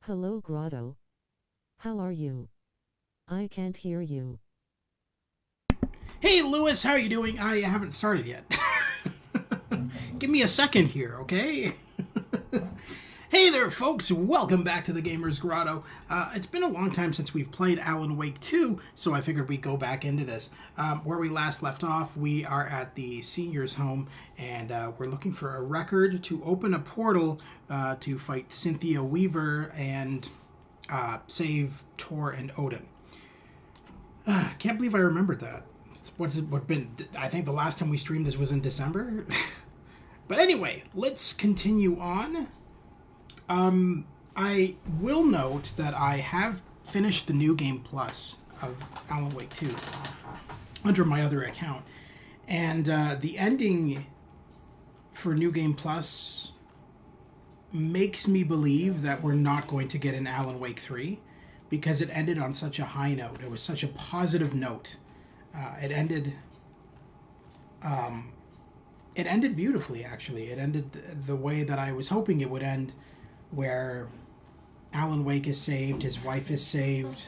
Hello, Grotto. How are you? I can't hear you. Hey, Lewis, how are you doing? I haven't started yet. Give me a second here, okay? Hey there, folks. Welcome back to the Gamer's Grotto. It's been a long time since we've played Alan Wake 2, so I figured we'd go back into this. Where we last left off, we are at the senior's home, and we're looking for a record to open a portal to fight Cynthia Weaver and save Tor and Odin. Can't believe I remembered that. I think the last time we streamed this was in December. But anyway, let's continue on. I will note that I have finished the New Game Plus of Alan Wake 2 under my other account. And the ending for New Game Plus makes me believe that we're not going to get an Alan Wake 3 because it ended on such a high note. It was such a positive note. It ended beautifully, actually. It ended the way that I was hoping it would end, where Alan Wake is saved, his wife is saved.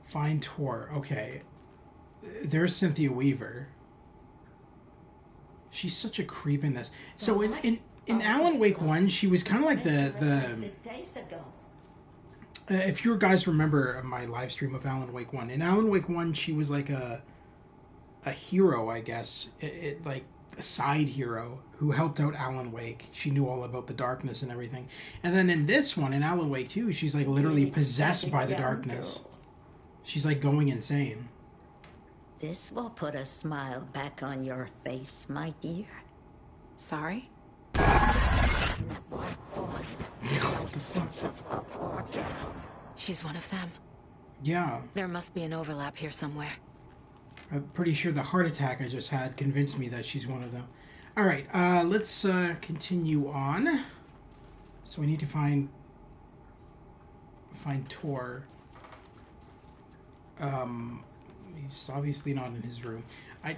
Find Tor. Okay. There's Cynthia Weaver. She's such a creep in this. So in Alan Wake 1, she was kind of like the if you guys remember my live stream of Alan Wake 1, in Alan Wake 1, she was like a hero, I guess. Like a side hero who helped out Alan Wake. She knew all about the darkness and everything. And then in this one, in Alan Wake 2, she's like literally possessed by the darkness. She's like going insane. This will put a smile back on your face, my dear. Sorry? She's one of them. Yeah. There must be an overlap here somewhere. I'm pretty sure the heart attack I just had convinced me that she's one of them. All right, let's continue on. So we need to find Tor. He's obviously not in his room. I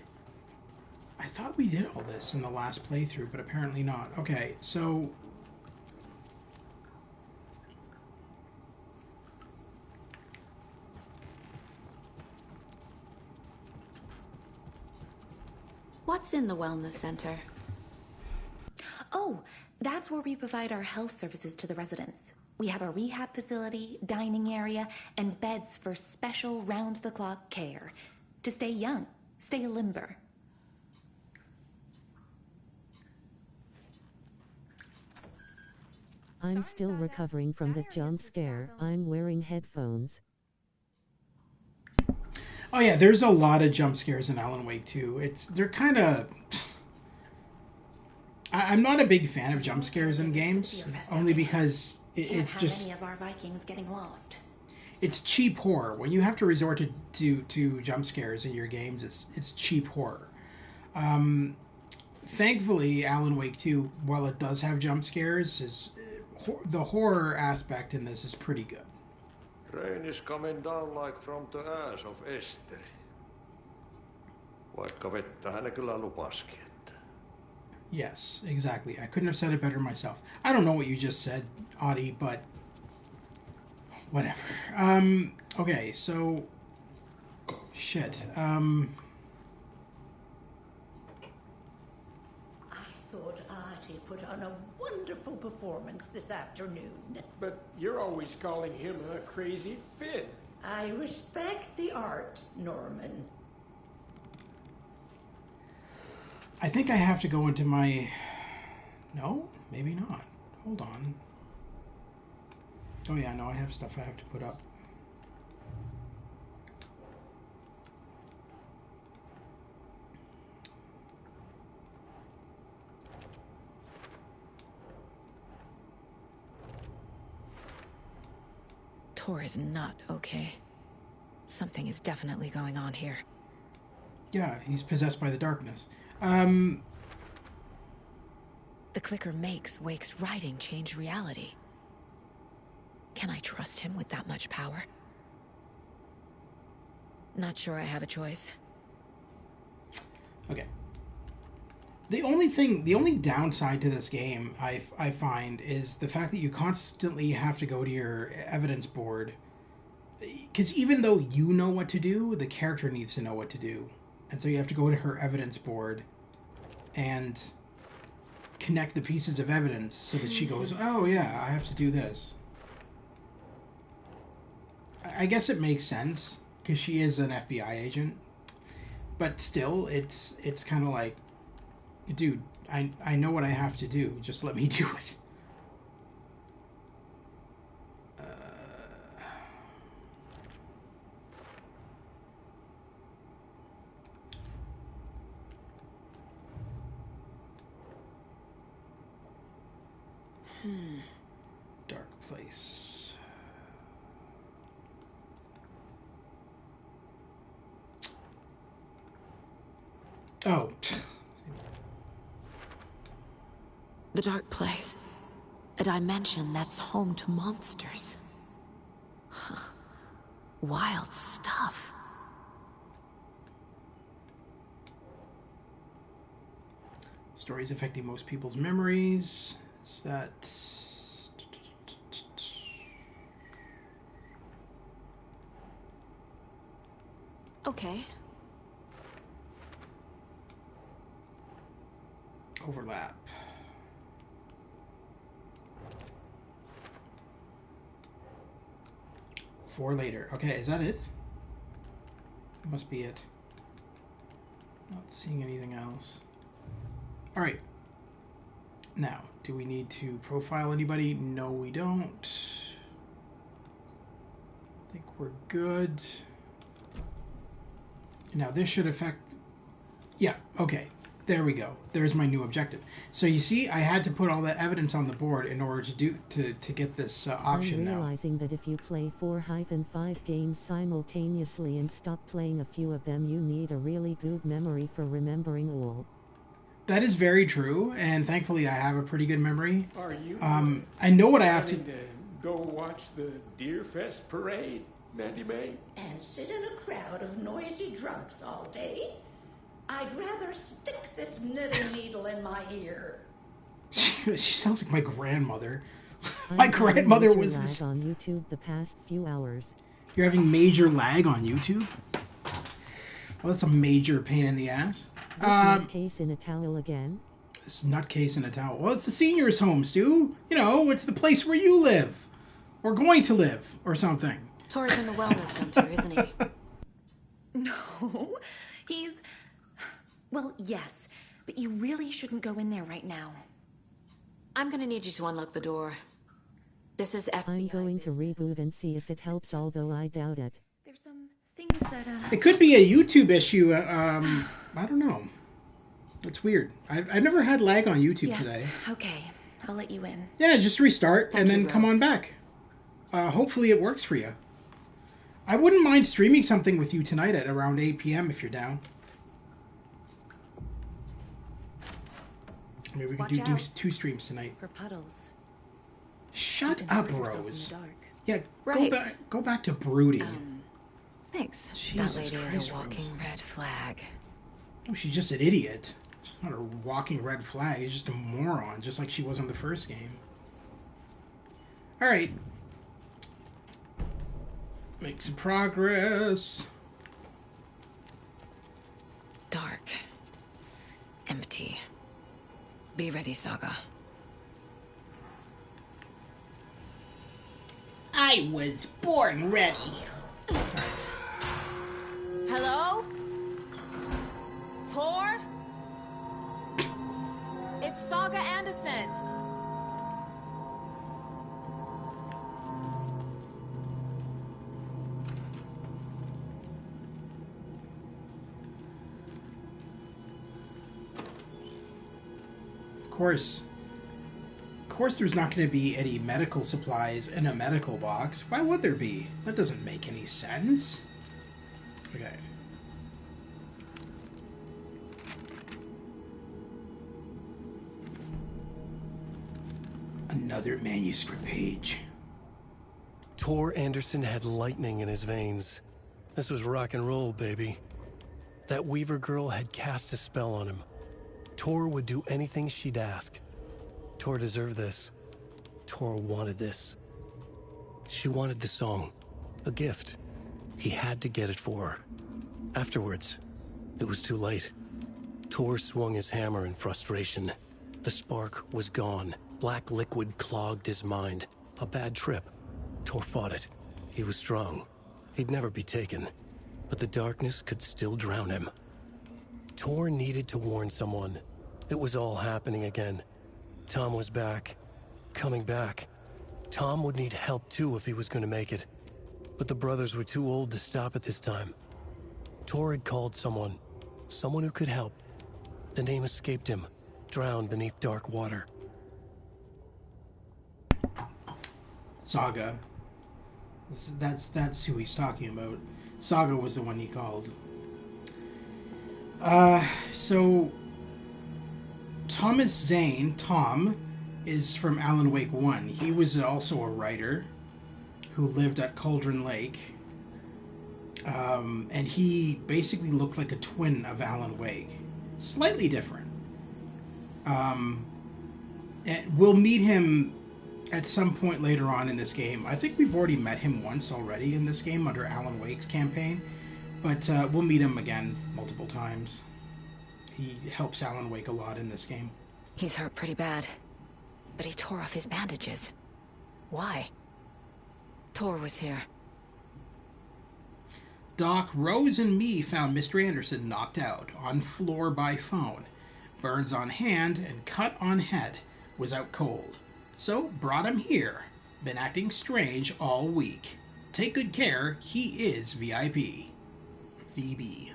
thought we did all this in the last playthrough, but apparently not. Okay, so What's in the wellness center? Oh, that's where we provide our health services to the residents. We have a rehab facility, dining area, and beds for special round-the-clock care. To stay young, stay limber. I'm still recovering from the jump scare. I'm wearing headphones. oh yeah, there's a lot of jump scares in Alan Wake 2. They're kind of. I'm not a big fan of jump scares in games, only because it's just. Any of our Vikings getting lost. It's cheap horror. When you have to resort to jump scares in your games, it's cheap horror. Thankfully, Alan Wake 2, while it does have jump scares, the horror aspect in this is pretty good. Rain is coming down like from the ass of Esther. Vaikka vettähän ne kyllä lupaskin. Yes, exactly. I couldn't have said it better myself. I don't know what you just said, Audie, but whatever. Okay, so shit. I thought Artie put on a wonderful performance this afternoon. But you're always calling him a crazy Finn. I respect the art, Norman. I think I have to go into my... No? Maybe not. Hold on. Oh yeah, no, I have stuff I have to put up. Tor is not okay. Something is definitely going on here. Yeah, he's possessed by the darkness. The clicker makes Wake's writing change reality. Can I trust him with that much power? Not sure I have a choice. Okay. The only downside to this game I find is the fact that you constantly have to go to your evidence board. Because even though you know what to do, the character needs to know what to do. And so you have to go to her evidence board and connect the pieces of evidence so that she goes, oh yeah, I have to do this. I guess it makes sense because she is an FBI agent. But still, it's kind of like, dude, I know what I have to do. Just let me do it. Dark place. Oh. The dark place. A dimension that's home to monsters. Huh. Wild stuff. Stories affecting most people's memories. Is that... Okay. Overlap. For later. Okay, is that it? Must be it. Not seeing anything else. Alright. Now, do we need to profile anybody? No, we don't. I think we're good. Now, this should affect... Yeah, okay. There we go. There's my new objective. So you see, I had to put all that evidence on the board in order to get this option now. I'm realizing that if you play 4-5 games simultaneously and stop playing a few of them, you need a really good memory for remembering all. That is very true, and thankfully I have a pretty good memory. Are you I know what I have to... go watch the Deer Fest parade, Mandy May? And sit in a crowd of noisy drunks all day? I'd rather stick this knitting needle in my ear. She sounds like my grandmother. I'm My grandmother having was major this... lag on YouTube the past few hours. You're having major lag on YouTube? Well, that's a major pain in the ass. This nutcase in a towel again? This nutcase in a towel. Well, it's the seniors' home, Stu. You know, it's the place where you live. Or going to live, or something. Tor's in the wellness center, isn't he? No, he's... Well, yes, but you really shouldn't go in there right now. I'm gonna need you to unlock the door. This is FBI I'm going to business. reboot and see if it helps, although I doubt it. There's some things that, It could be a YouTube issue. I don't know. It's weird. I've never had lag on YouTube Yes, today. okay, I'll let you in. Yeah, just restart Thank and you, then come Rose. on back. Hopefully it works for you. I wouldn't mind streaming something with you tonight at around 8 p.m. if you're down. Maybe we could Watch do out. 2 streams tonight. For puddles. Shut You can up, hurt yourself in Rose. the dark. Yeah, Right. go back to brooding. Thanks. Jesus That lady Christ, is a walking Rose. red flag. Oh, she's just an idiot. She's not a walking red flag. She's just a moron, just like she was in the first game. All right. Make some progress. Dark. Empty. Be ready, Saga. I was born ready. Hello? Tor? It's Saga Anderson. Of course there's not going to be any medical supplies in a medical box. Why would there be? That doesn't make any sense. Okay. Another manuscript page. Tor Anderson had lightning in his veins. This was rock and roll, baby. That Weaver girl had cast a spell on him. Tor would do anything she'd ask. Tor deserved this. Tor wanted this. She wanted the song. A gift. He had to get it for her. Afterwards, it was too late. Tor swung his hammer in frustration. The spark was gone. Black liquid clogged his mind. A bad trip. Tor fought it. He was strong. He'd never be taken. But the darkness could still drown him. Tor needed to warn someone. It was all happening again. Tom was back. Coming back. Tom would need help too if he was going to make it. But the brothers were too old to stop at this time. Tor had called someone. Someone who could help. The name escaped him. Drowned beneath dark water. Saga. That's who he's talking about. Saga was the one he called. So Thomas Zane, Tom, is from Alan Wake 1. He was also a writer who lived at Cauldron Lake. And he basically looked like a twin of Alan Wake. Slightly different. And we'll meet him at some point later on in this game. I think we've already met him once already in this game under Alan Wake's campaign, but we'll meet him again multiple times. He helps Alan Wake a lot in this game. He's hurt pretty bad, but he tore off his bandages. Why? Tor was here. Doc, Rose, and me found Mr. Anderson knocked out, on floor by phone. Burns on hand and cut on head. Was out cold. So, brought him here. Been acting strange all week. Take good care, he is VIP. VB.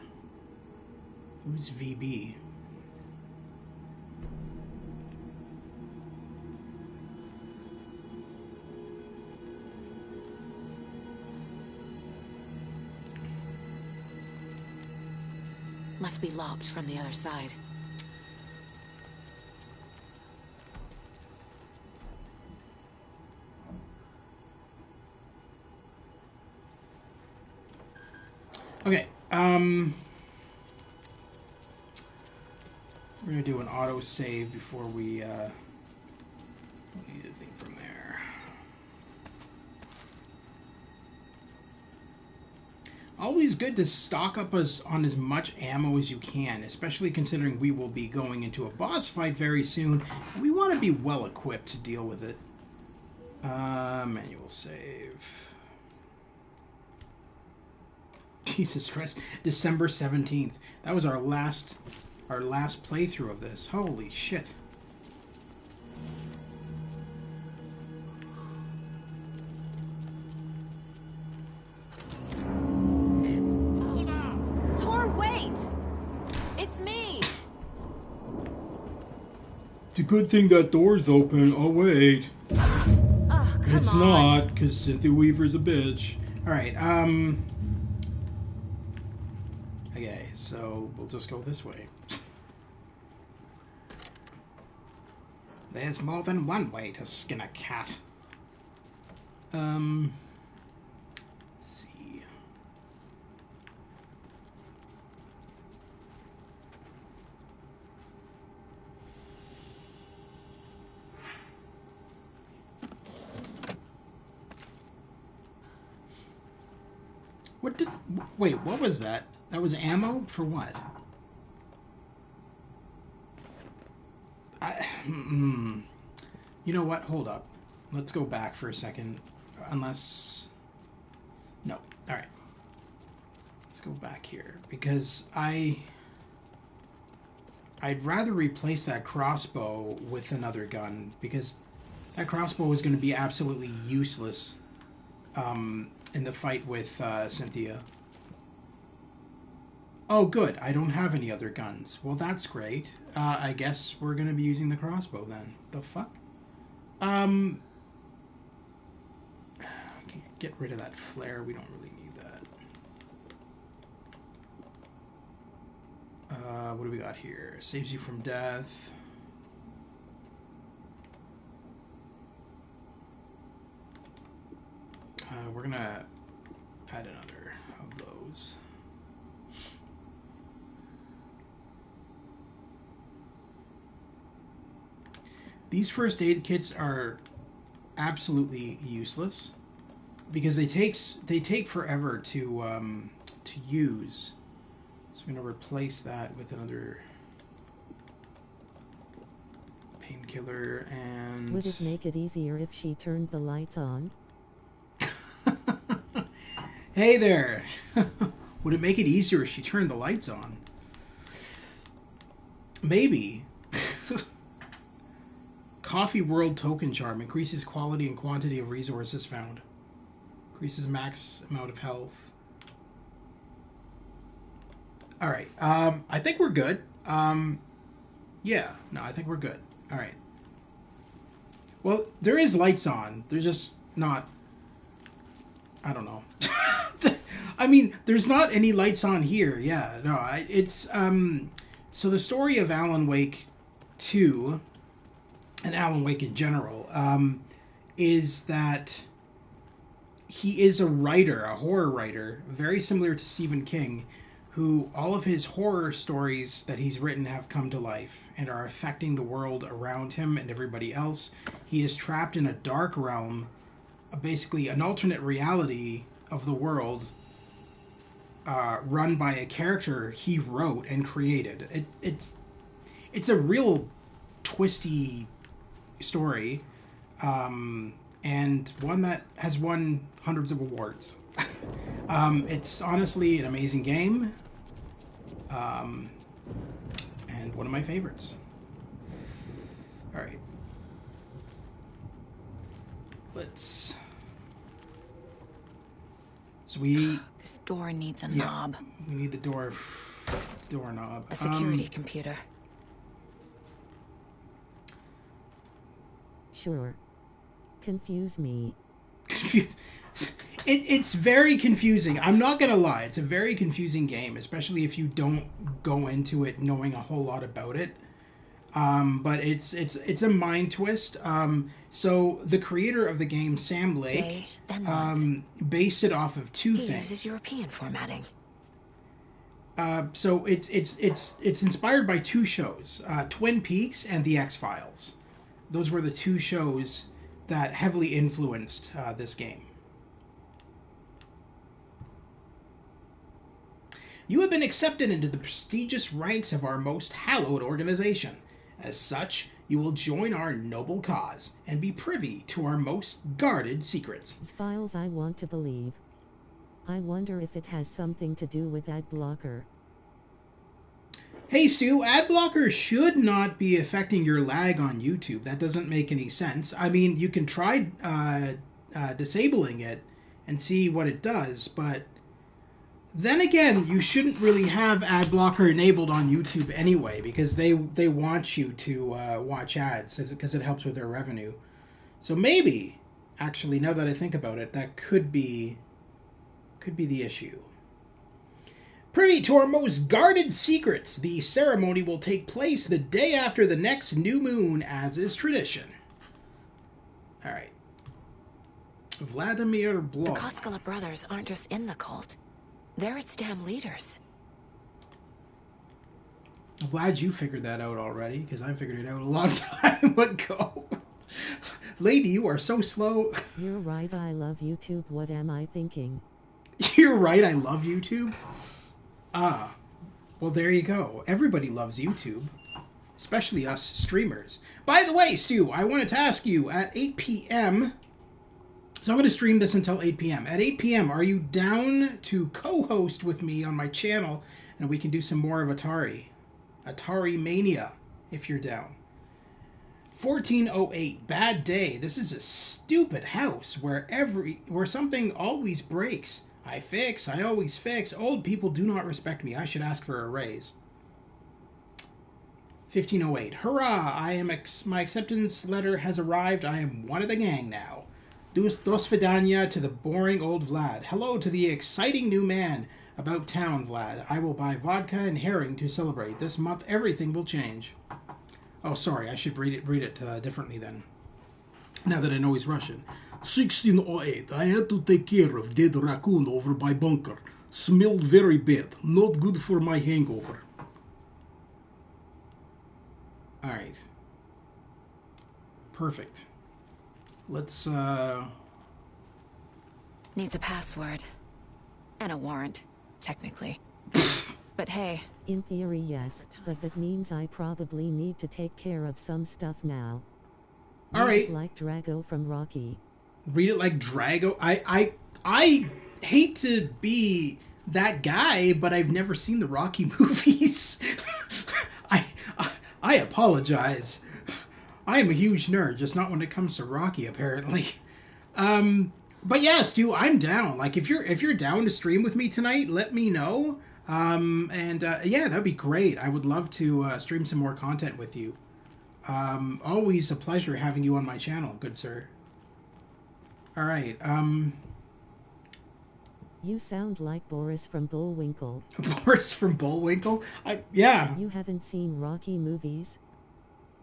Who's VB? Must be locked from the other side. Okay, we're gonna do an auto save before we need a thing from there. Always good to stock up on as much ammo as you can, especially considering we will be going into a boss fight very soon. We want to be well equipped to deal with it. Manual save. Jesus Christ, December 17th. That was our last playthrough of this. Holy shit. Hold on. Tor, wait! It's me! It's a good thing that door's open. Oh, wait. Oh, come It's on. not, because Cynthia Weaver's a bitch. Alright, okay, so we'll just go this way. There's more than one way to skin a cat. Let's see. Wait, what was that? That was ammo? For what? You know what? Hold up. Let's go back for a second. Unless... No. Alright. Let's go back here. Because I'd rather replace that crossbow with another gun. Because that crossbow is going to be absolutely useless in the fight with Cynthia. Oh, good. I don't have any other guns. Well, that's great. I guess we're going to be using the crossbow then. The fuck? Get rid of that flare. We don't really need that. What do we got here? Saves you from death. We're going to add another of those. These first aid kits are absolutely useless because they take forever to use. So I'm going to replace that with another painkiller. And would it make it easier if she turned the lights on? Hey there. Would it make it easier if she turned the lights on? Maybe. Coffee World Token Charm increases quality and quantity of resources found. Increases max amount of health. Alright, I think we're good. Yeah, no, I think we're good. Alright. Well, there is lights on. They're just not... I don't know. I mean, there's not any lights on here. Yeah, no, it's... So the story of Alan Wake 2, and Alan Wake in general, is that he is a writer, a horror writer, very similar to Stephen King, who all of his horror stories that he's written have come to life and are affecting the world around him and everybody else. He is trapped in a dark realm, basically an alternate reality of the world, run by a character he wrote and created. It's a real twisty story, and one that has won hundreds of awards. It's honestly an amazing game, and one of my favorites. All right, let's. So This door needs a yeah, knob. We need the doorknob. A security computer. Sure. Confuse me. It's very confusing. I'm not gonna lie. It's a very confusing game, especially if you don't go into it knowing a whole lot about it. But it's a mind twist. So the creator of the game, Sam Lake, Day, then month. based it off of two He things. uses European formatting. So it's inspired by two shows, Twin Peaks and The X-Files. Those were the two shows that heavily influenced this game. You have been accepted into the prestigious ranks of our most hallowed organization. As such, you will join our noble cause and be privy to our most guarded secrets. Files I want to believe. I wonder if it has something to do with ad blocker. Hey Stu, ad blocker should not be affecting your lag on YouTube. That doesn't make any sense. I mean, you can try disabling it and see what it does, but then again, you shouldn't really have ad blocker enabled on YouTube anyway, because they want you to watch ads because it helps with their revenue. So maybe, actually, now that I think about it, that could be the issue. Privy to our most guarded secrets, the ceremony will take place the day after the next new moon, as is tradition. All right. Vladimir Blom. The Koskela brothers aren't just in the cult. They're its damn leaders. I'm glad you figured that out already, because I figured it out a long time ago. Lady, you are so slow. You're right, I love YouTube. What am I thinking? You're right, I love YouTube. Ah, well, there you go. Everybody loves YouTube, especially us streamers. By the way, Stu, I wanted to ask you, at 8 p.m., so I'm going to stream this until 8 p.m. At 8 p.m., are you down to co-host with me on my channel, and we can do some more of Atari Mania, if you're down. 1408, bad day. This is a stupid house where something always breaks. I always fix. Old people do not respect me. I should ask for a raise. 1508. Hurrah! My acceptance letter has arrived. I am one of the gang now. Dos vidania to the boring old Vlad. Hello to the exciting new man about town, Vlad. I will buy vodka and herring to celebrate. This month everything will change. Oh, sorry. I should read it differently then. Now that I know he's Russian. 1608. I had to take care of dead raccoon over by bunker. Smelled very bad. Not good for my hangover. Alright. Perfect. Let's, Needs a password. And a warrant, technically. But hey. In theory, yes, but this means I probably need to take care of some stuff now. All right. Like Drago from Rocky. Read it like Drago. I hate to be that guy, but I've never seen the Rocky movies. I apologize. I am a huge nerd, just not when it comes to Rocky, apparently. But yeah, Stu, I'm down. Like, if you're down to stream with me tonight, let me know. Yeah, that'd be great. I would love to stream some more content with you. Always a pleasure having you on my channel, good sir. All right. You sound like Boris from Bullwinkle. Boris from Bullwinkle? Yeah. You haven't seen Rocky movies?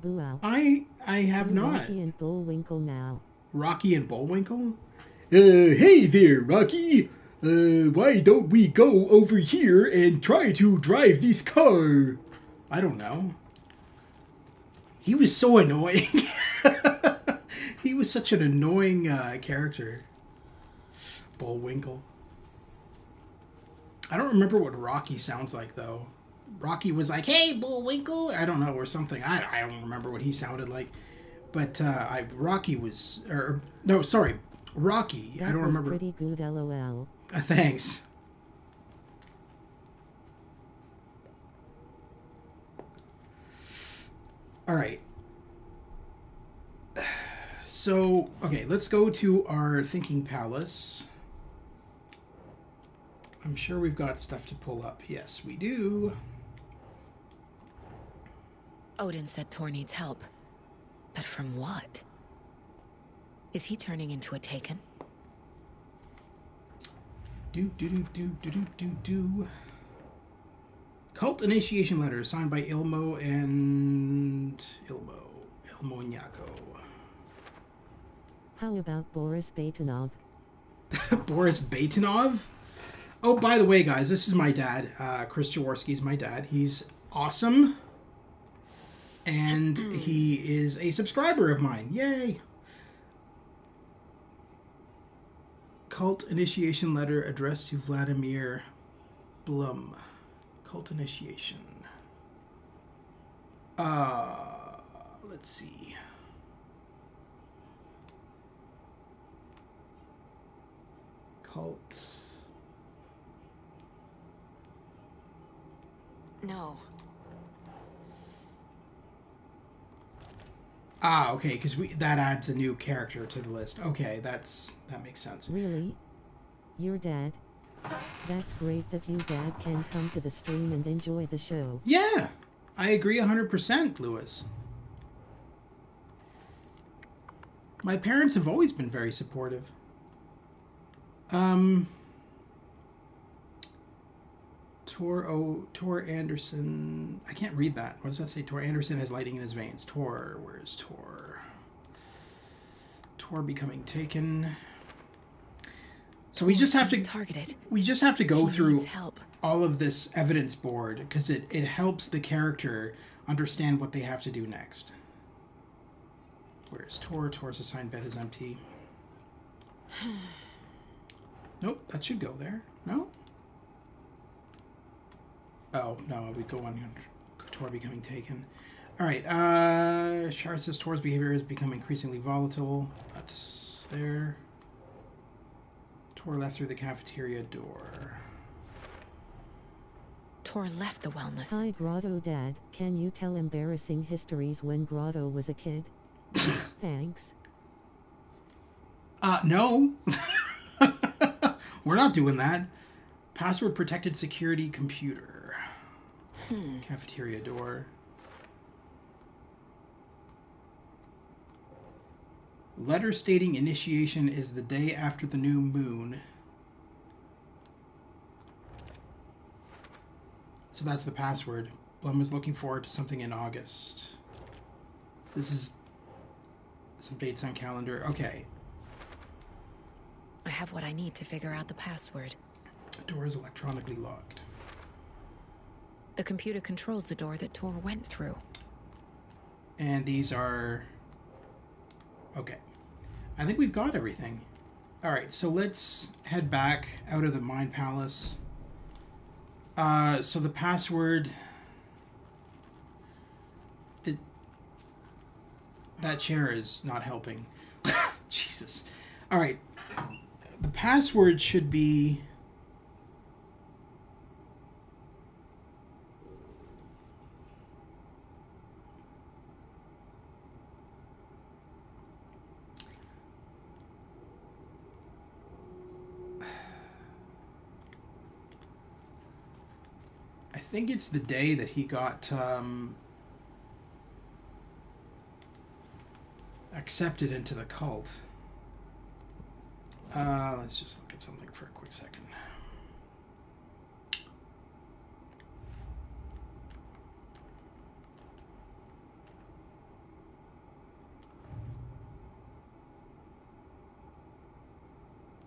Boo out. I have not. Rocky and Bullwinkle now. Rocky and Bullwinkle? Hey there, Rocky. Why don't we go over here and try to drive this car? I don't know. He was so annoying. He was such an annoying character. Bullwinkle. I don't remember what Rocky sounds like, though. Rocky was like, hey, Bullwinkle! I don't know, or something. I don't remember what he sounded like. But Rocky was... no, sorry. Rocky. That I don't remember. Pretty good, LOL. Thanks. All right. So, okay, let's go to our thinking palace. I'm sure we've got stuff to pull up. Yes, we do. Odin said Tor needs help. But from what? Is he turning into a Taken? Cult initiation letter signed by Ilmo and Ilmo Nyako. How about Boris Batinov? Boris Batinov? Oh, by the way, guys, this is my dad. Chris Jaworski is my dad. He's awesome. And he is a subscriber of mine. Yay! Cult initiation letter addressed to Vladimir Blum. Cult initiation. Let's see. Cult. No. Okay, because that adds a new character to the list. Okay, that makes sense. Really? Your dad? That's great that you, Dad, can come to the stream and enjoy the show. Yeah, I agree 100%, Lewis. My parents have always been very supportive. Tor Anderson. I can't read that. What does that say? Tor Anderson has lightning in his veins. Tor, where's Tor? Tor becoming Taken. So we just have to targeted. We just have to go through help. all of this evidence board because it helps the character understand what they have to do next. Where's Tor? Tor's assigned bed is empty. Nope, that should go there. No? Oh, no, we go on Tor becoming Taken. Alright, Shar says Tor's behavior has become increasingly volatile. That's there. Tor left through the cafeteria door. Tor left the wellness. Hi, Grotto Dad. Can you tell embarrassing histories when Grotto was a kid? Thanks. No. We're not doing that. Password protected security computer. Cafeteria door. Letter stating initiation is the day after the new moon. So that's the password. Blum was looking forward to something in August. This is some dates on calendar. Okay. I have what I need to figure out the password. The door is electronically locked. The computer controls the door that Tor went through. And these are Okay. I think we've got everything. All right, so let's head back out of the Mind Palace. So the password... That chair is not helping. Jesus. All right. The password should be... I think it's the day that he got accepted into the cult. Let's just look at something for a quick second.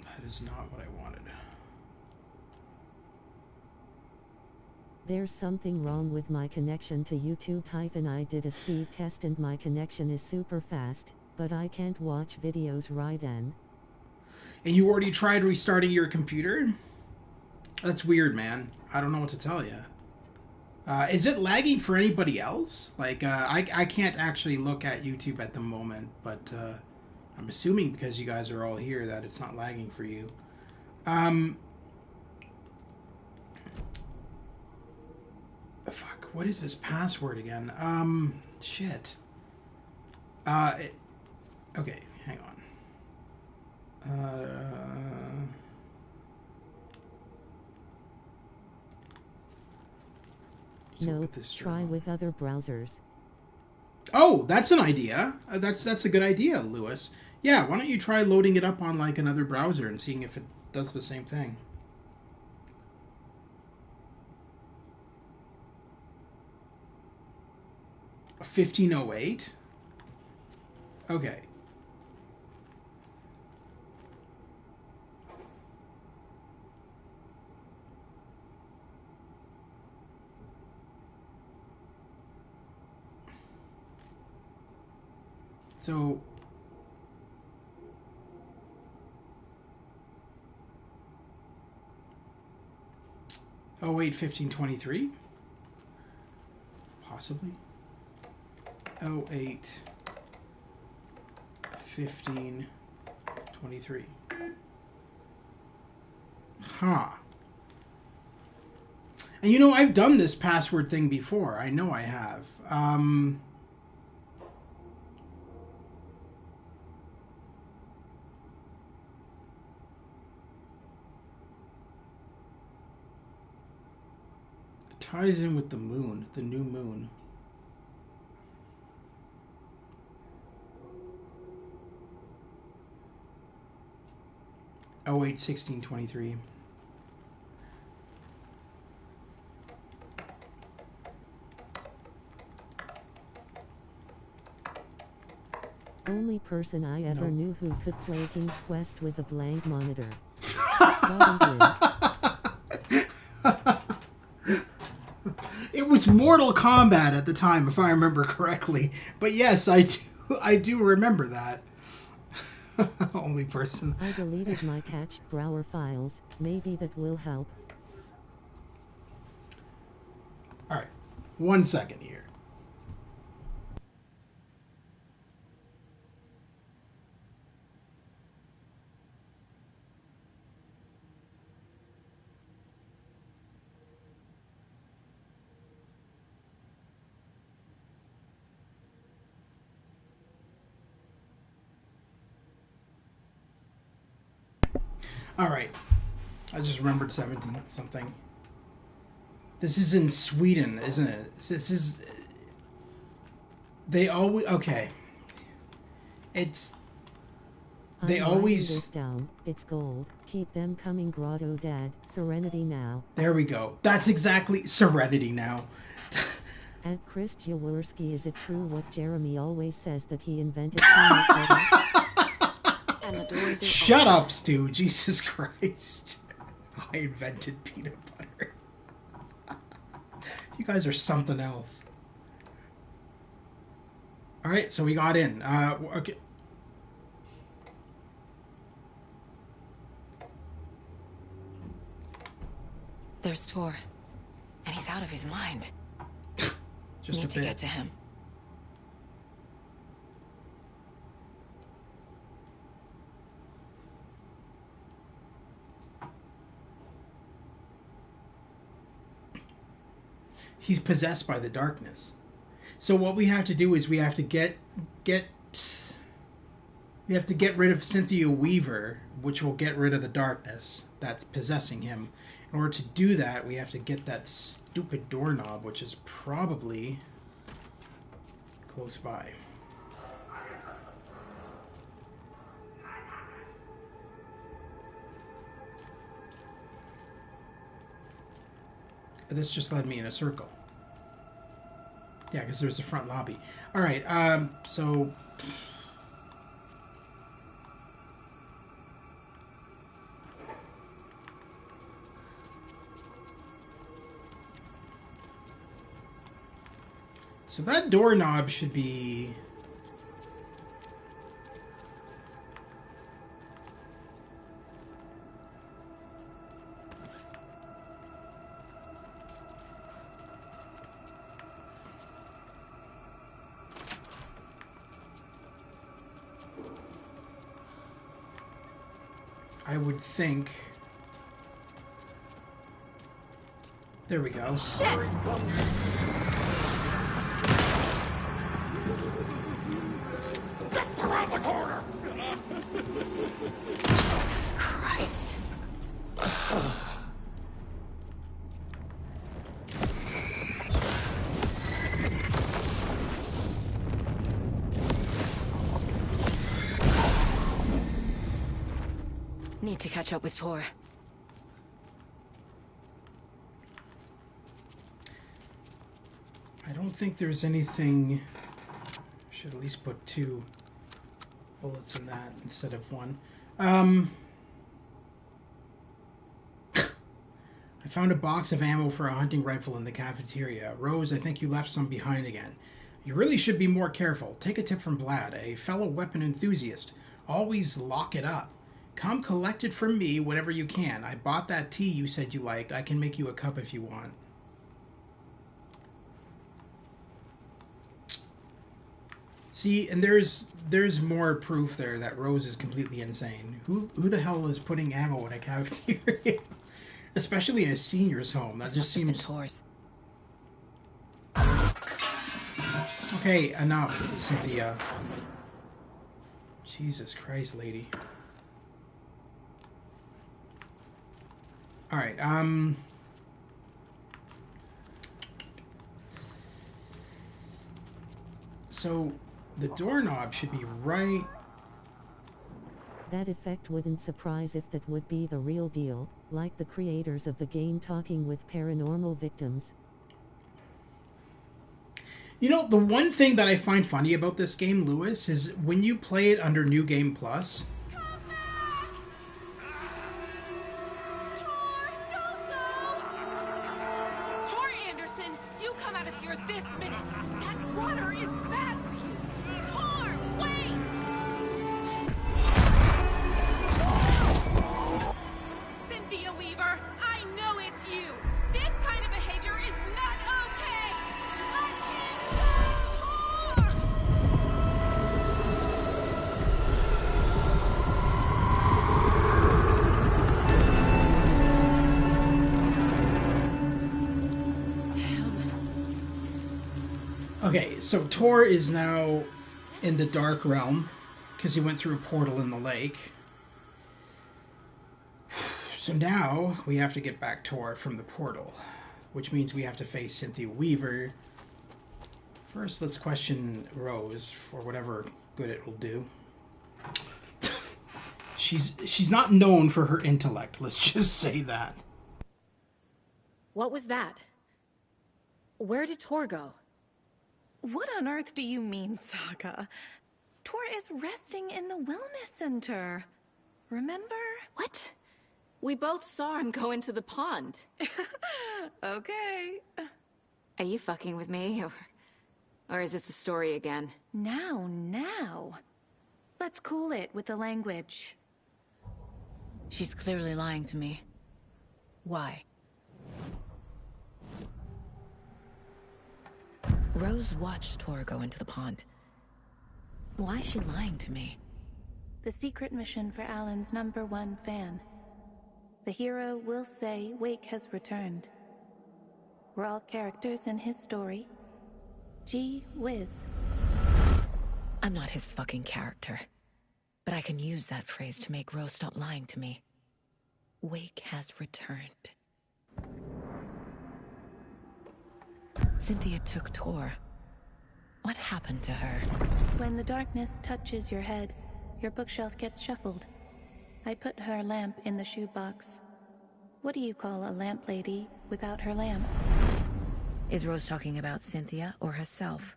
That is not what I wanted. There's something wrong with my connection to YouTube. I did a speed test and my connection is super fast, but I can't watch videos right then. And you already tried restarting your computer? That's weird, man. I don't know what to tell you. Is it lagging for anybody else? Like, I can't actually look at YouTube at the moment, but I'm assuming because you guys are all here that it's not lagging for you. Fuck, what is this password again? Shit. Okay, hang on. No, try with other browsers. Oh, that's an idea. That's a good idea, Lewis. Yeah, why don't you try loading it up on like another browser and seeing if it does the same thing. A 1508? Okay. So 08-15-23? Possibly. 08-15-23. Huh. And you know, I've done this password thing before. I know I have. Ties in with the moon, the new moon. Oh, 08-16-23. Only person I ever knew who could play King's Quest with a blank monitor. It was Mortal Kombat at the time, if I remember correctly. But yes, I do remember that. Only person. I deleted my cached Brower files. Maybe that will help. All right, 1 second here. All right, I just remembered 17 something. This is in Sweden, isn't it? This is. They always okay. It's. They I'm always. writing this down. It's gold. Keep them coming, Grotto Dad. Serenity now. There we go. That's exactly Serenity now. At Chris Jaworski, is it true what Jeremy always says that he invented peanut butter? And the doors are Shut open. up, Stu. Jesus Christ. I invented peanut butter. You guys are something else. All right, so we got in. Okay. There's Tor. And he's out of his mind. Just Need a to bit. get to him. He's possessed by the darkness. So what we have to do is we have to get rid of Cynthia Weaver, which will get rid of the darkness that's possessing him. In order to do that, we have to get that stupid doorknob, which is probably close by. This just led me in a circle. Yeah, because there's the front lobby. All right, so... So that doorknob should be... I would think... There we go. Shit! Around the corner! Jesus Christ. Need to catch up with Tor. I don't think there's anything... Should at least put 2 bullets in that instead of 1. I found a box of ammo for a hunting rifle in the cafeteria. Rose, I think you left some behind again. You really should be more careful. Take a tip from Vlad, a fellow weapon enthusiast. Always lock it up. Come collect it from me whenever you can. I bought that tea you said you liked. I can make you a cup if you want. See, and there's more proof there that Rose is completely insane. Who the hell is putting ammo in a cafeteria? Especially in a senior's home. That just seems... Tor's. Okay, enough, Cynthia. Jesus Christ, lady. Alright, so the doorknob should be right... That effect wouldn't surprise if that would be the real deal, like the creators of the game talking with paranormal victims. You know, the one thing that I find funny about this game, Lewis, is when you play it under New Game Plus... Okay, so Tor is now in the Dark Realm, because he went through a portal in the lake. So now, we have to get back Tor from the portal, which means we have to face Cynthia Weaver. First, let's question Rose for whatever good it will do. She's not known for her intellect, let's just say that. What was that? Where did Tor go? What on earth do you mean, Saga? Tor is resting in the wellness center. Remember? What? We both saw him go into the pond. Okay. Are you fucking with me, or is this the story again? Now. Let's cool it with the language. She's clearly lying to me. Why? Rose watched Tor go into the pond. Why is she lying to me? The secret mission for Alan's #1 fan. The hero will say Wake has returned. We're all characters in his story. Gee whiz. I'm not his fucking character. But I can use that phrase to make Rose stop lying to me. Wake has returned. Cynthia took Tor. What happened to her? When the darkness touches your head, your bookshelf gets shuffled. I put her lamp in the shoebox. What do you call a lamp lady without her lamp? Is Rose talking about Cynthia or herself?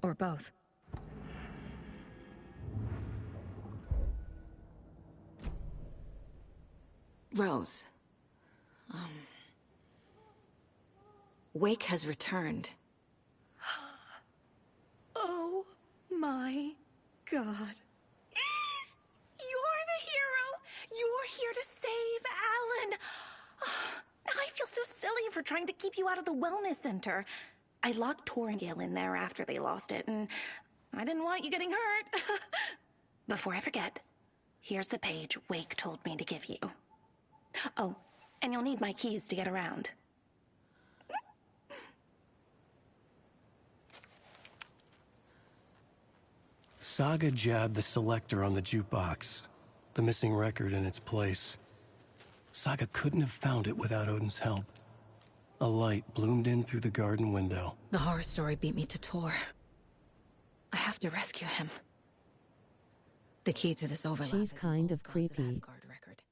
Or both? Rose. Wake has returned. Oh my God. You're the hero! You're here to save Alan! I feel so silly for trying to keep you out of the wellness center. I locked Tor and Gail in there after they lost it, and I didn't want you getting hurt. Before I forget, here's the page Wake told me to give you. Oh, and you'll need my keys to get around. Saga jabbed the selector on the jukebox, the missing record in its place. Saga couldn't have found it without Odin's help. A light bloomed in through the garden window. The horror story beat me to Tor. I have to rescue him. The key to this overlap. She's kind of creepy. Asgard record.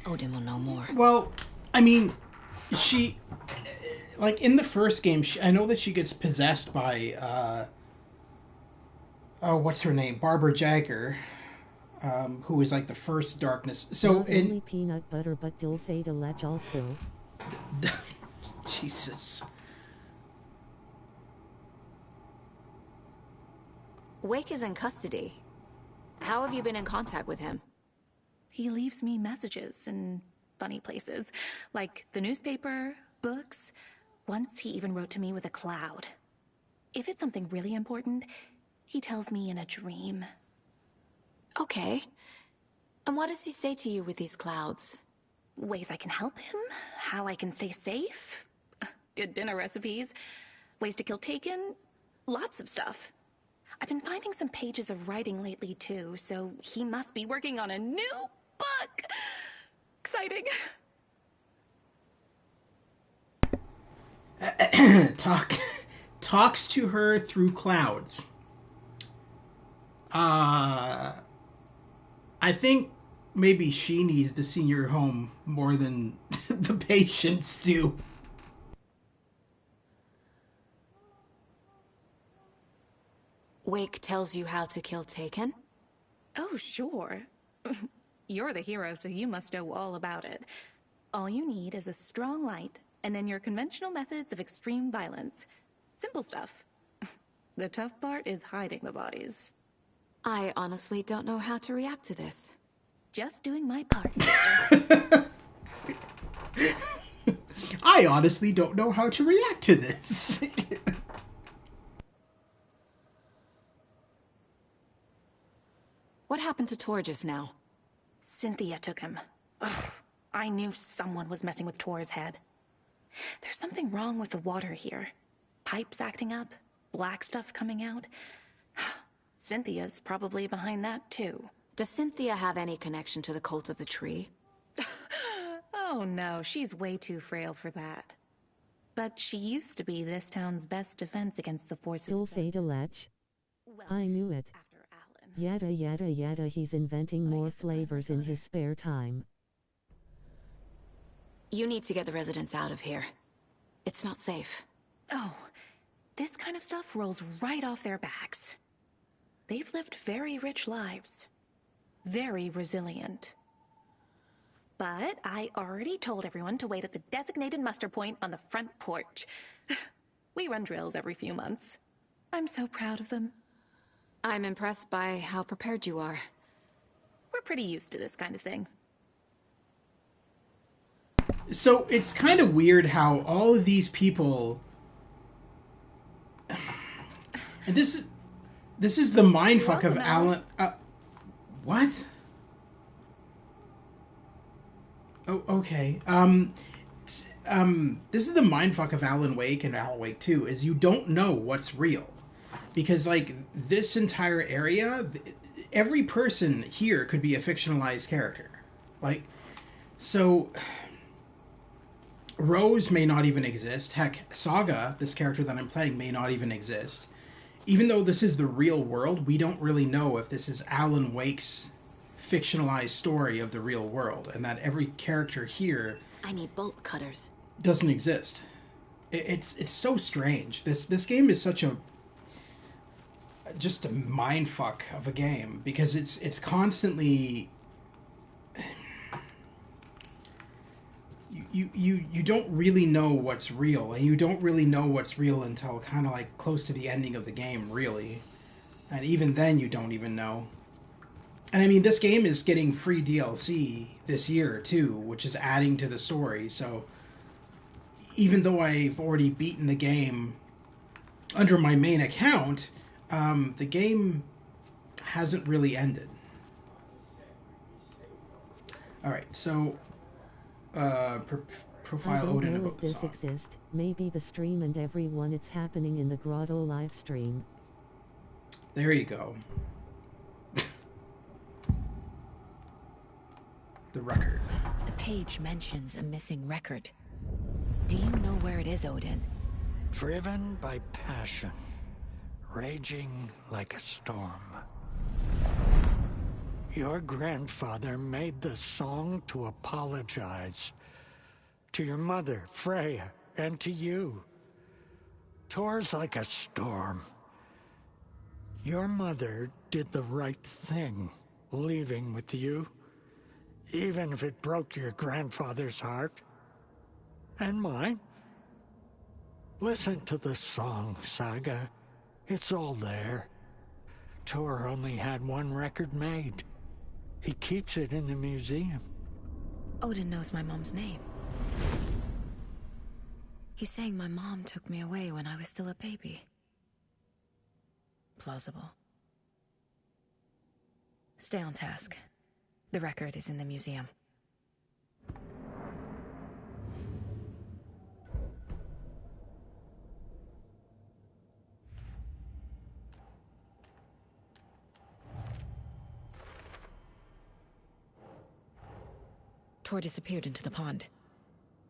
Odin will know more. Well, I mean, she, like in the first game, I know that she gets possessed by, what's her name? Barbara Jagger, who is like the first darkness. So Not only peanut butter, but dulce de leche also. Jesus. Wake is in custody. How have you been in contact with him? He leaves me messages in funny places, like the newspaper, books. Once he even wrote to me with a cloud. If it's something really important, he tells me in a dream. Okay. And what does he say to you with these clouds? Ways I can help him, how I can stay safe, good dinner recipes, ways to kill Taken, lots of stuff. I've been finding some pages of writing lately too, so he must be working on a new book. Exciting. Talks to her through clouds. I think maybe she needs the senior home more than the patients do. Wake tells you how to kill Taken? Oh, sure. You're the hero, so you must know all about it. All you need is a strong light, and then your conventional methods of extreme violence. Simple stuff. The tough part is hiding the bodies. I honestly don't know how to react to this. Just doing my part, mister. I honestly don't know how to react to this. What happened to Tor just now? Cynthia took him. Ugh, I knew someone was messing with Tor's head. There's something wrong with the water here. Pipes acting up, black stuff coming out. Cynthia's probably behind that too. Does Cynthia have any connection to the cult of the tree? Oh no, she's way too frail for that. But she used to be this town's best defense against the forces. Dulce de leche. Well, I knew it. after Alan. Yada yada yada, he's inventing more flavors in his spare time. You need to get the residents out of here. It's not safe. Oh, this kind of stuff rolls right off their backs. They've lived very rich lives. Very resilient. But I already told everyone to wait at the designated muster point on the front porch. We run drills every few months. I'm so proud of them. I'm impressed by how prepared you are. We're pretty used to this kind of thing. So it's kind of weird how all of these people And this is the mindfuck of Alan. What? Oh, okay. This is the mindfuck of Alan Wake and Alan Wake 2, is you don't know what's real. Because, like, this entire area, every person here could be a fictionalized character. Like, so Rose may not even exist. Heck, Saga, this character that I'm playing, may not even exist. Even though this is the real world, we don't really know if this is Alan Wake's fictionalized story of the real world, and that every character here, I need bolt cutters, doesn't exist. It's so strange. This game is such just a mindfuck of a game, because it's constantly you don't really know what's real, and you don't really know what's real until kind of like close to the ending of the game, really. And even then you don't even know. And I mean, this game is getting free DLC this year too, which is adding to the story. So even though I've already beaten the game under my main account, the game hasn't really ended. Alright, so profile I don't Odin know about if the this song. exists. Maybe the stream and everyone. It's happening in the Grotto live stream. There you go. The record. The page mentions a missing record. Do you know where it is, Odin? Driven by passion, raging like a storm. Your grandfather made the song to apologize to your mother, Freya, and to you. Tor's like a storm. Your mother did the right thing, leaving with you, even if it broke your grandfather's heart. And mine. Listen to the song, Saga. It's all there. Tor only had one record made. He keeps it in the museum. Odin knows my mom's name. He's saying my mom took me away when I was still a baby. Plausible. Stay on task. The record is in the museum. Tor disappeared into the pond.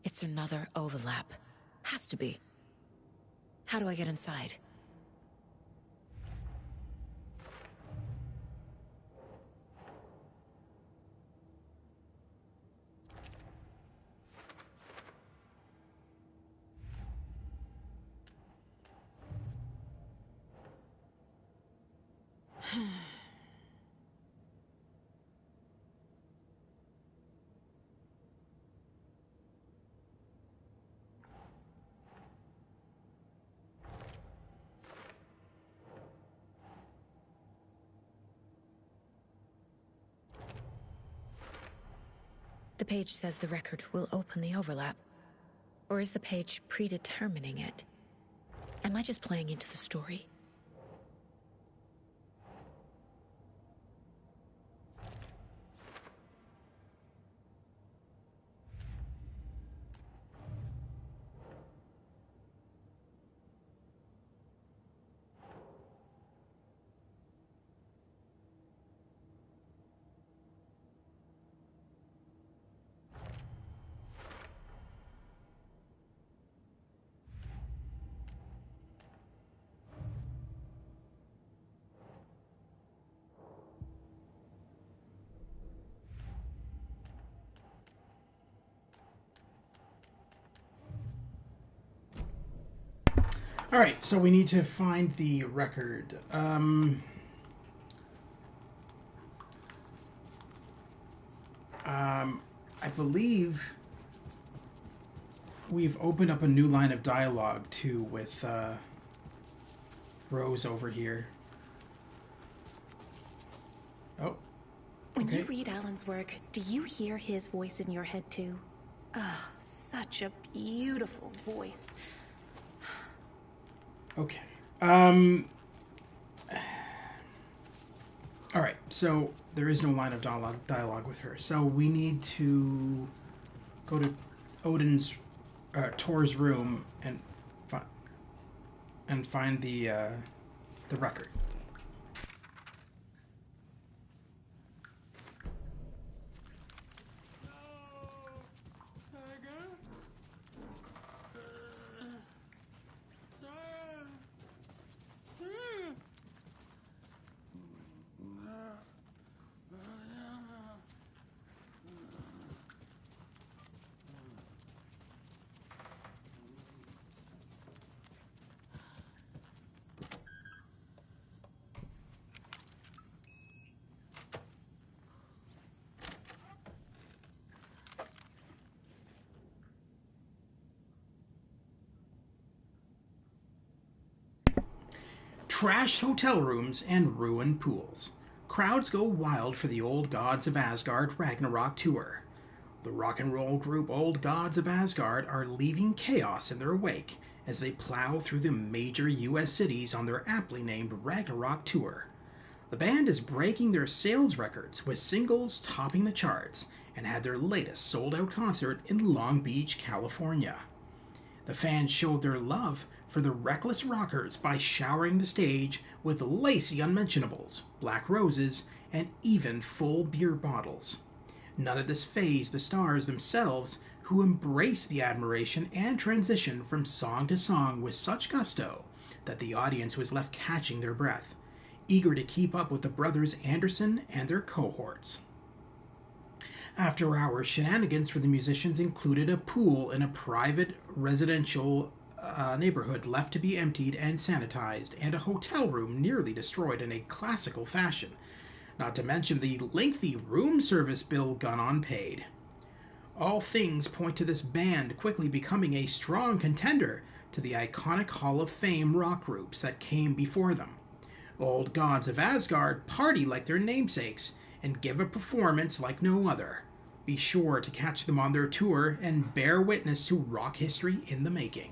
It's another overlap. Has to be. How do I get inside? The page says the record will open the overlap. Or is the page predetermining it? Am I just playing into the story? Alright, so we need to find the record. I believe we've opened up a new line of dialogue, too, with Rose over here. Oh. When Okay. you read Alan's work, do you hear his voice in your head, too? Ah, such a beautiful voice. Okay. So there is no line of dialogue with her. So we need to go to Odin's, Tor's room and find the record. Trashed hotel rooms and ruined pools. Crowds go wild for the Old Gods of Asgard Ragnarok tour. The rock and roll group Old Gods of Asgard are leaving chaos in their wake as they plow through the major US cities on their aptly named Ragnarok tour. The band is breaking their sales records with singles topping the charts and had their latest sold-out concert in Long Beach, California. The fans showed their love for the reckless rockers by showering the stage with lacy unmentionables, black roses, and even full beer bottles. None of this fazed the stars themselves, who embraced the admiration and transition from song to song with such gusto that the audience was left catching their breath, eager to keep up with the brothers Anderson and their cohorts. After-hours shenanigans for the musicians included a pool in a private residential neighborhood left to be emptied and sanitized, and a hotel room nearly destroyed in a classical fashion, not to mention the lengthy room service bill gone unpaid. All things point to this band quickly becoming a strong contender to the iconic Hall of Fame rock groups that came before them. Old Gods of Asgard party like their namesakes and give a performance like no other. Be sure to catch them on their tour and bear witness to rock history in the making.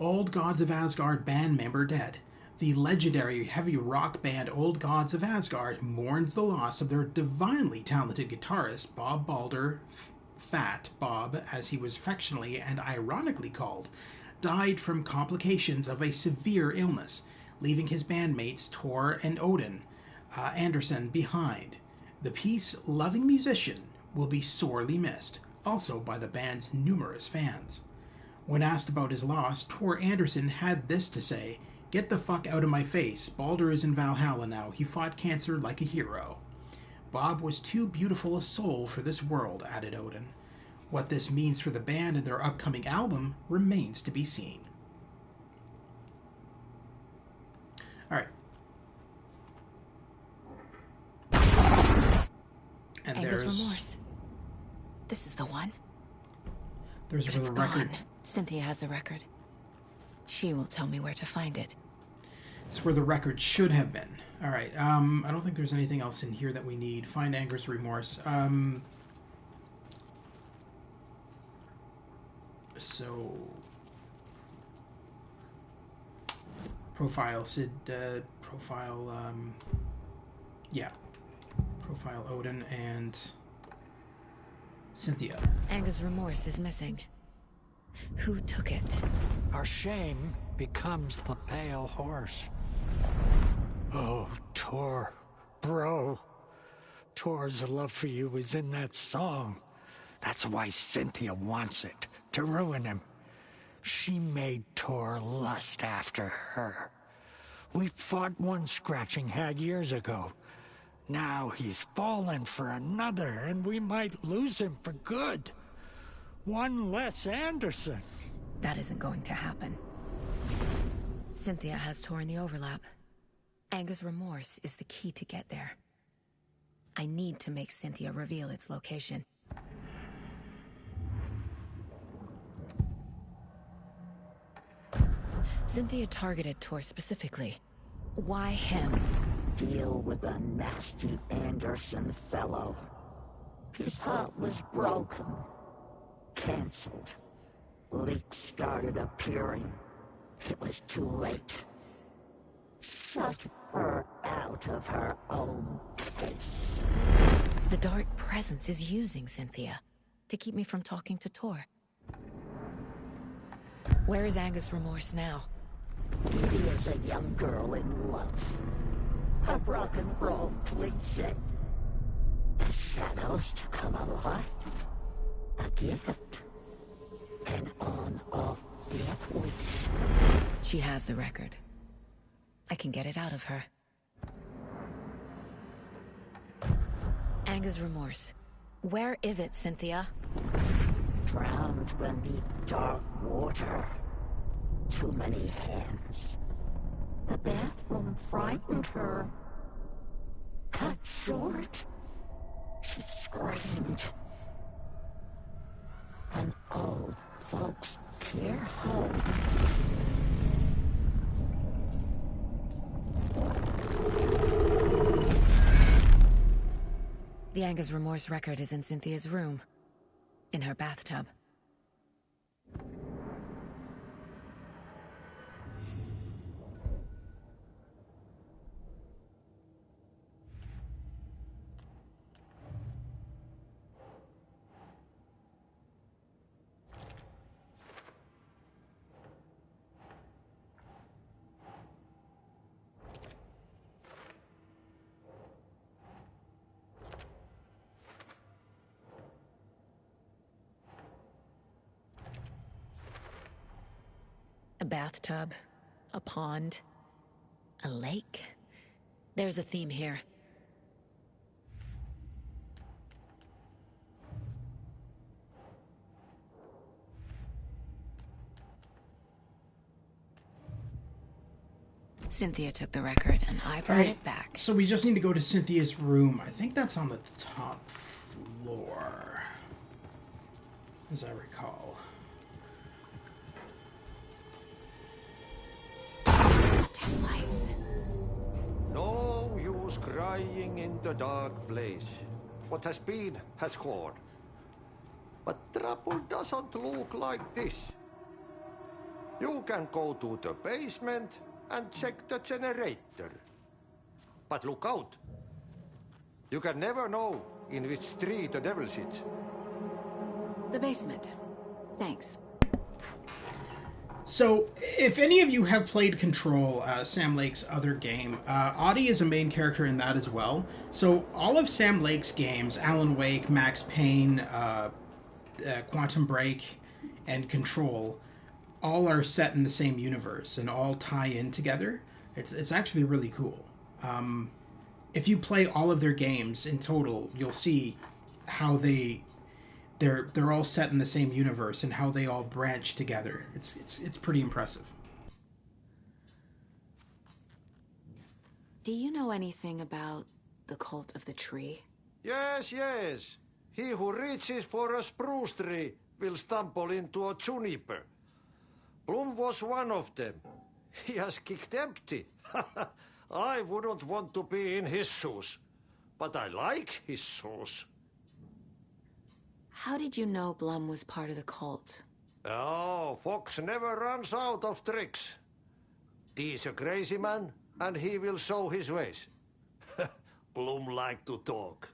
Old Gods of Asgard band member dead. The legendary heavy rock band Old Gods of Asgard mourns the loss of their divinely talented guitarist Bob Balder, Fat Bob as he was affectionately and ironically called, died from complications of a severe illness, leaving his bandmates Tor and Odin Anderson behind. The peace-loving musician will be sorely missed, also by the band's numerous fans. When asked about his loss, Tor Anderson had this to say: "Get the fuck out of my face. Balder is in Valhalla now. He fought cancer like a hero." Bob was too beautiful a soul for this world, added Odin. What this means for the band and their upcoming album remains to be seen. Alright. And Anger's Remorse. This is the one. There's if where it's the record. gone, Cynthia has the record. She will tell me where to find it. It's where the record should have been. Alright, I don't think there's anything else in here that we need. Find Anger's Remorse. So... Profile Sid, profile, yeah. Profile Odin and Cynthia. Anger's Remorse is missing. Who took it? Our shame becomes the pale horse. Oh, Tor, bro. Tor's love for you is in that song. That's why Cynthia wants it, to ruin him. She made Tor lust after her. We fought one scratching hag years ago. Now he's fallen for another, and we might lose him for good. One less Anderson. That isn't going to happen. Cynthia has Tor in the overlap. Anger's Remorse is the key to get there. I need to make Cynthia reveal its location. Cynthia targeted Tor specifically. Why him? Deal with the nasty Anderson fellow. His heart was broken. Cancelled. Leaks started appearing. It was too late. Shut her out of her own case. The dark presence is using Cynthia to keep me from talking to Tor. Where is Angus Remorse now? He is a young girl in love. A rock and roll cliche. The shadows to come alive. A gift. An on-off death wish. She has the record. I can get it out of her. Angus Remorse. Where is it, Cynthia? Drowned beneath dark water. Too many hands. The bathroom frightened her. Cut short. She screamed. An old folks' care home. The Angus Remorse record is in Cynthia's room. In her bathtub. A bathtub, a pond, a lake. There's a theme here. Cynthia took the record and I brought it back. So we just need to go to Cynthia's room. I think that's on the top floor, as I recall. Lights. No use crying in the dark place. What has been has gone. But trouble doesn't look like this. You can go to the basement and check the generator. But look out. You can never know in which tree the devil sits. The basement. Thanks. So, if any of you have played Control, Sam Lake's other game, Audie is a main character in that as well. So, all of Sam Lake's games, Alan Wake, Max Payne, Quantum Break, and Control, all are set in the same universe and all tie in together. It's actually really cool. If you play all of their games in total, you'll see how they're all set in the same universe and how they all branch together. It's pretty impressive. Do you know anything about the cult of the tree? Yes, yes. He who reaches for a spruce tree will stumble into a juniper. Blum was one of them. He has kicked empty. I wouldn't want to be in his shoes, but I like his shoes. How did you know Blum was part of the cult? Oh, Fox never runs out of tricks. He's a crazy man, and he will show his ways. Blum like to talk.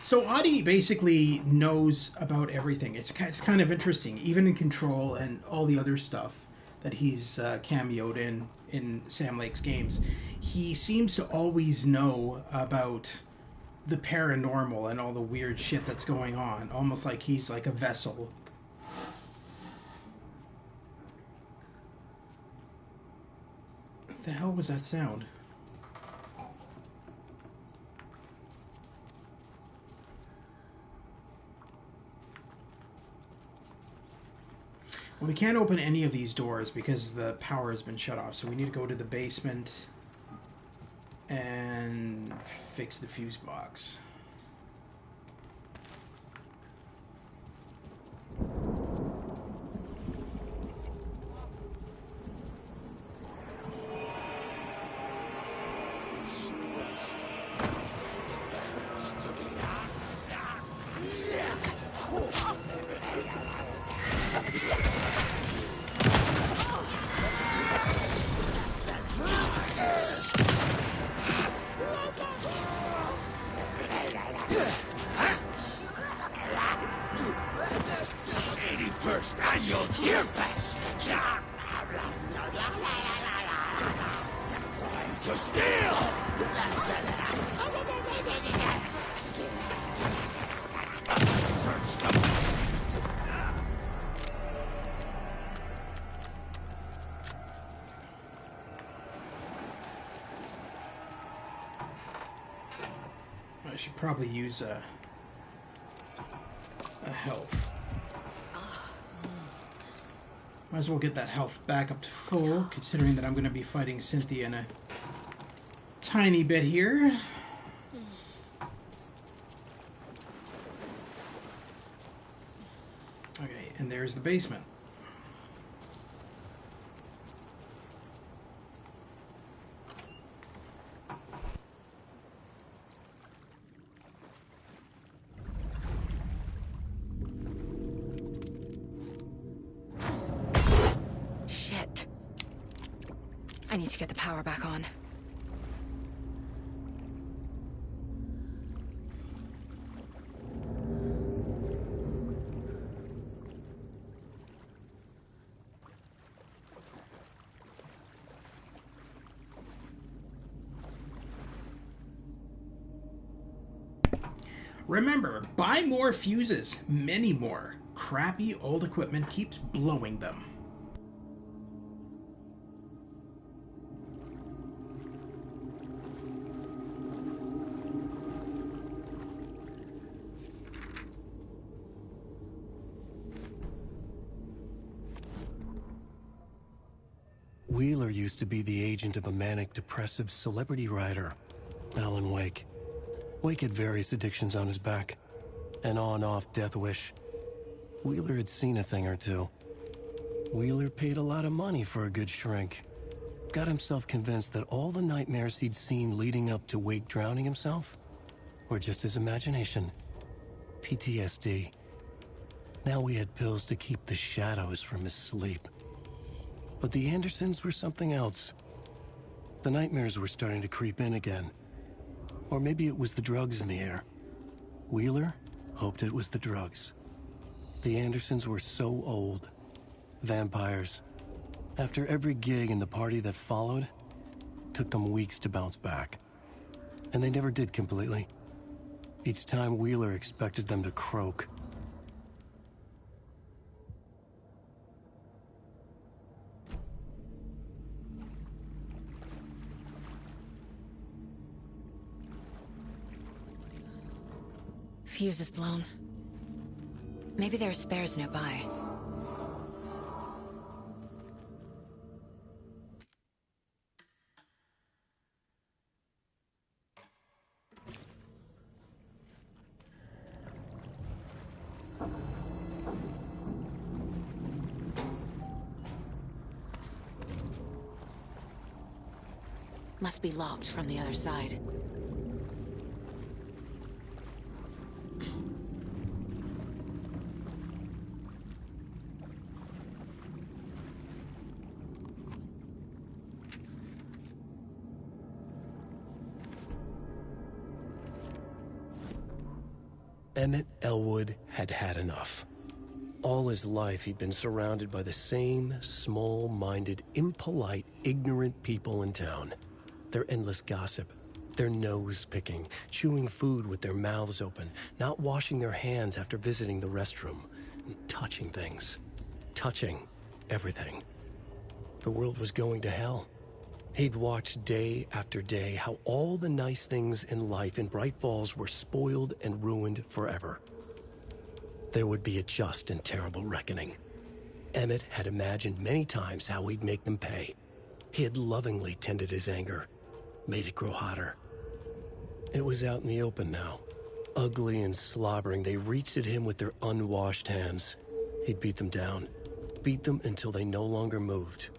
So Audie basically knows about everything. It's kind of interesting, even in Control and all the other stuff that he's cameoed in Sam Lake's games. He seems to always know about the paranormal and all the weird shit that's going on, almost like he's like a vessel. What the hell was that sound? Well, we can't open any of these doors because the power has been shut off, so we need to go to the basement and fix the fuse box. Spaniel Deerfest! Trying to steal! I should probably use a health. Might as well get that health back up to full, considering that I'm going to be fighting Cynthia in a tiny bit here. Okay, and there's the basement. I need to get the power back on. Remember, buy more fuses, many more. Crappy old equipment keeps blowing them. Wheeler used to be the agent of a manic-depressive celebrity writer, Alan Wake. Wake had various addictions on his back. An on-off death wish. Wheeler had seen a thing or two. Wheeler paid a lot of money for a good shrink. Got himself convinced that all the nightmares he'd seen leading up to Wake drowning himself were just his imagination. PTSD. Now we had pills to keep the shadows from his sleep. But the Andersons were something else. The nightmares were starting to creep in again. Or maybe it was the drugs in the air. Wheeler hoped it was the drugs. The Andersons were so old. Vampires. After every gig and the party that followed, took them weeks to bounce back. And they never did completely. Each time Wheeler expected them to croak. Fuse is blown. Maybe there are spares nearby. Must be locked from the other side. Emmett Elwood had had enough. All his life he'd been surrounded by the same small-minded, impolite, ignorant people in town. Their endless gossip, their nose-picking, chewing food with their mouths open, not washing their hands after visiting the restroom, and touching things. Touching everything. The world was going to hell. He'd watched day after day how all the nice things in life in Bright Falls were spoiled and ruined forever. There would be a just and terrible reckoning. Emmett had imagined many times how he'd make them pay. He had lovingly tended his anger, made it grow hotter. It was out in the open now. Ugly and slobbering, they reached at him with their unwashed hands. He'd beat them down, beat them until they no longer moved.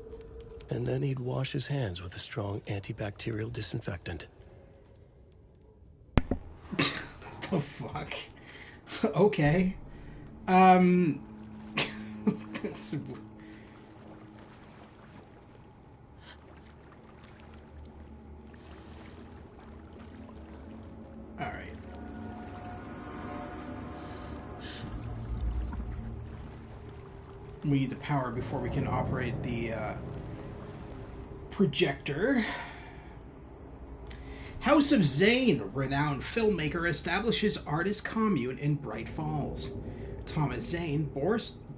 And then he'd wash his hands with a strong antibacterial disinfectant. The fuck? Okay. Alright. We need the power before we can operate the projector. House of Zane, renowned filmmaker, establishes artist commune in Bright Falls. Thomas Zane,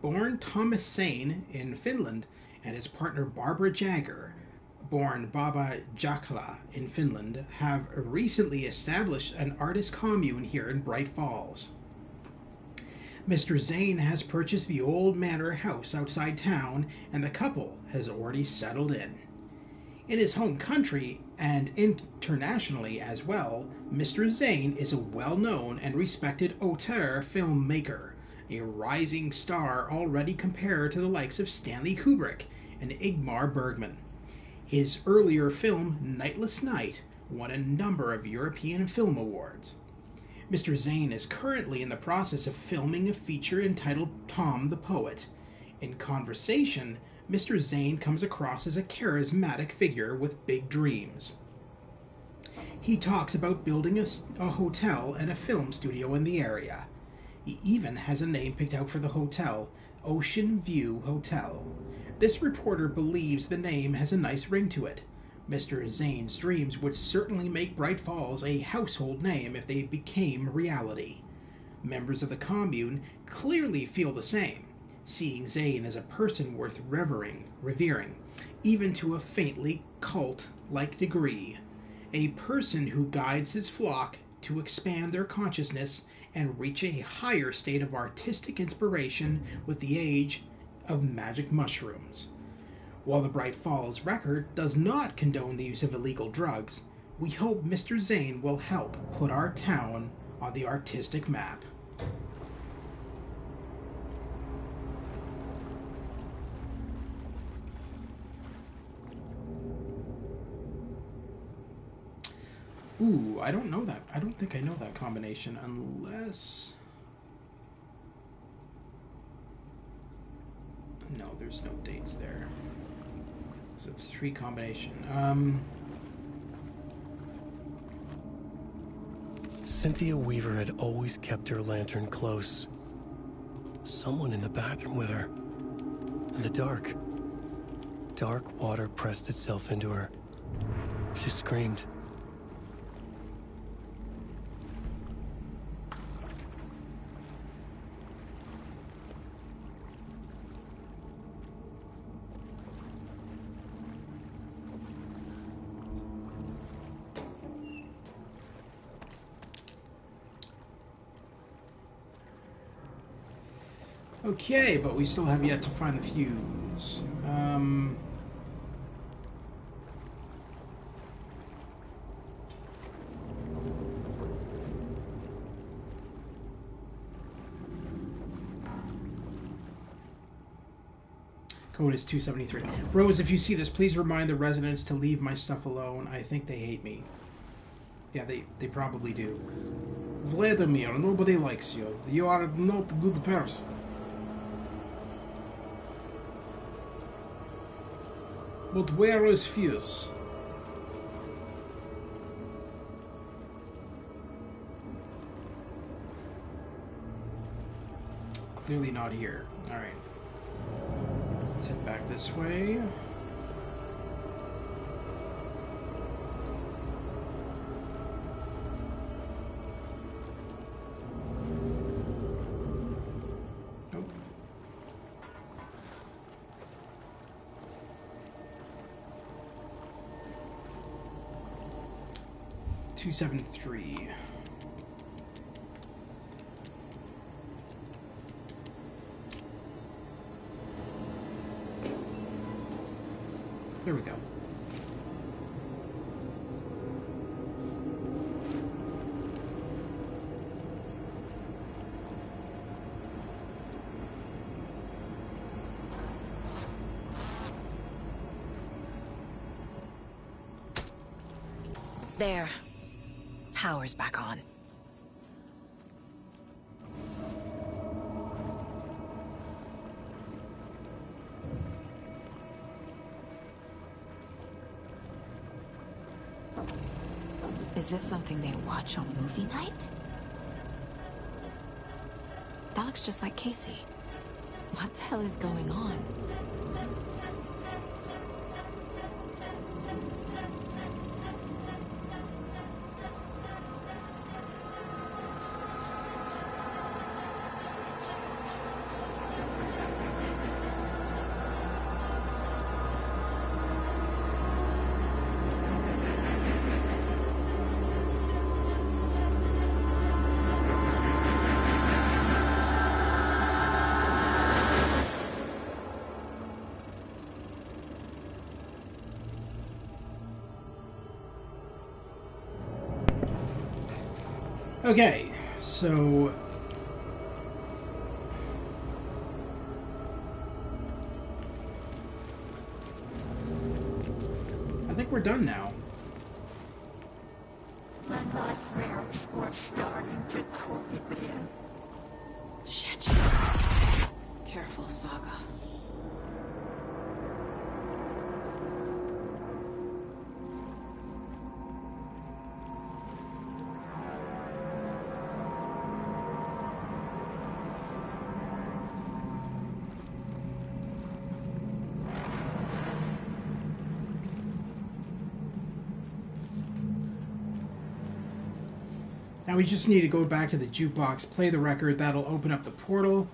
born Thomas Zane in Finland, and his partner Barbara Jagger, born Baba Jakla in Finland, have recently established an artist commune here in Bright Falls. Mr. Zane has purchased the old manor house outside town, and the couple has already settled in. In his home country, and internationally as well, Mr. Zane is a well-known and respected auteur filmmaker, a rising star already compared to the likes of Stanley Kubrick and Ingmar Bergman. His earlier film, Nightless Night, won a number of European Film Awards. Mr. Zane is currently in the process of filming a feature entitled Tom the Poet. In conversation, Mr. Zane comes across as a charismatic figure with big dreams. He talks about building a hotel and a film studio in the area. He even has a name picked out for the hotel, Ocean View Hotel. This reporter believes the name has a nice ring to it. Mr. Zane's dreams would certainly make Bright Falls a household name if they became reality. Members of the commune clearly feel the same, seeing Zane as a person worth revering, even to a faintly cult-like degree. A person who guides his flock to expand their consciousness and reach a higher state of artistic inspiration with the age of magic mushrooms. While the Bright Falls Record does not condone the use of illegal drugs, we hope Mr. Zane will help put our town on the artistic map. Ooh, I don't know that. I don't think I know that combination unless... No, there's no dates there. So it's 3 combination. Cynthia Weaver had always kept her lantern close. Someone in the bathroom with her. In the dark. Dark water pressed itself into her. She screamed. Okay, but we still have yet to find the fuse. Code is 273. Rose, if you see this, please remind the residents to leave my stuff alone. I think they hate me. Yeah, they probably do. Vladimir, nobody likes you. You are not a good person. But where is Fuse? Clearly not here. Alright. Let's head back this way. Nope. 273. There we go. There. Power's back on. Is this something they watch on movie night? That looks just like Casey. What the hell is going on? Okay, so I think we're done now. The nightmares were starting to creep in. Shit. Careful, Saga. Now we just need to go back to the jukebox, play the record. That'll open up the portal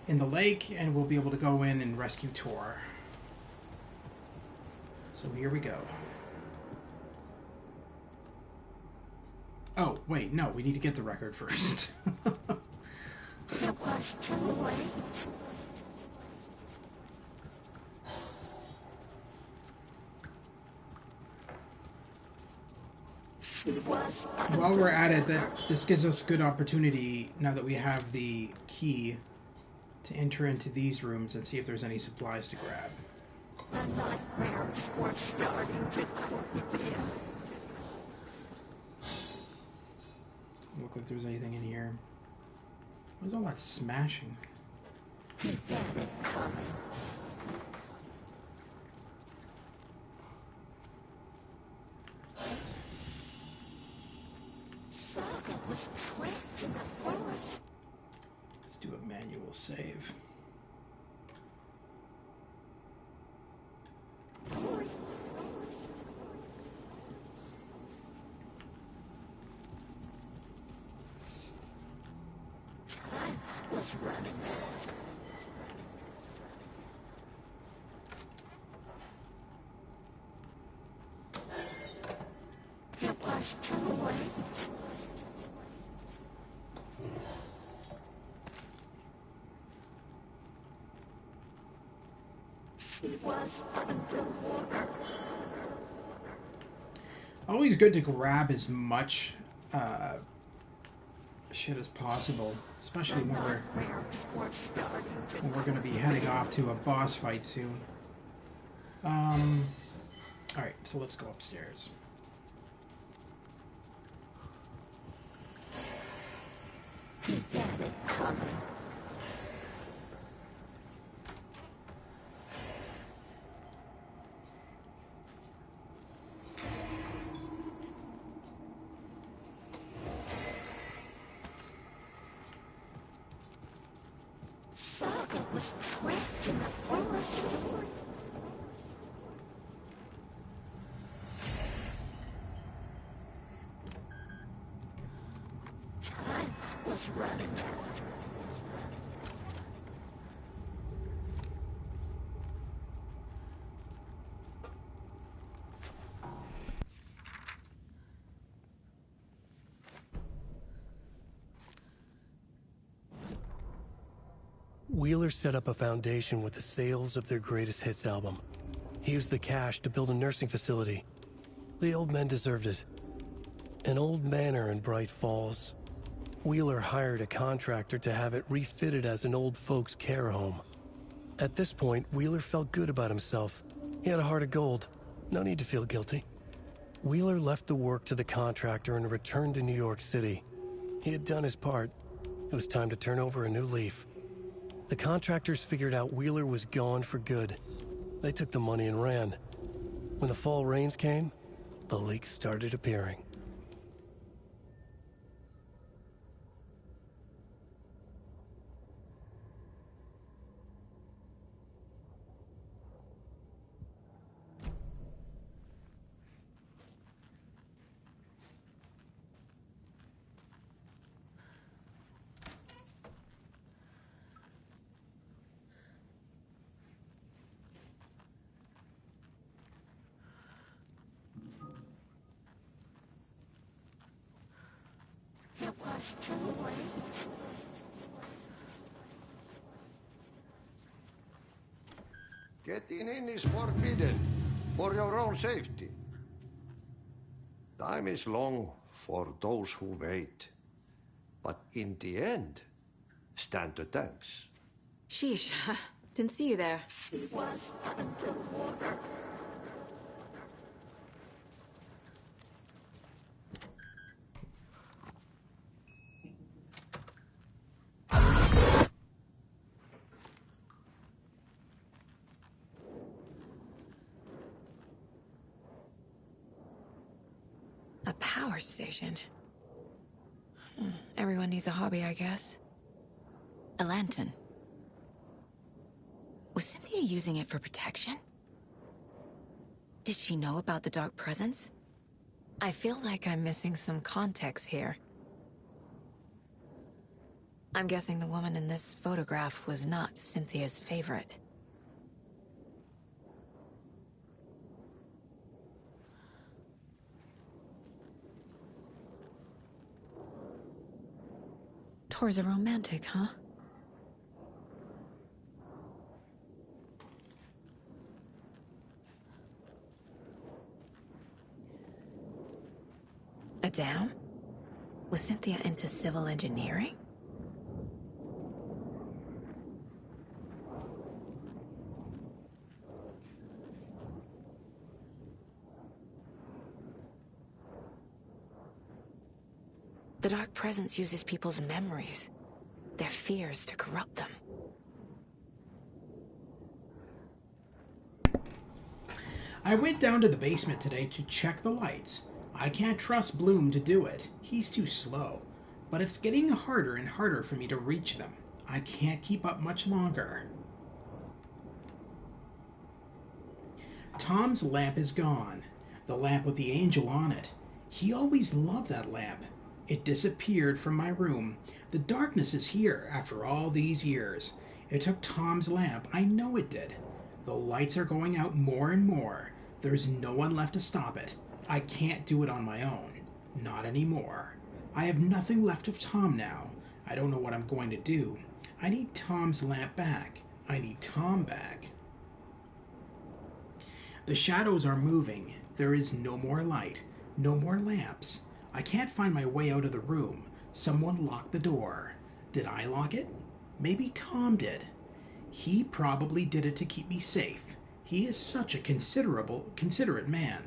in the lake, and we'll be able to go in and rescue Tor. So here we go. Oh, wait, no, we need to get the record first. It was too late. While we're at it, this gives us a good opportunity, now that we have the key, to enter into these rooms and see if there's any supplies to grab. The nightmares were starting to creep in. Look like there's anything in here. What is all that smashing? He had it coming. Saga was trapped in the forest. Let's do a manual save. Time was running. It was too late. She was underwater. Always good to grab as much shit as possible, especially when we're going to be heading off to a boss fight soon. Alright, so let's go upstairs. He had it coming. Saga was trapped in the forest. Time was running out. Wheeler set up a foundation with the sales of their greatest hits album. He used the cash to build a nursing facility. The old men deserved it. An old manor in Bright Falls. Wheeler hired a contractor to have it refitted as an old folks' care home. At this point, Wheeler felt good about himself. He had a heart of gold. No need to feel guilty. Wheeler left the work to the contractor and returned to New York City. He had done his part. It was time to turn over a new leaf. The contractors figured out Wheeler was gone for good. They took the money and ran. When the fall rains came, the leaks started appearing. was too late. Getting in is forbidden, for your own safety. Time is long for those who wait. But in the end, stand the thanks. Sheesh, didn't see you there. She was underwater. A power station. Everyone needs a hobby, I guess. A lantern. Was Cynthia using it for protection? Did she know about the dark presence? I feel like I'm missing some context here. I'm guessing the woman in this photograph was not Cynthia's favorite. Tor's a romantic, huh? A dam? Was Cynthia into civil engineering? The Dark Presence uses people's memories, their fears to corrupt them. I went down to the basement today to check the lights. I can't trust Bloom to do it. He's too slow. But it's getting harder and harder for me to reach them. I can't keep up much longer. Tom's lamp is gone. The lamp with the angel on it. He always loved that lamp. It disappeared from my room. The darkness is here after all these years. It took Tom's lamp. I know it did. The lights are going out more and more. There's no one left to stop it. I can't do it on my own. Not anymore. I have nothing left of Tom now. I don't know what I'm going to do. I need Tom's lamp back. I need Tom back. The shadows are moving. There is no more light. No more lamps. I can't find my way out of the room. Someone locked the door. Did I lock it? Maybe Tom did. He probably did it to keep me safe. He is such a considerate man.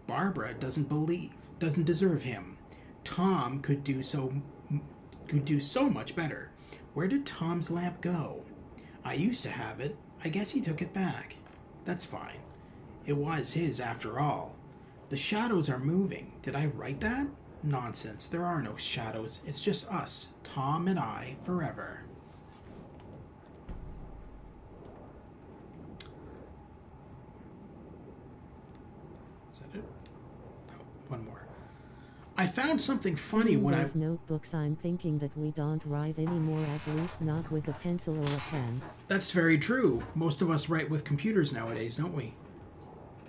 Barbara doesn't deserve him. Tom could do so much better. Where did Tom's lamp go? I used to have it. I guess he took it back. That's fine. It was his after all. The shadows are moving. Did I write that? Nonsense. There are no shadows. It's just us, Tom and I, forever. Is that it? Oh, one more. I found something funny when those notebooks, I'm thinking that we don't write anymore, at least not with a pencil or a pen. That's very true. Most of us write with computers nowadays, don't we?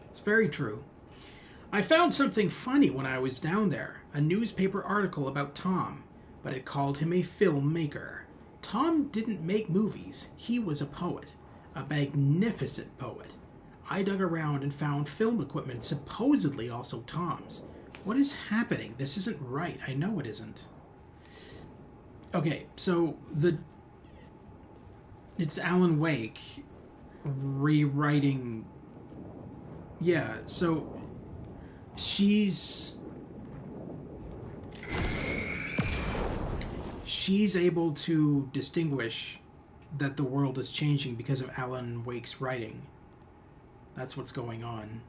It's very true. I found something funny when I was down there, a newspaper article about Tom, but it called him a filmmaker. Tom didn't make movies. He was a poet, a magnificent poet. I dug around and found film equipment supposedly also Tom's. What is happening? This isn't right. I know it isn't. Okay, so it's Alan Wake rewriting. Yeah, so she's able to distinguish that the world is changing because of Alan Wake's writing. That's what's going on.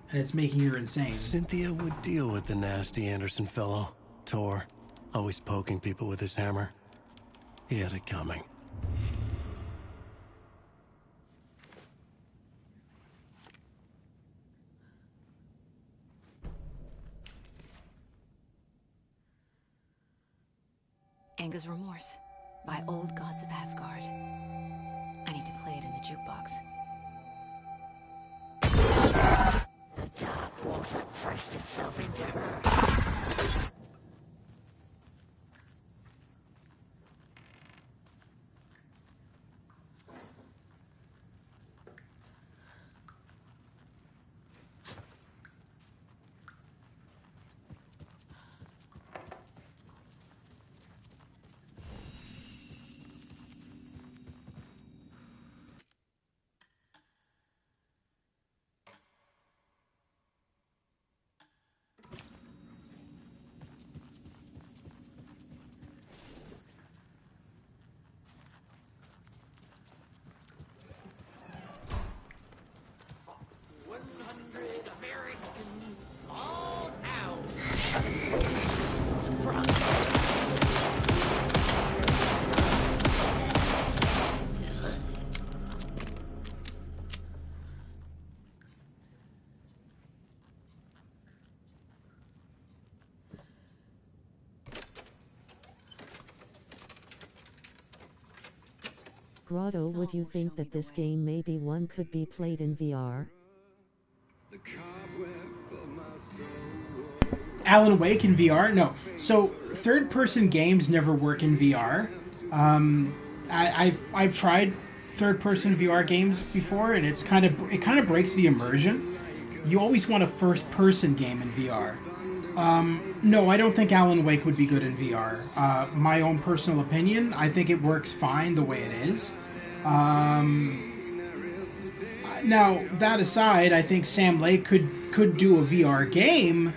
And it's making her insane. Cynthia would deal with the nasty Anderson fellow. Tor, always poking people with his hammer. He had it coming. Anger's Remorse by Old Gods of Asgard. I need to play it in the jukebox. The dark water pressed itself into her. Grotto, would you think that this game maybe one could be played in VR? Alan Wake in VR? No. So third-person games never work in VR. I've tried third-person VR games before, and it kind of breaks the immersion. You always want a first-person game in VR. No, I don't think Alan Wake would be good in VR. My own personal opinion, I think it works fine the way it is. Now, that aside, I think Sam Lake could do a VR game.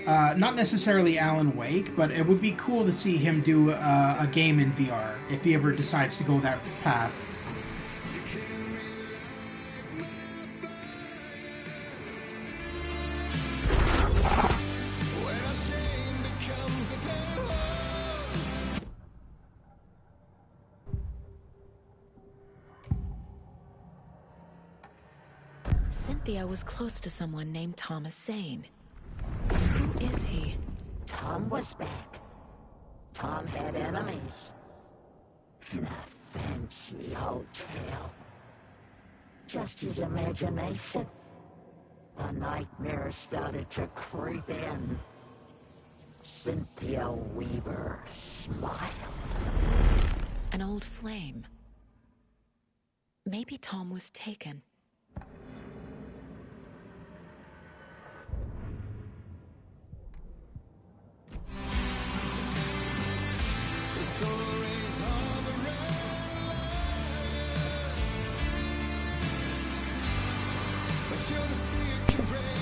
Not necessarily Alan Wake, but it would be cool to see him do a game in VR if he ever decides to go that path. Cynthia was close to someone named Thomas Zane. Who is he? Tom was back. Tom had enemies. In a fancy hotel. Just his imagination. The nightmare started to creep in. Cynthia Weaver smiled. An old flame. Maybe Tom was taken.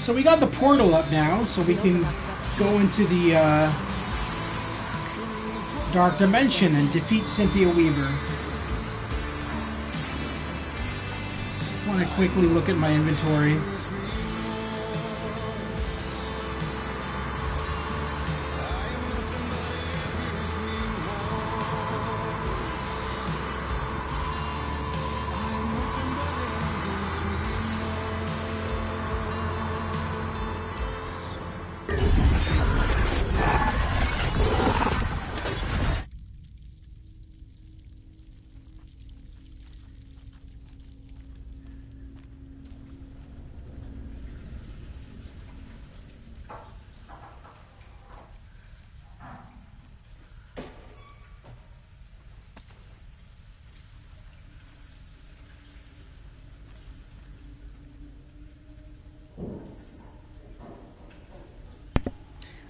So we got the portal up now, so we can go into the Dark Dimension and defeat Cynthia Weaver. Just want to quickly look at my inventory.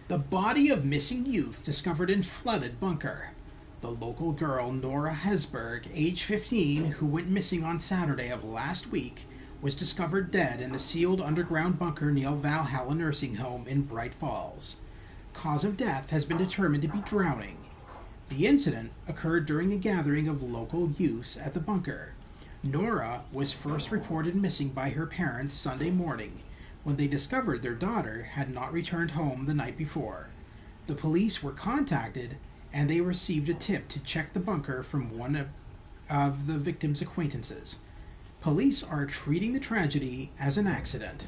The body of missing youth discovered in flooded bunker. The local girl Nora Hesberg, age 15, who went missing on Saturday of last week, was discovered dead in the sealed underground bunker near Valhalla Nursing Home in Bright Falls. Cause of death has been determined to be drowning. The incident occurred during a gathering of local youths at the bunker. Nora was first reported missing by her parents Sunday morning, when they discovered their daughter had not returned home the night before. The police were contacted, and they received a tip to check the bunker from one of the victim's acquaintances. Police are treating the tragedy as an accident.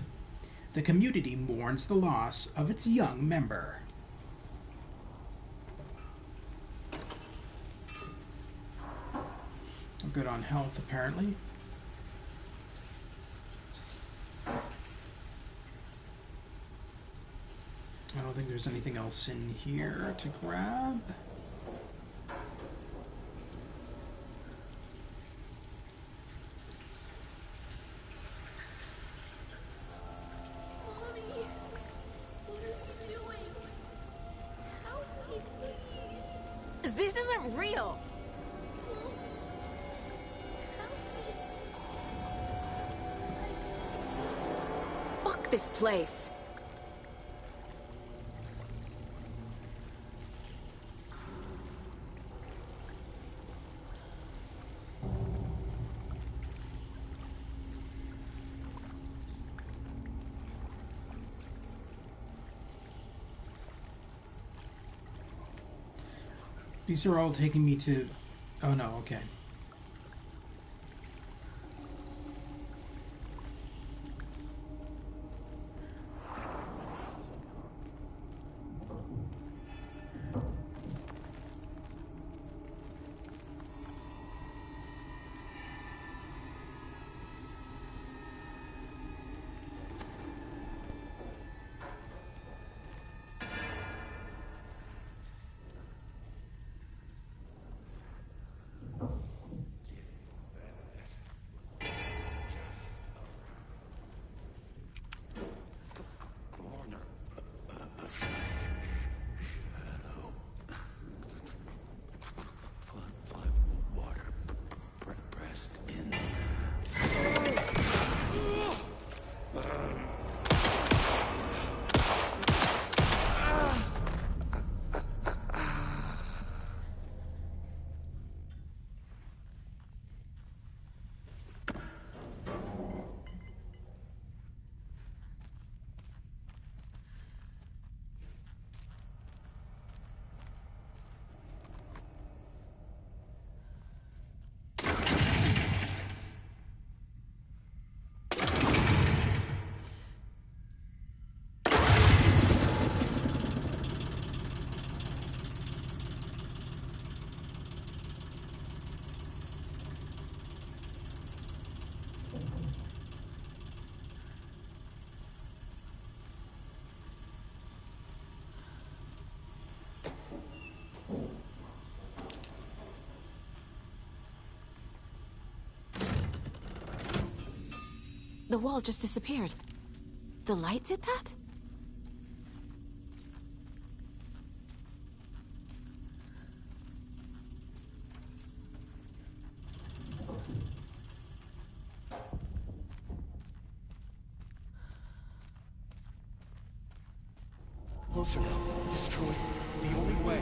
The community mourns the loss of its young member. I'm good on health, apparently. I don't think there's anything else in here to grab. Mommy, what are you doing? Help me, please. This isn't real! Fuck this place! These are all taking me to... Oh no, okay. The wall just disappeared. The light did that? Closer. Destroy. The only way.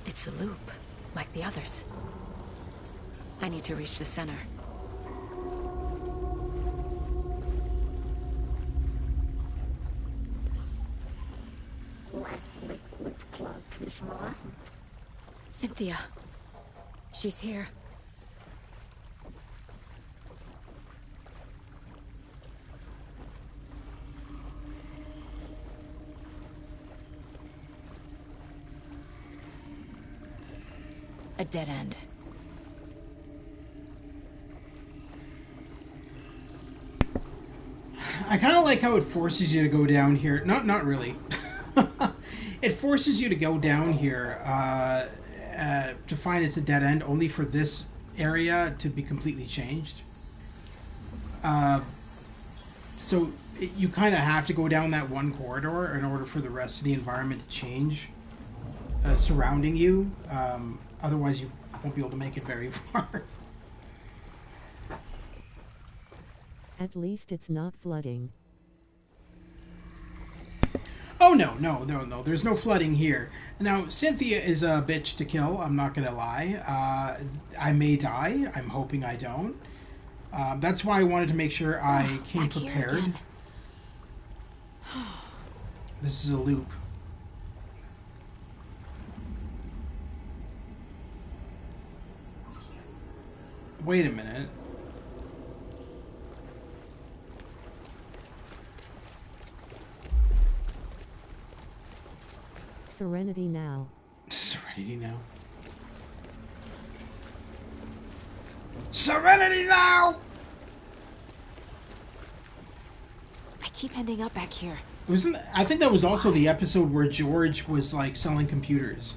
It's a loop, like the others. I need to reach the center. Black liquid cloud is more. Cynthia. She's here. A dead end. I kind of like how it forces you to go down here. Not really. It forces you to go down here to find it's a dead end, only for this area to be completely changed. So you kind of have to go down that one corridor in order for the rest of the environment to change surrounding you. Otherwise, you won't be able to make it very far. At least it's not flooding. Oh, no. There's no flooding here. Now, Cynthia is a bitch to kill. I'm not going to lie. I may die. I'm hoping I don't. That's why I wanted to make sure I came prepared. This is a loop. Wait a minute. Serenity now. Serenity now. Serenity now! I keep ending up back here. I think that was also the episode where George was like selling computers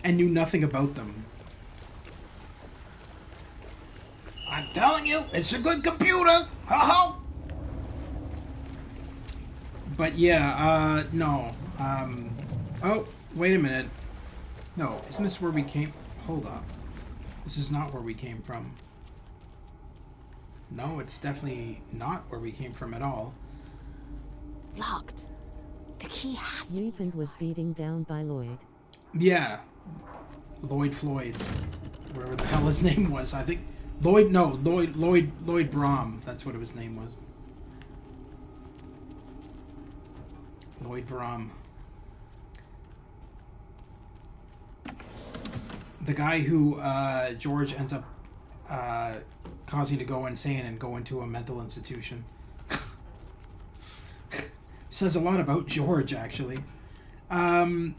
and knew nothing about them. I'm telling you, it's a good computer. Ha-ha! But yeah, no. Oh, wait a minute. No, isn't this where we came? Hold up. This is not where we came from. No, it's definitely not where we came from at all. Locked. The key has to be. Leapend was beaten down by Lloyd. Yeah. Lloyd Floyd. Whatever the hell his name was. I think Lloyd Brom. That's what his name was. Lloyd Brom. The guy who George ends up causing to go insane and go into a mental institution. Says a lot about George, actually. Alright.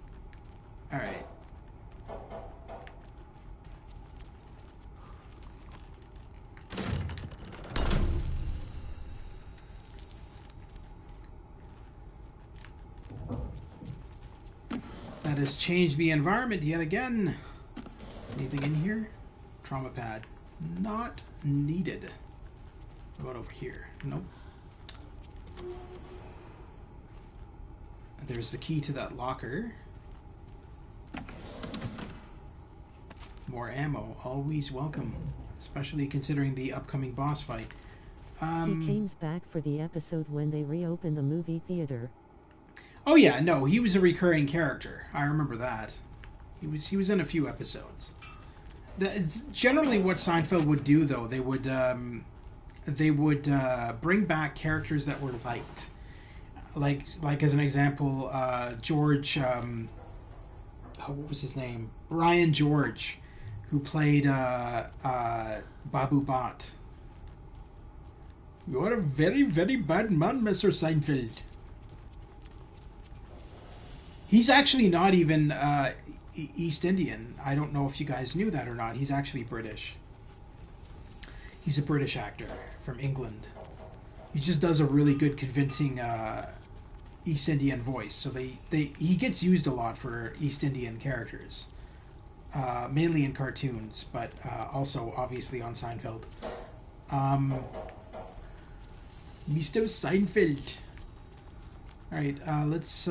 That has changed the environment yet again. Anything in here? Trauma pad. Not needed. What about over here? Nope. There's the key to that locker. More ammo. Always welcome. Especially considering the upcoming boss fight. He came back for the episode when they reopened the movie theater. Oh yeah, no, he was a recurring character. I remember that. He was in a few episodes. That is generally what Seinfeld would do, though. They would bring back characters that were liked. Like as an example, George. What was his name? Brian George, who played Babu Bhatt. You're a very, very bad man, Mr. Seinfeld. He's actually not even. East Indian. I don't know if you guys knew that or not. He's actually British. He's a British actor from England. He just does a really good, convincing East Indian voice. So he gets used a lot for East Indian characters, mainly in cartoons, but also obviously on Seinfeld. Mr. Seinfeld. All right, let's.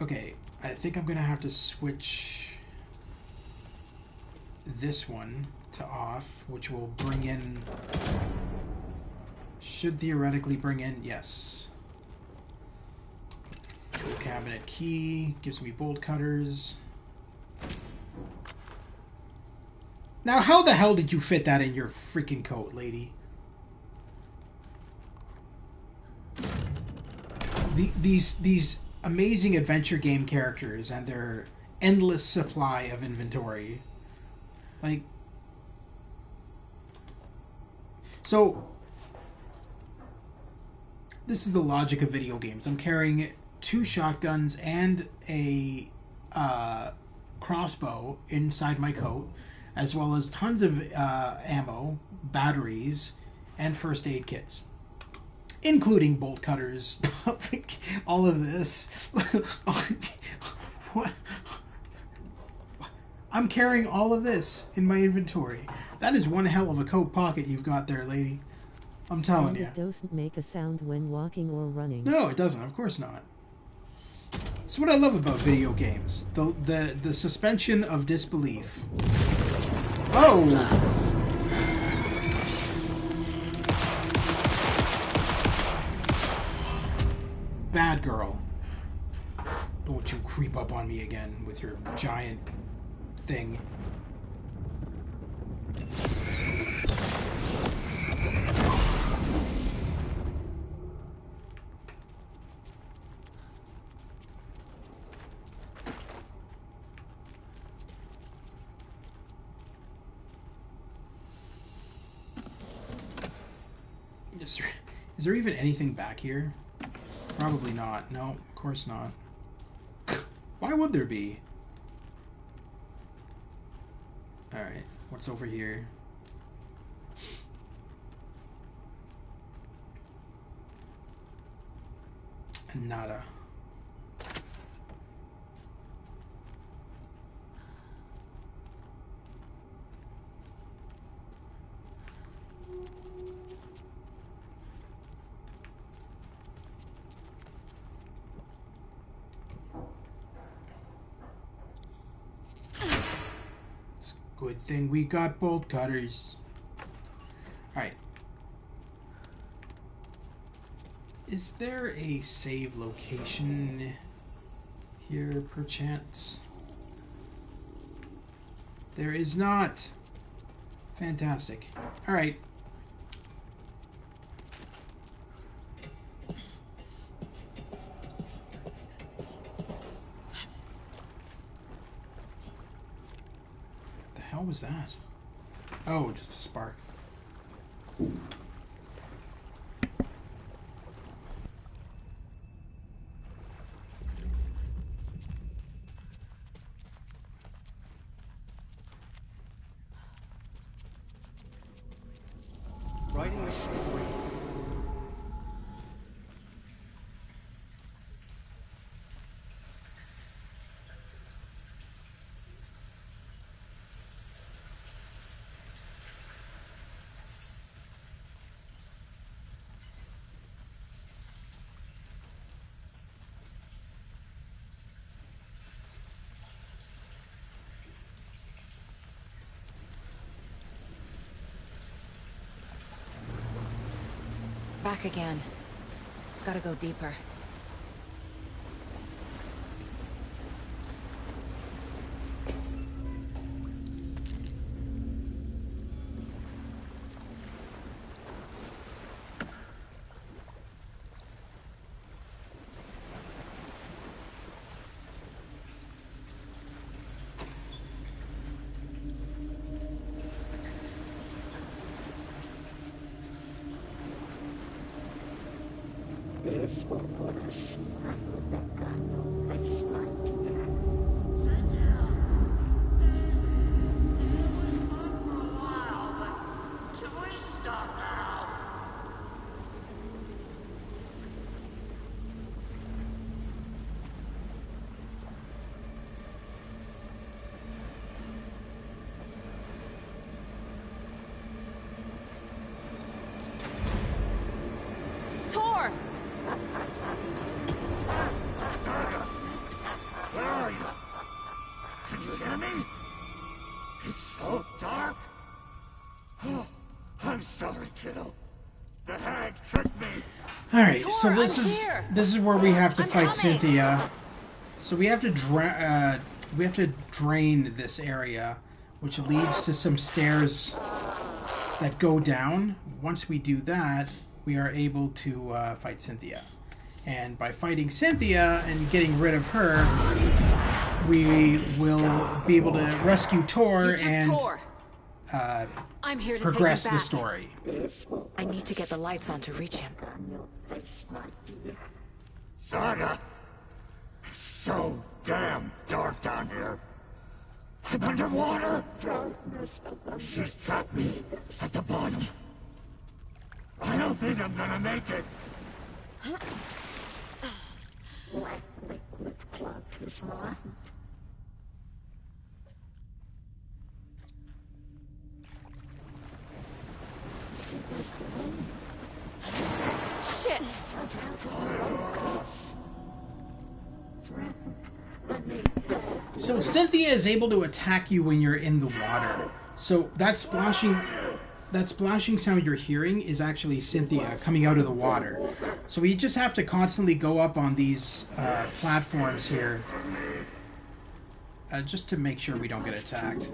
Okay, I think I'm gonna have to switch this one to off, which will bring in. Should theoretically bring in, yes. Tool cabinet key gives me bolt cutters. Now, how the hell did you fit that in your freaking coat, lady? These amazing adventure game characters and their endless supply of inventory. Like, so this is the logic of video games. I'm carrying 2 shotguns and a crossbow inside my coat, as well as tons of ammo, batteries, and first aid kits, including bolt cutters. All of this. What? I'm carrying all of this in my inventory. That is one hell of a coat pocket you've got there, lady. I'm telling you. It doesn't make a sound when walking or running. No, it doesn't. Of course not. That's what I love about video games. The suspension of disbelief. Oh! Bad girl. Don't you creep up on me again with your giant thing. Is there even anything back here? Probably not. No, of course not. Why would there be? Alright, what's over here? Nada. Good thing we got bolt cutters. Alright. Is there a save location here, perchance? There is not. Fantastic. Alright. What was that? Oh, just a spark. Writing a story. Back again. Gotta go deeper. This will put us right back on the place, my dear. Tor! Where are you? Can you hear me? It's so dark. Oh, I'm sorry, kiddo. The hag tricked me. All right, Tor, so I'm here. this is where we have to I'm fight coming. Cynthia. So we have to drain this area, which leads to some stairs that go down. Once we do that, we are able to fight Cynthia. And by fighting Cynthia and getting rid of her, we will be able to rescue Tor You took and Tor. I'm here to progress take him the back. story. I need to get the lights on to reach him. Saga! It's so damn dark down here. I'm underwater. She's trapped me at the bottom. I don't think I'm gonna make it. Black liquid clogged his mind. Shit! So Cynthia is able to attack you when you're in the water. So that splashing sound you're hearing is actually Cynthia coming out of the water. So we just have to constantly go up on these platforms here, just to make sure we don't get attacked.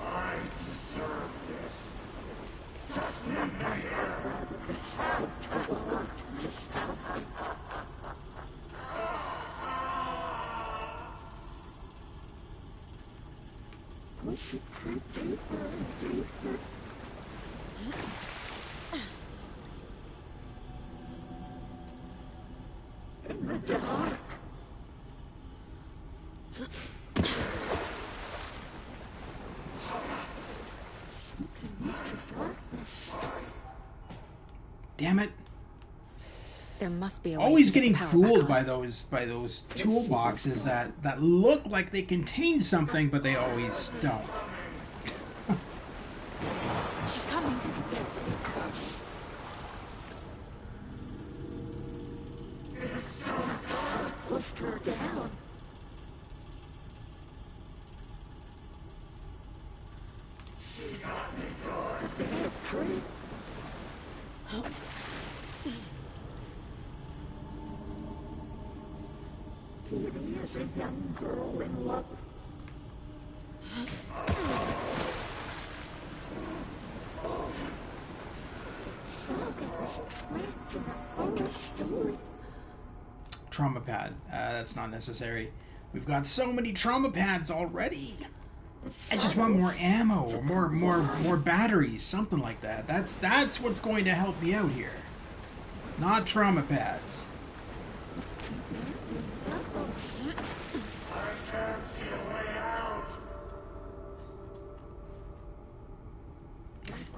I deserve this. Just leave me here. In the dark. Damn it. There must be a way Always to get getting the power fooled back by on. those toolboxes that look like they contain something, but they always don't. She's coming. Pushed her down. She got me good. Tree. Kitty is a young girl in love. Saga was trapped in a horror story. Trauma pad. That's not necessary. We've got so many trauma pads already. I just want more ammo or more batteries, something like that. That's what's going to help me out here. Not trauma pads. I can't see a way out.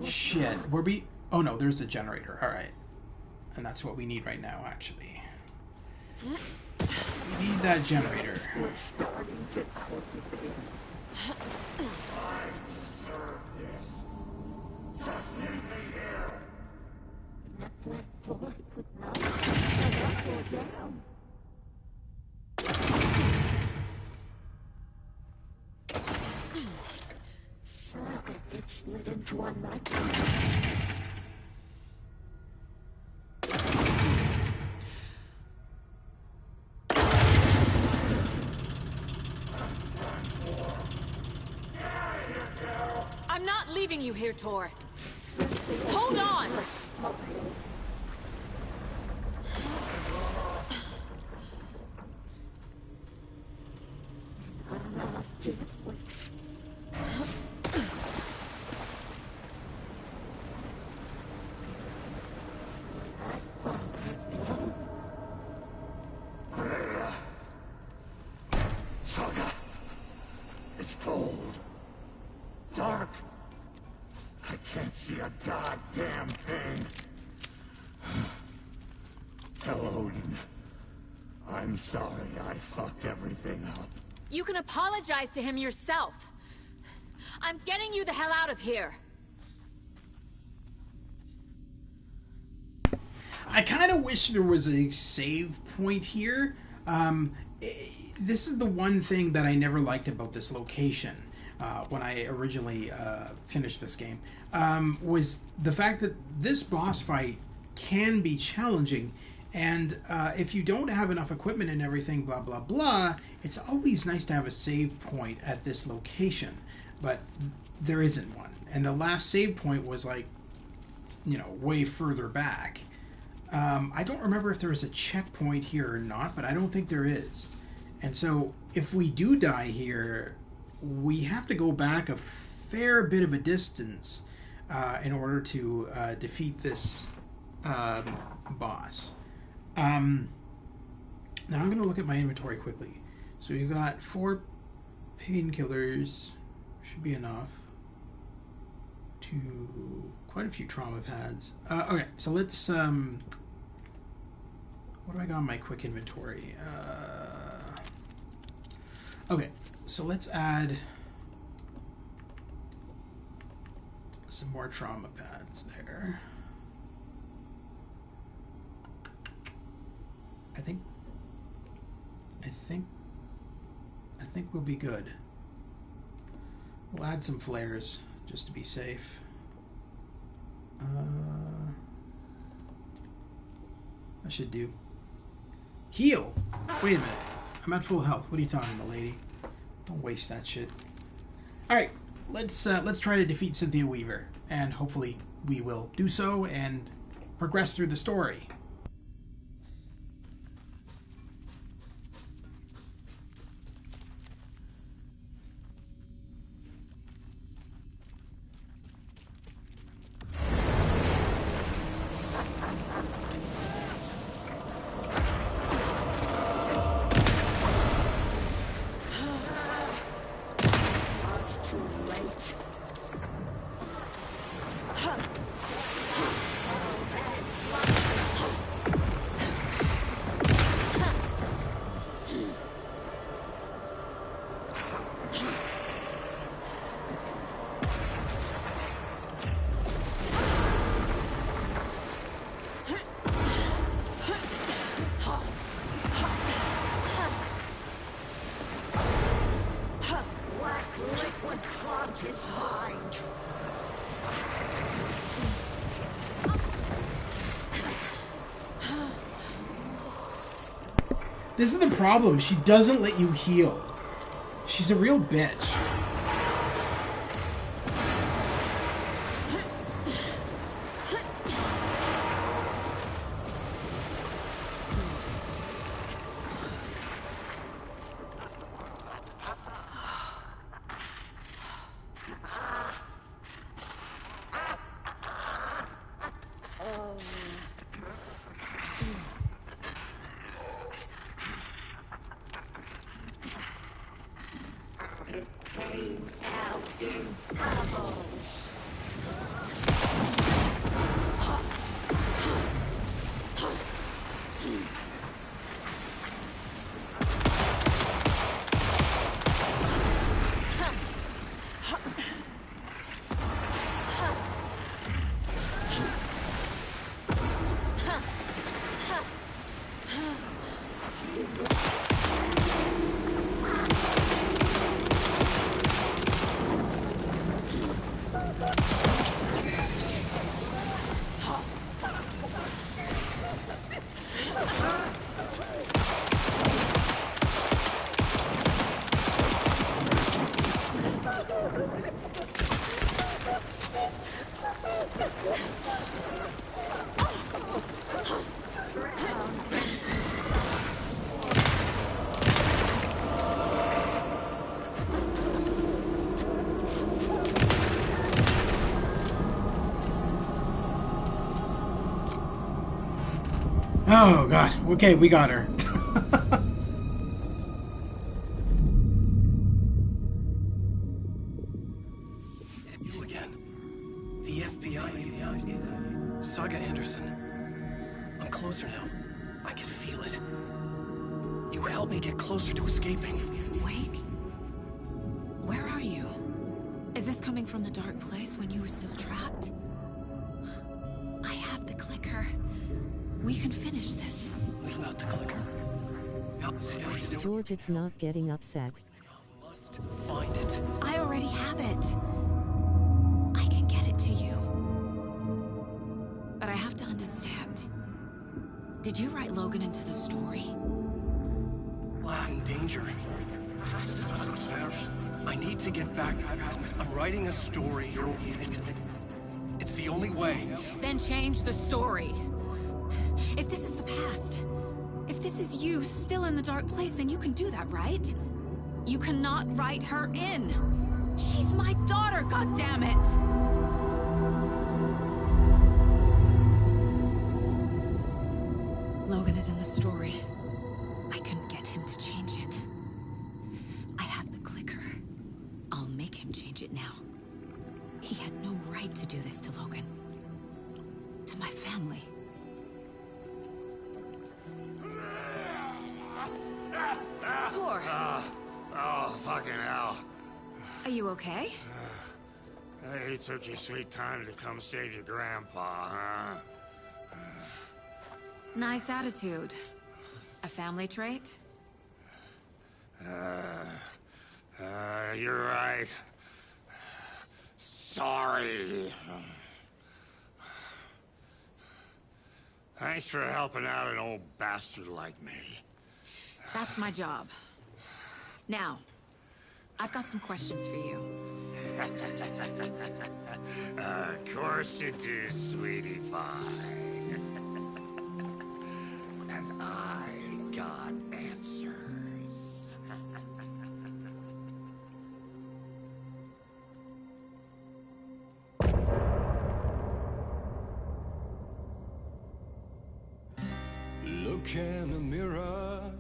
Shit. Oh no, there's a generator. All right. And that's what we need right now, actually. We need that generator. I deserve this. Just leave me here. Boy could not up or down. Saga gets slid into a nightmare. I'm not leaving you here, Tor. Hold on! I can't see a goddamn thing. Tell Odin. I'm sorry I fucked everything up. You can apologize to him yourself. I'm getting you the hell out of here. I kind of wish there was a save point here. This is the one thing that I never liked about this location when I originally finished this game, was the fact that this boss fight can be challenging, and if you don't have enough equipment and everything, blah, blah, blah, it's always nice to have a save point at this location, but there isn't one. And the last save point was like, you know, way further back. I don't remember if there was a checkpoint here or not, but I don't think there is. And so if we do die here, we have to go back a fair bit of a distance in order to defeat this boss. Now I'm going to look at my inventory quickly. So we've got 4 painkillers, should be enough. Quite a few trauma pads. Okay, so let's what do I got on my quick inventory? Okay, so let's add some more trauma pads there. I think we'll be good. We'll add some flares just to be safe. I should do. Heal! Wait a minute. I'm at full health. What are you talking about, lady? Don't waste that shit. Alright, let's try to defeat Cynthia Weaver. And hopefully we will do so and progress through the story. This is the problem. She doesn't let you heal. She's a real bitch. Oh, God. Okay, we got her. You again. FBI. Saga Anderson. I'm closer now. I can feel it. You help me get closer to escaping. Wake? Where are you? Is this coming from the dark place when you were still trapped? I have the clicker. We can finish this. Without the clicker. George, it's not getting upset. Must find it. I already have it. I can get it to you. But I have to understand. Did you write Logan into the story? Lad's in danger. I need to get back. I'm writing a story. It's the only way. Then change the story. If this is the past, if this is you still in the dark place, then you can do that, right? You cannot write her in. She's my daughter, goddammit! Logan is in the story. I can get him to change it. I have the clicker. I'll make him change it now. He had no right to do this to Logan. To my family. Tor! Oh, fucking hell. Are you okay? You took your sweet time to come save your grandpa, huh? Nice attitude. A family trait? You're right. Sorry. Thanks for helping out an old bastard like me. That's my job. Now, I've got some questions for you. Of course you do, sweetie pie. And I got answers. Look in the mirror,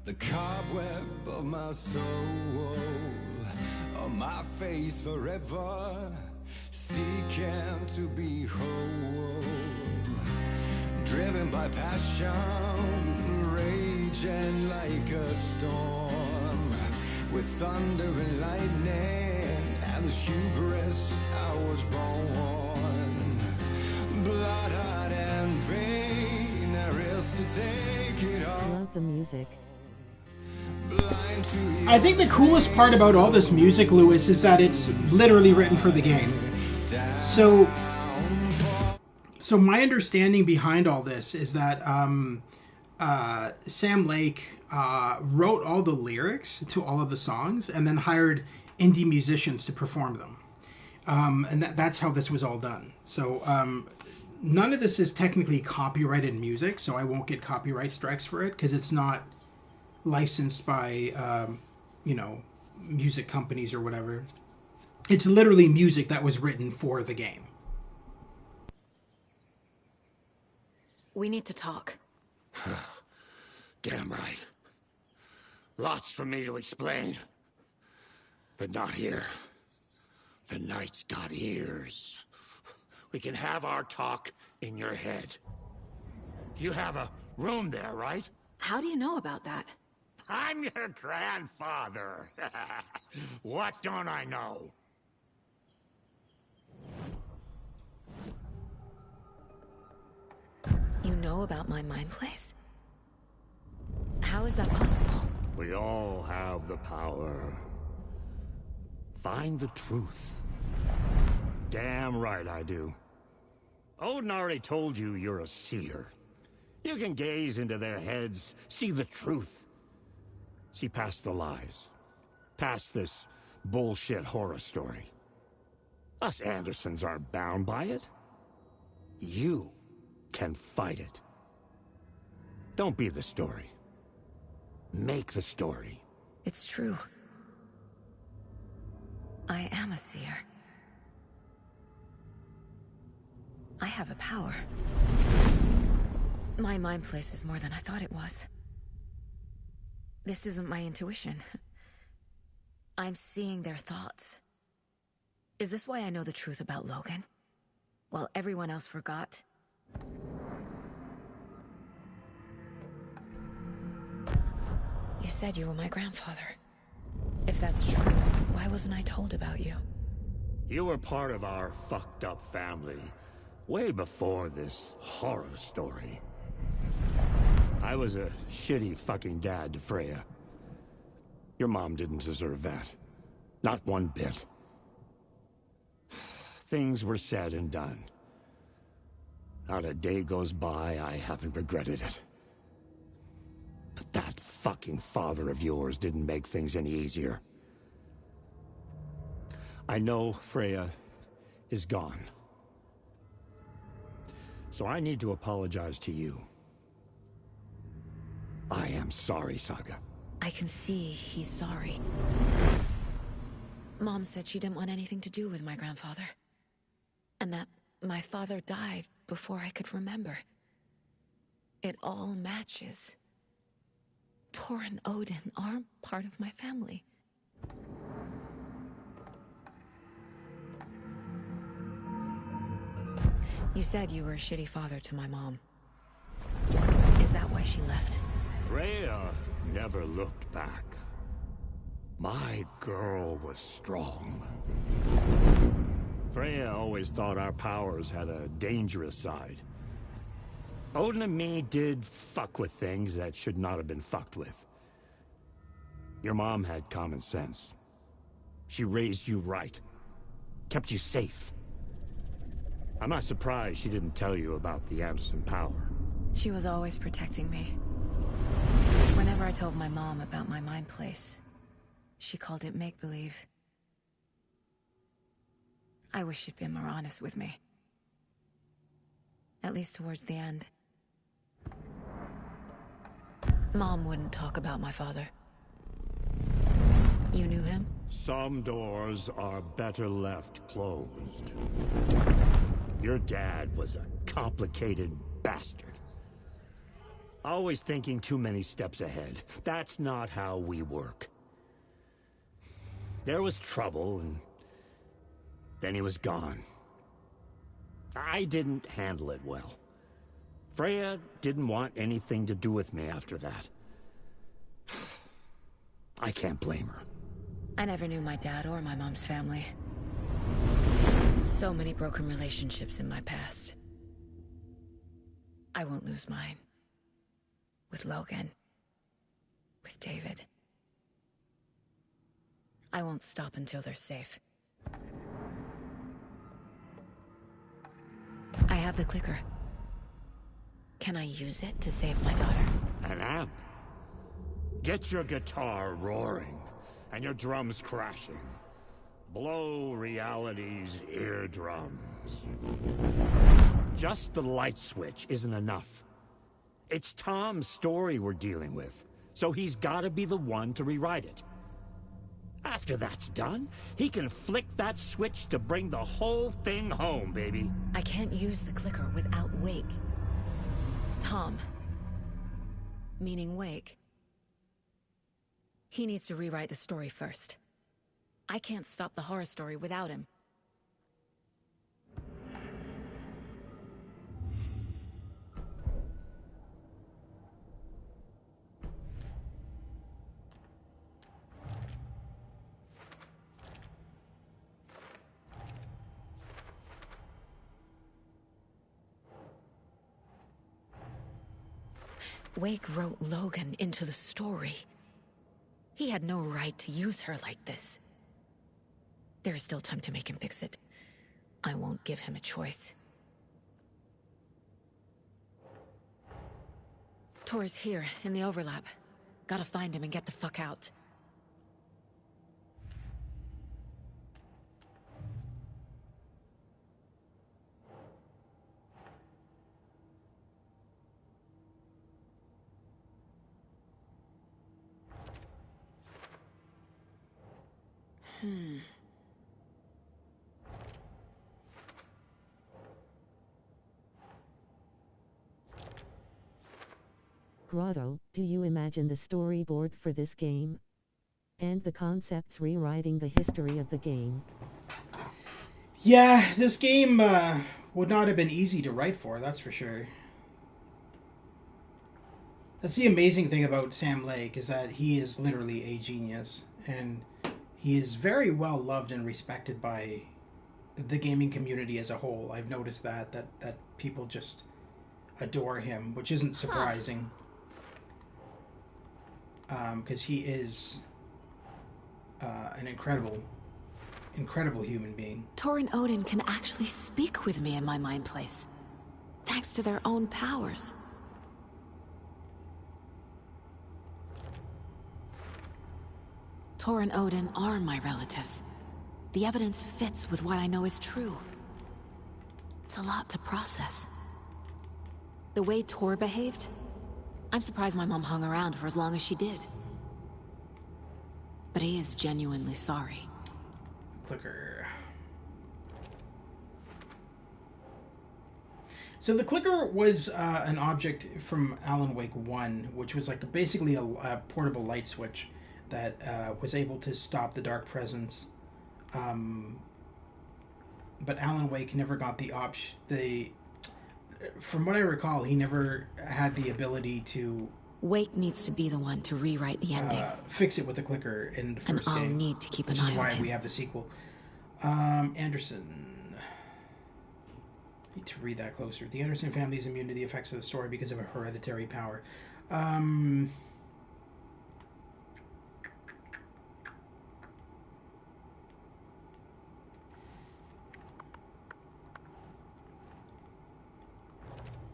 the cobweb of my soul, on my face forever, seeking to be whole, driven by passion, raging like a storm, with thunder and lightning, and the hubris I was born, blood-hot and vain, I risk to take it all. Love the music. I think the coolest part about all this music, Lewis, is that it's literally written for the game. So my understanding behind all this is that Sam Lake wrote all the lyrics to all of the songs and then hired indie musicians to perform them. And that's how this was all done. So none of this is technically copyrighted music, so I won't get copyright strikes for it because it's not licensed by, music companies or whatever. It's literally music that was written for the game. We need to talk. Damn right. Lots for me to explain. But not here. The night's got ears. We can have our talk in your head. You have a room there, right? How do you know about that? I'm your grandfather. What don't I know? You know about my mind place? How is that possible? We all have the power. Find the truth. Damn right I do. Odin already told you you're a seer. You can gaze into their heads, see the truth. See past the lies. Past this bullshit horror story. Us Andersons aren't bound by it. You can fight it. Don't be the story. Make the story. It's true. I am a seer. I have a power. My mind place is more than I thought it was. This isn't my intuition. I'm seeing their thoughts. Is this why I know the truth about Logan? while everyone else forgot? You said you were my grandfather. If that's true, why wasn't I told about you? You were part of our fucked up family, way before this horror story. I was a shitty fucking dad to Freya. Your mom didn't deserve that. Not one bit. Things were said and done. Not a day goes by I haven't regretted it. But that fucking father of yours didn't make things any easier. I know Freya is gone. So I need to apologize to you. I am sorry, Saga. I can see he's sorry. Mom said she didn't want anything to do with my grandfather. And that my father died before I could remember. It all matches. Tor and Odin aren't part of my family. You said you were a shitty father to my mom. Is that why she left? Freya never looked back. My girl was strong. Freya always thought our powers had a dangerous side. Odin and me did fuck with things that should not have been fucked with. Your mom had common sense. She raised you right. Kept you safe. I'm not surprised she didn't tell you about the Anderson power. She was always protecting me. Whenever I told my mom about my mind place, she called it make-believe. I wish she'd been more honest with me. At least towards the end. Mom wouldn't talk about my father. You knew him? Some doors are better left closed. Your dad was a complicated bastard. Always thinking too many steps ahead. That's not how we work. There was trouble, and then he was gone. I didn't handle it well. Freya didn't want anything to do with me after that. I can't blame her. I never knew my dad or my mom's family. So many broken relationships in my past. I won't lose mine. With Logan. With David. I won't stop until they're safe. I have the clicker. Can I use it to save my daughter? An amp? Get your guitar roaring, and your drums crashing. Blow reality's eardrums. Just the light switch isn't enough. It's Tom's story we're dealing with, so he's gotta be the one to rewrite it. After that's done, he can flick that switch to bring the whole thing home, baby. I can't use the clicker without Wake. Tom. Meaning Wake. He needs to rewrite the story first. I can't stop the horror story without him. Wake wrote Logan into the story. He had no right to use her like this. There is still time to make him fix it. I won't give him a choice. Tor's here, in the overlap. Gotta find him and get the fuck out. Grotto, do you imagine the storyboard for this game? And the concepts rewriting the history of the game? Yeah, this game would not have been easy to write for, that's for sure. That's the amazing thing about Sam Lake, is that he is literally a genius, and he is very well loved and respected by the gaming community as a whole. I've noticed that people just adore him, which isn't surprising, because he is an incredible human being. Tor and Odin can actually speak with me in my mind place, thanks to their own powers. Tor and Odin are my relatives. The evidence fits with what I know is true. It's a lot to process. The way Tor behaved, I'm surprised my mom hung around for as long as she did. But he is genuinely sorry. Clicker. So the clicker was an object from Alan Wake 1, which was like basically a portable light switch that was able to stop the dark presence. But Alan Wake never got the option. From what I recall, he never had the ability to... Wake needs to be the one to rewrite the ending. Fix it with the clicker in the first game. And I'll need to keep an eye on him. Which is why we have the sequel. Anderson. Need to read that closer. The Anderson family is immune to the effects of the story because of a hereditary power.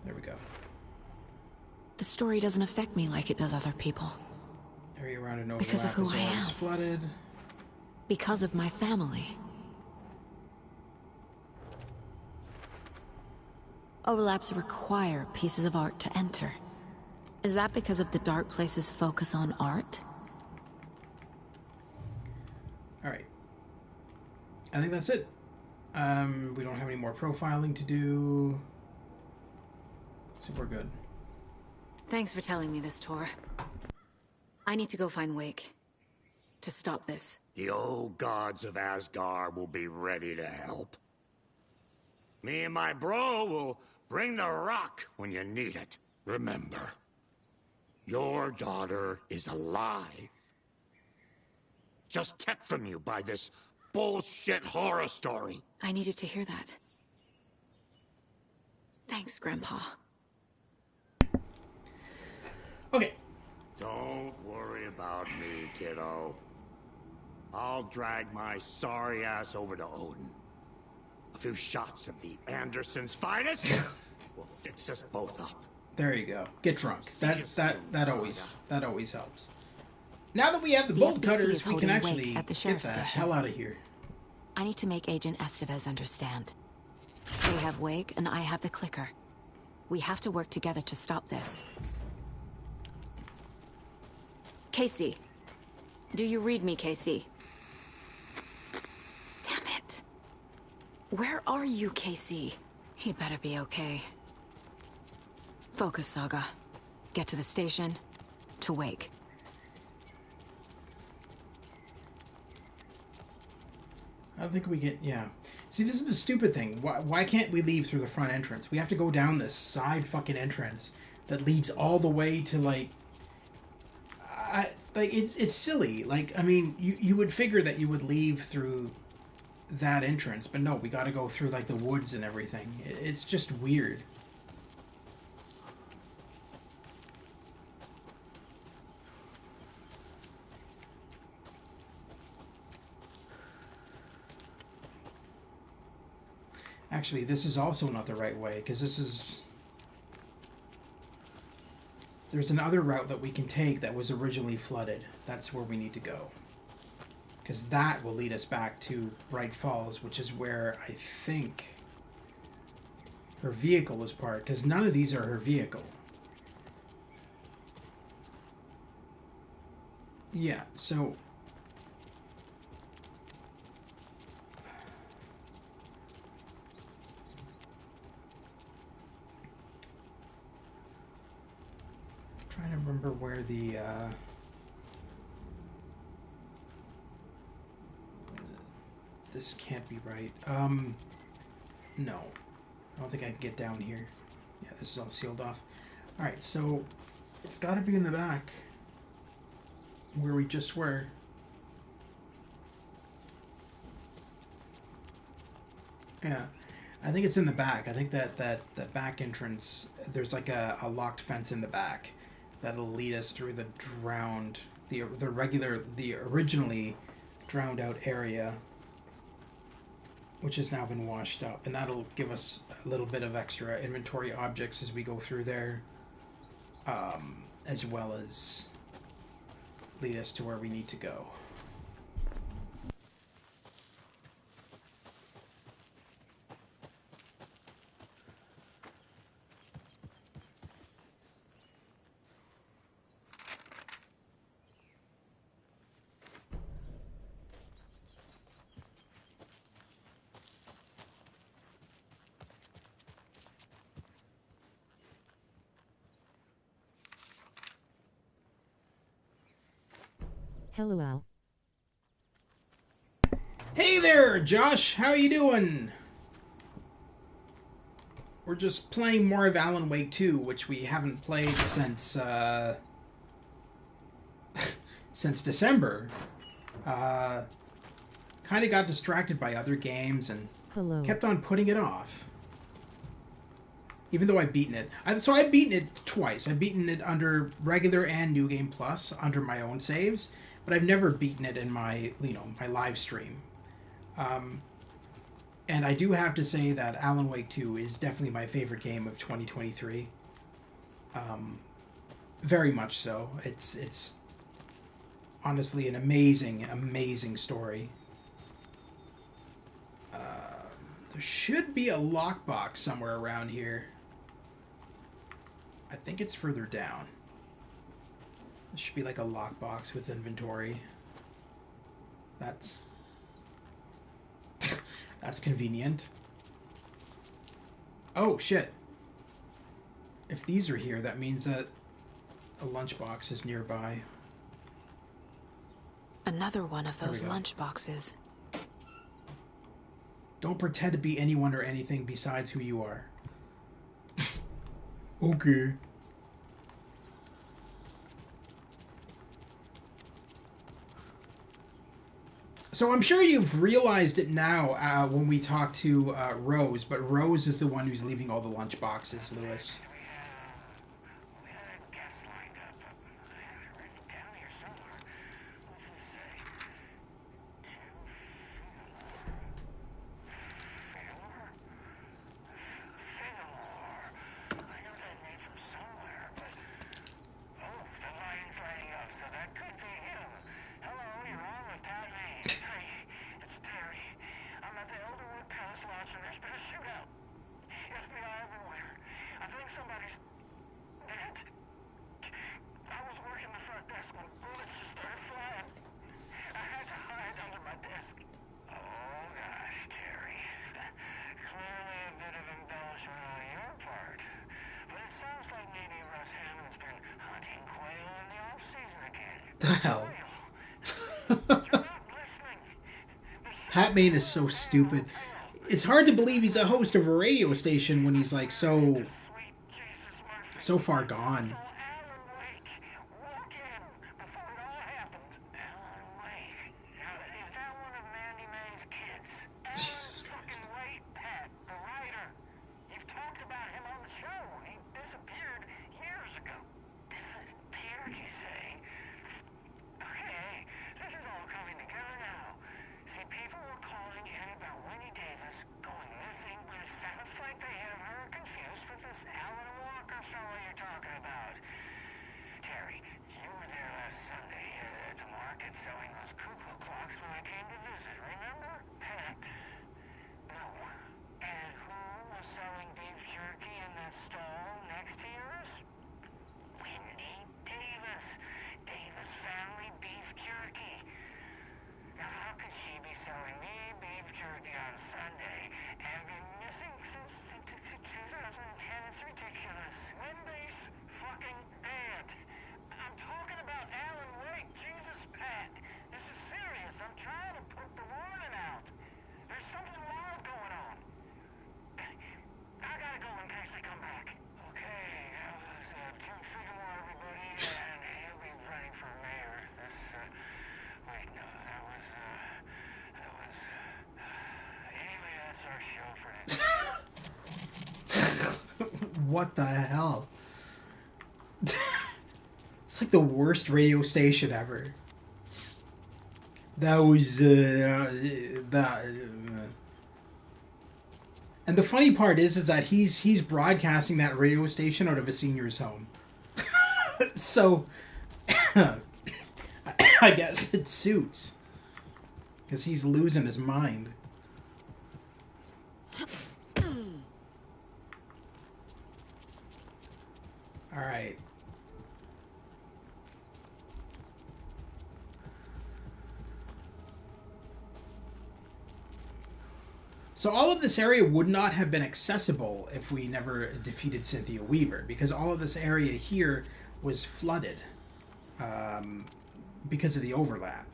There we go. The story doesn't affect me like it does other people. Area around an overlap because of who I am. Flooded. Because of my family. Overlaps require pieces of art to enter. Is that because of the Dark Place's focus on art? Alright. I think that's it. We don't have any more profiling to do. So we're good. Thanks for telling me this, Tor. I need to go find Wake. To stop this. The old gods of Asgard will be ready to help. Me and my bro will bring the rock when you need it. Remember, your daughter is alive. Just kept from you by this bullshit horror story. I needed to hear that. Thanks, Grandpa. Okay. Don't worry about me, kiddo. I'll drag my sorry ass over to Odin. A few shots of the Andersons' finest will fix us both up. There you go. Get drunk. That always helps. Now that we have the bolt cutters, we can actually get the hell out of here. I need to make Agent Estevez understand. They have Wake and I have the clicker. We have to work together to stop this. Casey. Do you read me, Casey? Damn it. Where are you, Casey? He better be okay. Focus, Saga. Get to the station. To Wake. I don't think we get... Yeah. See, this is the stupid thing. Why can't we leave through the front entrance? We have to go down this side fucking entrance that leads all the way to, like... it's silly. Like, I mean, you would figure that you would leave through that entrance, but no, we gotta go through, like, the woods and everything. It's just weird. Actually, this is also not the right way, because this is... There's another route that we can take that was originally flooded. That's where we need to go. Because that will lead us back to Bright Falls, which is where I think her vehicle is parked. Because none of these are her vehicle. Yeah, so... trying to remember where the this can't be right. No. I don't think I can get down here. Yeah, this is all sealed off. Alright, so it's got to be in the back where we just were. Yeah, I think it's in the back. I think that back entrance, there's like a locked fence in the back that'll lead us through the originally drowned out area, which has now been washed up, and that'll give us a little bit of extra inventory objects as we go through there, as well as lead us to where we need to go. Hello, Al. Hey there, Josh. How you doing? We're just playing more of Alan Wake 2, which we haven't played since since December. Kind of got distracted by other games and kept on putting it off. Even though I've beaten it. So I've beaten it twice. I've beaten it under regular and New Game Plus under my own saves, but I've never beaten it in my, my live stream. And I do have to say that Alan Wake 2 is definitely my favorite game of 2023. Very much so. It's honestly an amazing story. There should be a lockbox somewhere around here. I think it's further down. There should be like a lockbox with inventory. That's that's convenient. Oh shit. If these are here, that means that a lunchbox is nearby. Another one of those lunchboxes. Don't pretend to be anyone or anything besides who you are. Okay. So I'm sure you've realized it now when we talk to Rose, but Rose is the one who's leaving all the lunch boxes, Lewis. The hell? Pat Main is so stupid. It's hard to believe he's a host of a radio station when he's like so far gone. Jesus Christ. What the hell? It's like the worst radio station ever. That was that. And the funny part is that he's broadcasting that radio station out of a senior's home. So I guess it suits because he's losing his mind. All right. So all of this area would not have been accessible if we never defeated Cynthia Weaver, because all of this area here was flooded because of the overlap.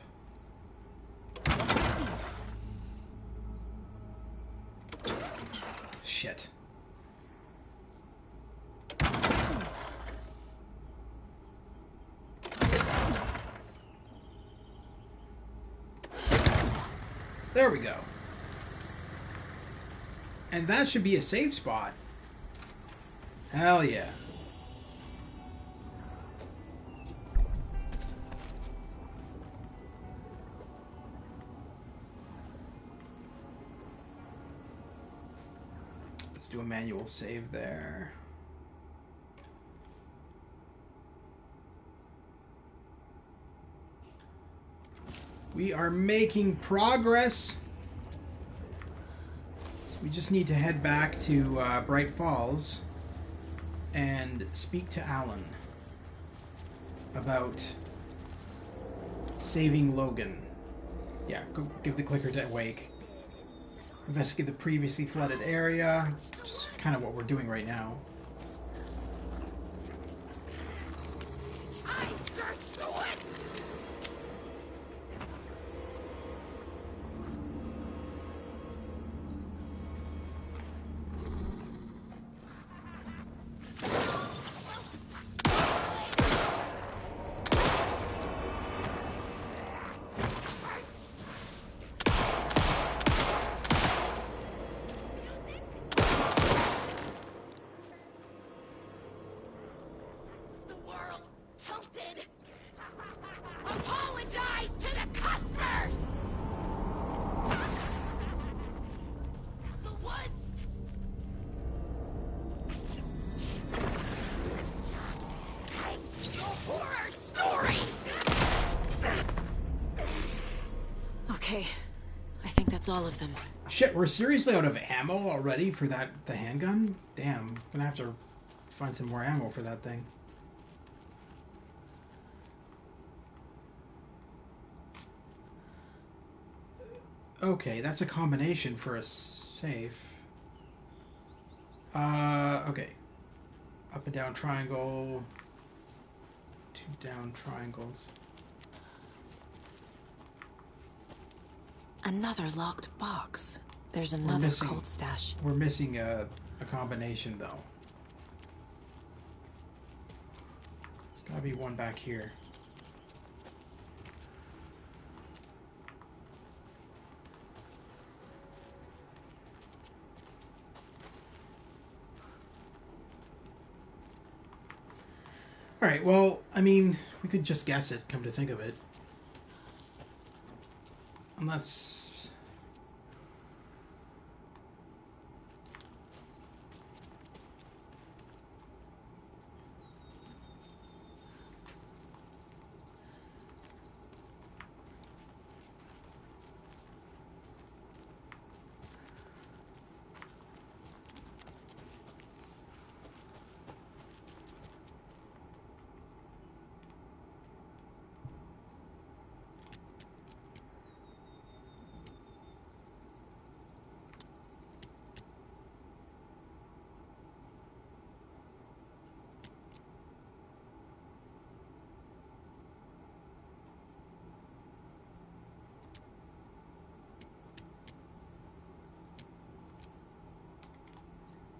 Shit. There we go. And that should be a safe spot. Hell yeah. Let's do a manual save there. We are making progress. We just need to head back to Bright Falls and speak to Alan about saving Logan. Yeah, go give the clicker to Wake. Investigate the previously flooded area, which is kind of what we're doing right now. All of them. Shit, we're seriously out of ammo already for the handgun? Damn, I'm gonna have to find some more ammo for that thing. Okay, that's a combination for a safe. Okay. Up and down triangle. 2 down triangles. Another locked box. There's another occult stash. We're missing a combination, though. There's gotta be one back here. Alright, well, I mean, we could just guess it, come to think of it. Unless...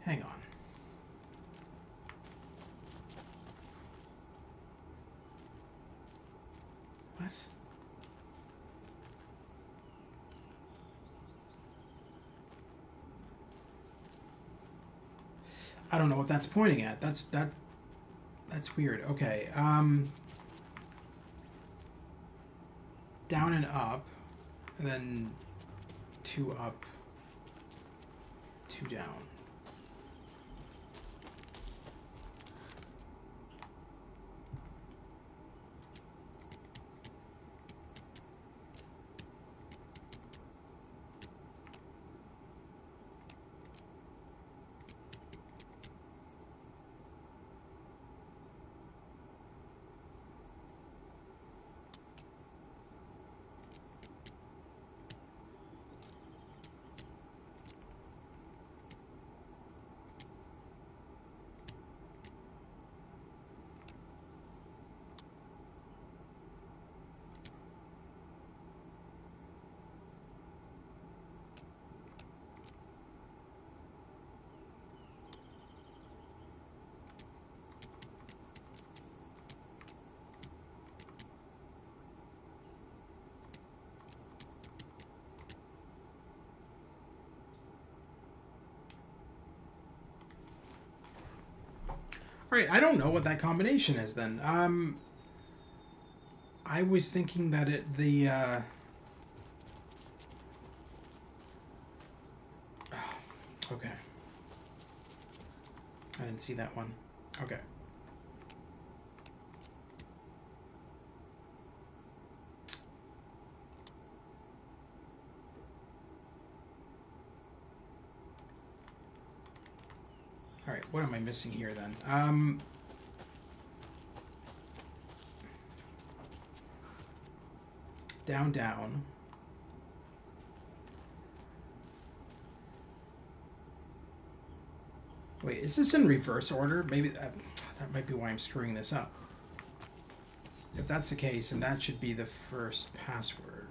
Hang on. What? I don't know what that's pointing at. That's weird. Okay. Down and up, and then 2 up, 2 down. Right, I don't know what that combination is then. I was thinking that okay. I didn't see that one. Okay. All right, what am I missing here then? Down, down. Wait, is this in reverse order? Maybe that might be why I'm screwing this up. If that's the case, then that should be the first password.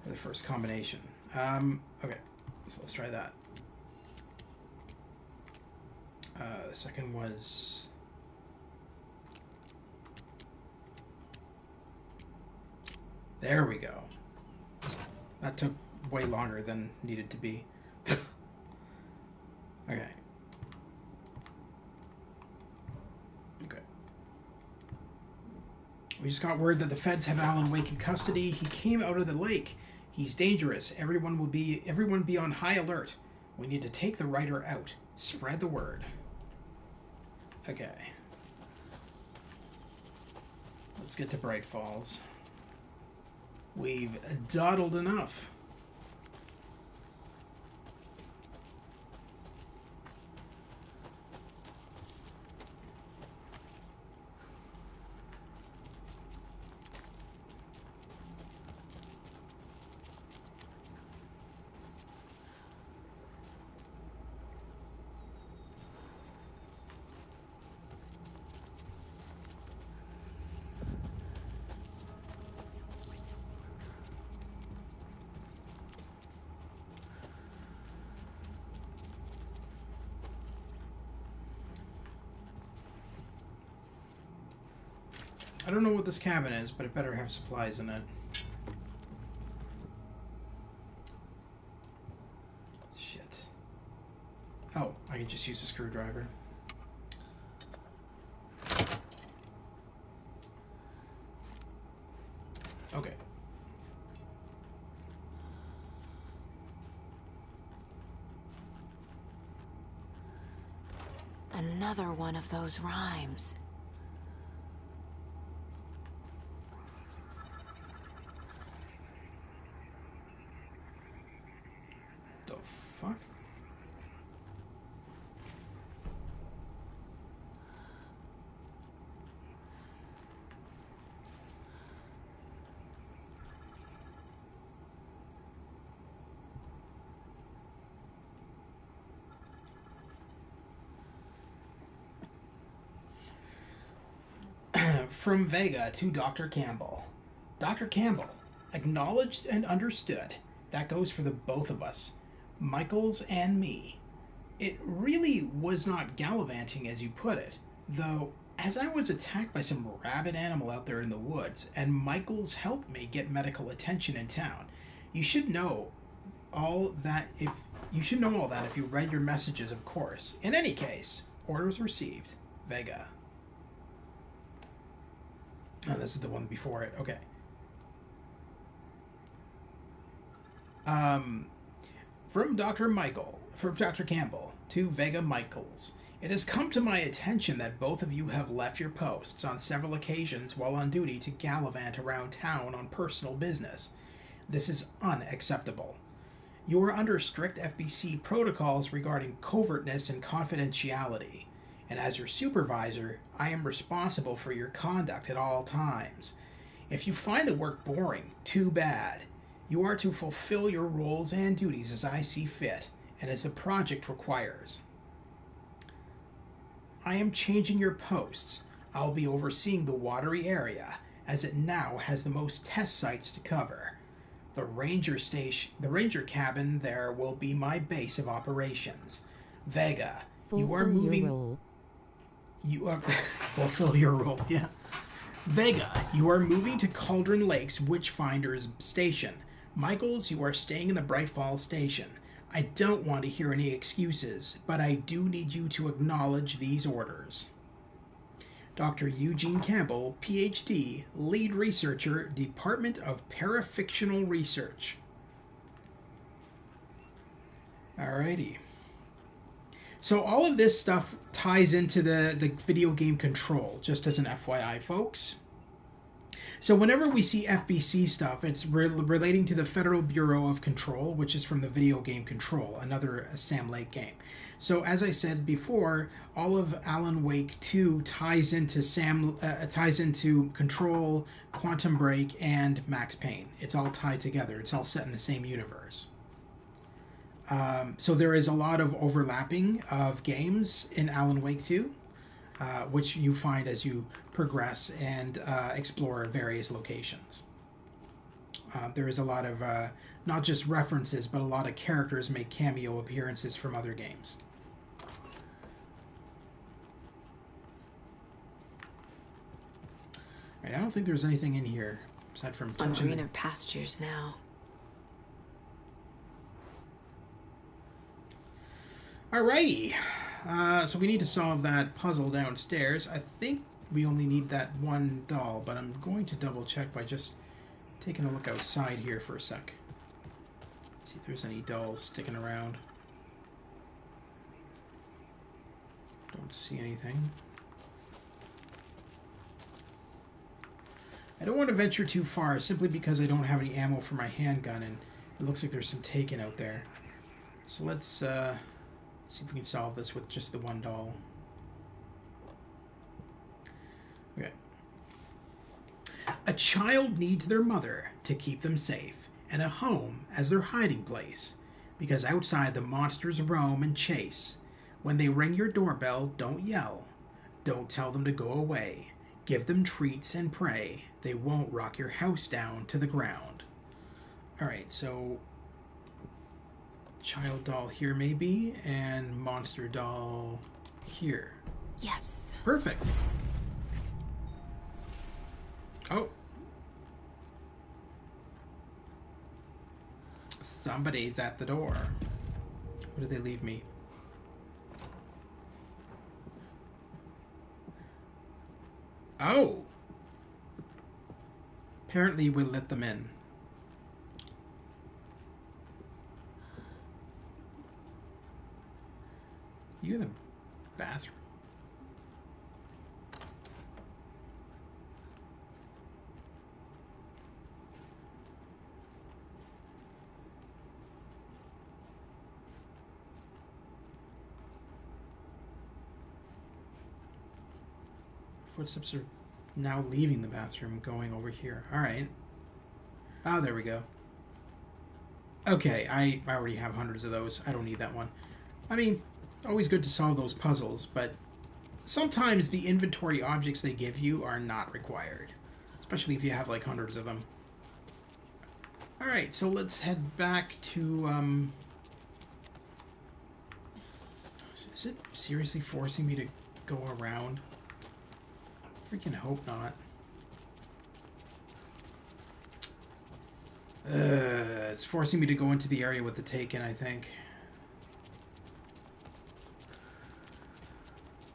Or the first combination. Okay, so let's try that. The second was... There we go. That took way longer than needed to be. Okay. Okay. We just got word that the feds have Alan Wake in custody. He came out of the lake. He's dangerous. Everyone be on high alert. We need to take the writer out. Spread the word. Okay. Let's get to Bright Falls. We've dawdled enough. I don't know what this cabin is, but it better have supplies in it. Shit. Oh, I can just use a screwdriver. Okay. Another one of those rhymes. Fuck. From Vega to Dr. Campbell. Dr. Campbell, acknowledged and understood. That goes for the both of us. Michaels and me. It really was not gallivanting as you put it, though as I was attacked by some rabid animal out there in the woods, and Michaels helped me get medical attention in town. You should know all that You should know all that if you read your messages, of course. In any case, orders received. Vega. Oh, this is the one before it. Okay. From Dr. Campbell to Vega Michaels. It has come to my attention that both of you have left your posts on several occasions while on duty to gallivant around town on personal business. This is unacceptable. You are under strict FBC protocols regarding covertness and confidentiality, and as your supervisor, I am responsible for your conduct at all times. If you find the work boring, too bad. You are to fulfill your roles and duties as I see fit, and as the project requires. I am changing your posts. I'll be overseeing the watery area, as it now has the most test sites to cover. The ranger cabin there will be my base of operations. Vega, you are moving. You are fulfill your role. Yeah. Vega, you are moving to Cauldron Lake's Witchfinder's station. Michaels, you are staying in the Bright Falls station. I don't want to hear any excuses, but I do need you to acknowledge these orders. Dr. Eugene Campbell, Ph.D., Lead Researcher, Department of Parafictional Research. Alrighty. So all of this stuff ties into the video game Control, just as an FYI, folks. So whenever we see FBC stuff, it's relating to the Federal Bureau of Control, which is from the video game Control, another Sam Lake game. So as I said before, all of Alan Wake 2 ties into Control, Quantum Break, and Max Payne. It's all tied together. It's all set in the same universe. So there is a lot of overlapping of games in Alan Wake 2, which you find as you progress and explore various locations. There is a lot of not just references, but a lot of characters make cameo appearances from other games. Right, I don't think there's anything in here aside from on greener pastures now. Alrighty, so we need to solve that puzzle downstairs. I think we only need that one doll, but I'm going to double check by just taking a look outside here for a sec. See if there's any dolls sticking around. Don't see anything. I don't want to venture too far simply because I don't have any ammo for my handgun, and it looks like there's some taken out there. So let's see if we can solve this with just the one doll. Okay. A child needs their mother to keep them safe, and a home as their hiding place, because outside the monsters roam and chase. When they ring your doorbell, don't yell. Don't tell them to go away. Give them treats and pray. They won't rock your house down to the ground. Alright, so child doll here maybe, and monster doll here. Yes. Perfect. Oh. Somebody's at the door. What did they leave me? Oh. Apparently we'll let them in. You in the bathroom? Footsteps are now leaving the bathroom, going over here. Alright. Oh, there we go. Okay, I already have hundreds of those. I don't need that one. I mean, always good to solve those puzzles, but sometimes the inventory objects they give you are not required. Especially if you have like hundreds of them. Alright, so let's head back to, is it seriously forcing me to go around? Freaking hope not. It's forcing me to go into the area with the Taken, I think.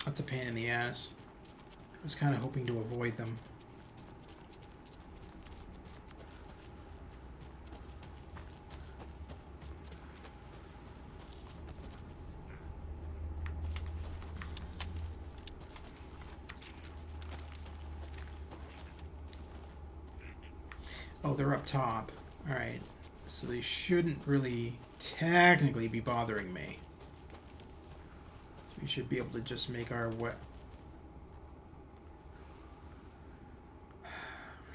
That's a pain in the ass. I was kind of hoping to avoid them. Oh, they're up top. Alright. So they shouldn't really technically be bothering me. So we should be able to just make our way.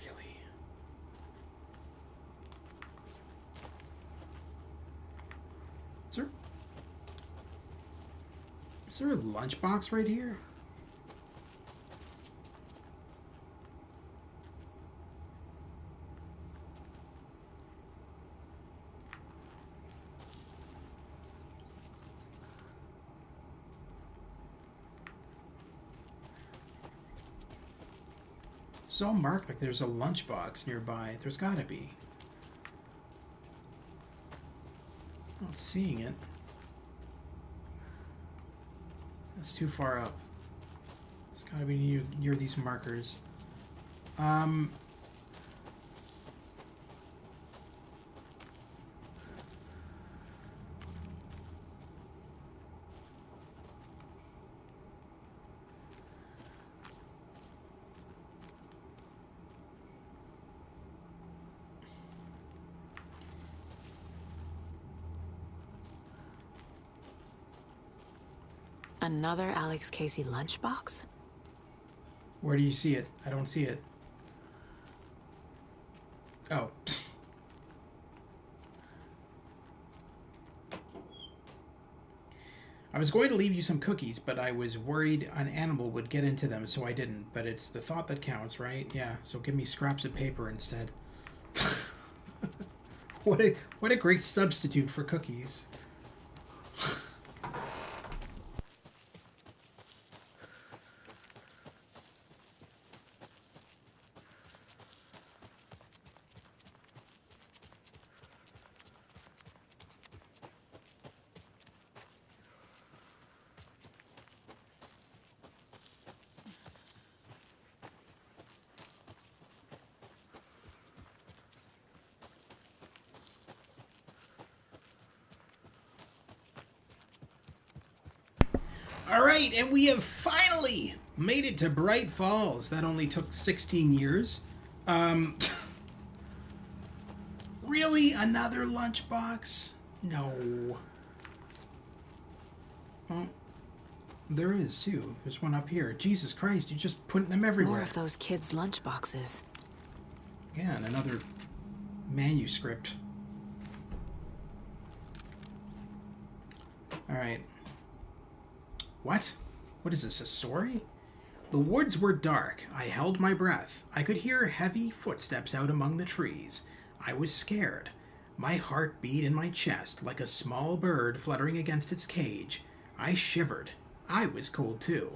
Really? Is there a lunchbox right here? It's all marked like there's a lunchbox nearby. There's gotta be. Not seeing it. That's too far up. It's gotta be near these markers. Another Alex Casey lunchbox? Where do you see it? I don't see it. Oh. I was going to leave you some cookies, but I was worried an animal would get into them, so I didn't. But it's the thought that counts, right? Yeah, so give me scraps of paper instead. What a great substitute for cookies. Alright, and we have finally made it to Bright Falls. That only took 16 years. Really? Another lunchbox? No. Oh, there is, too. There's one up here. Jesus Christ, you're just putting them everywhere. More of those kids' lunchboxes. Yeah, and another manuscript. Alright. What? What is this, a story? The woods were dark. I held my breath. I could hear heavy footsteps out among the trees. I was scared. My heart beat in my chest like a small bird fluttering against its cage. I shivered. I was cold too.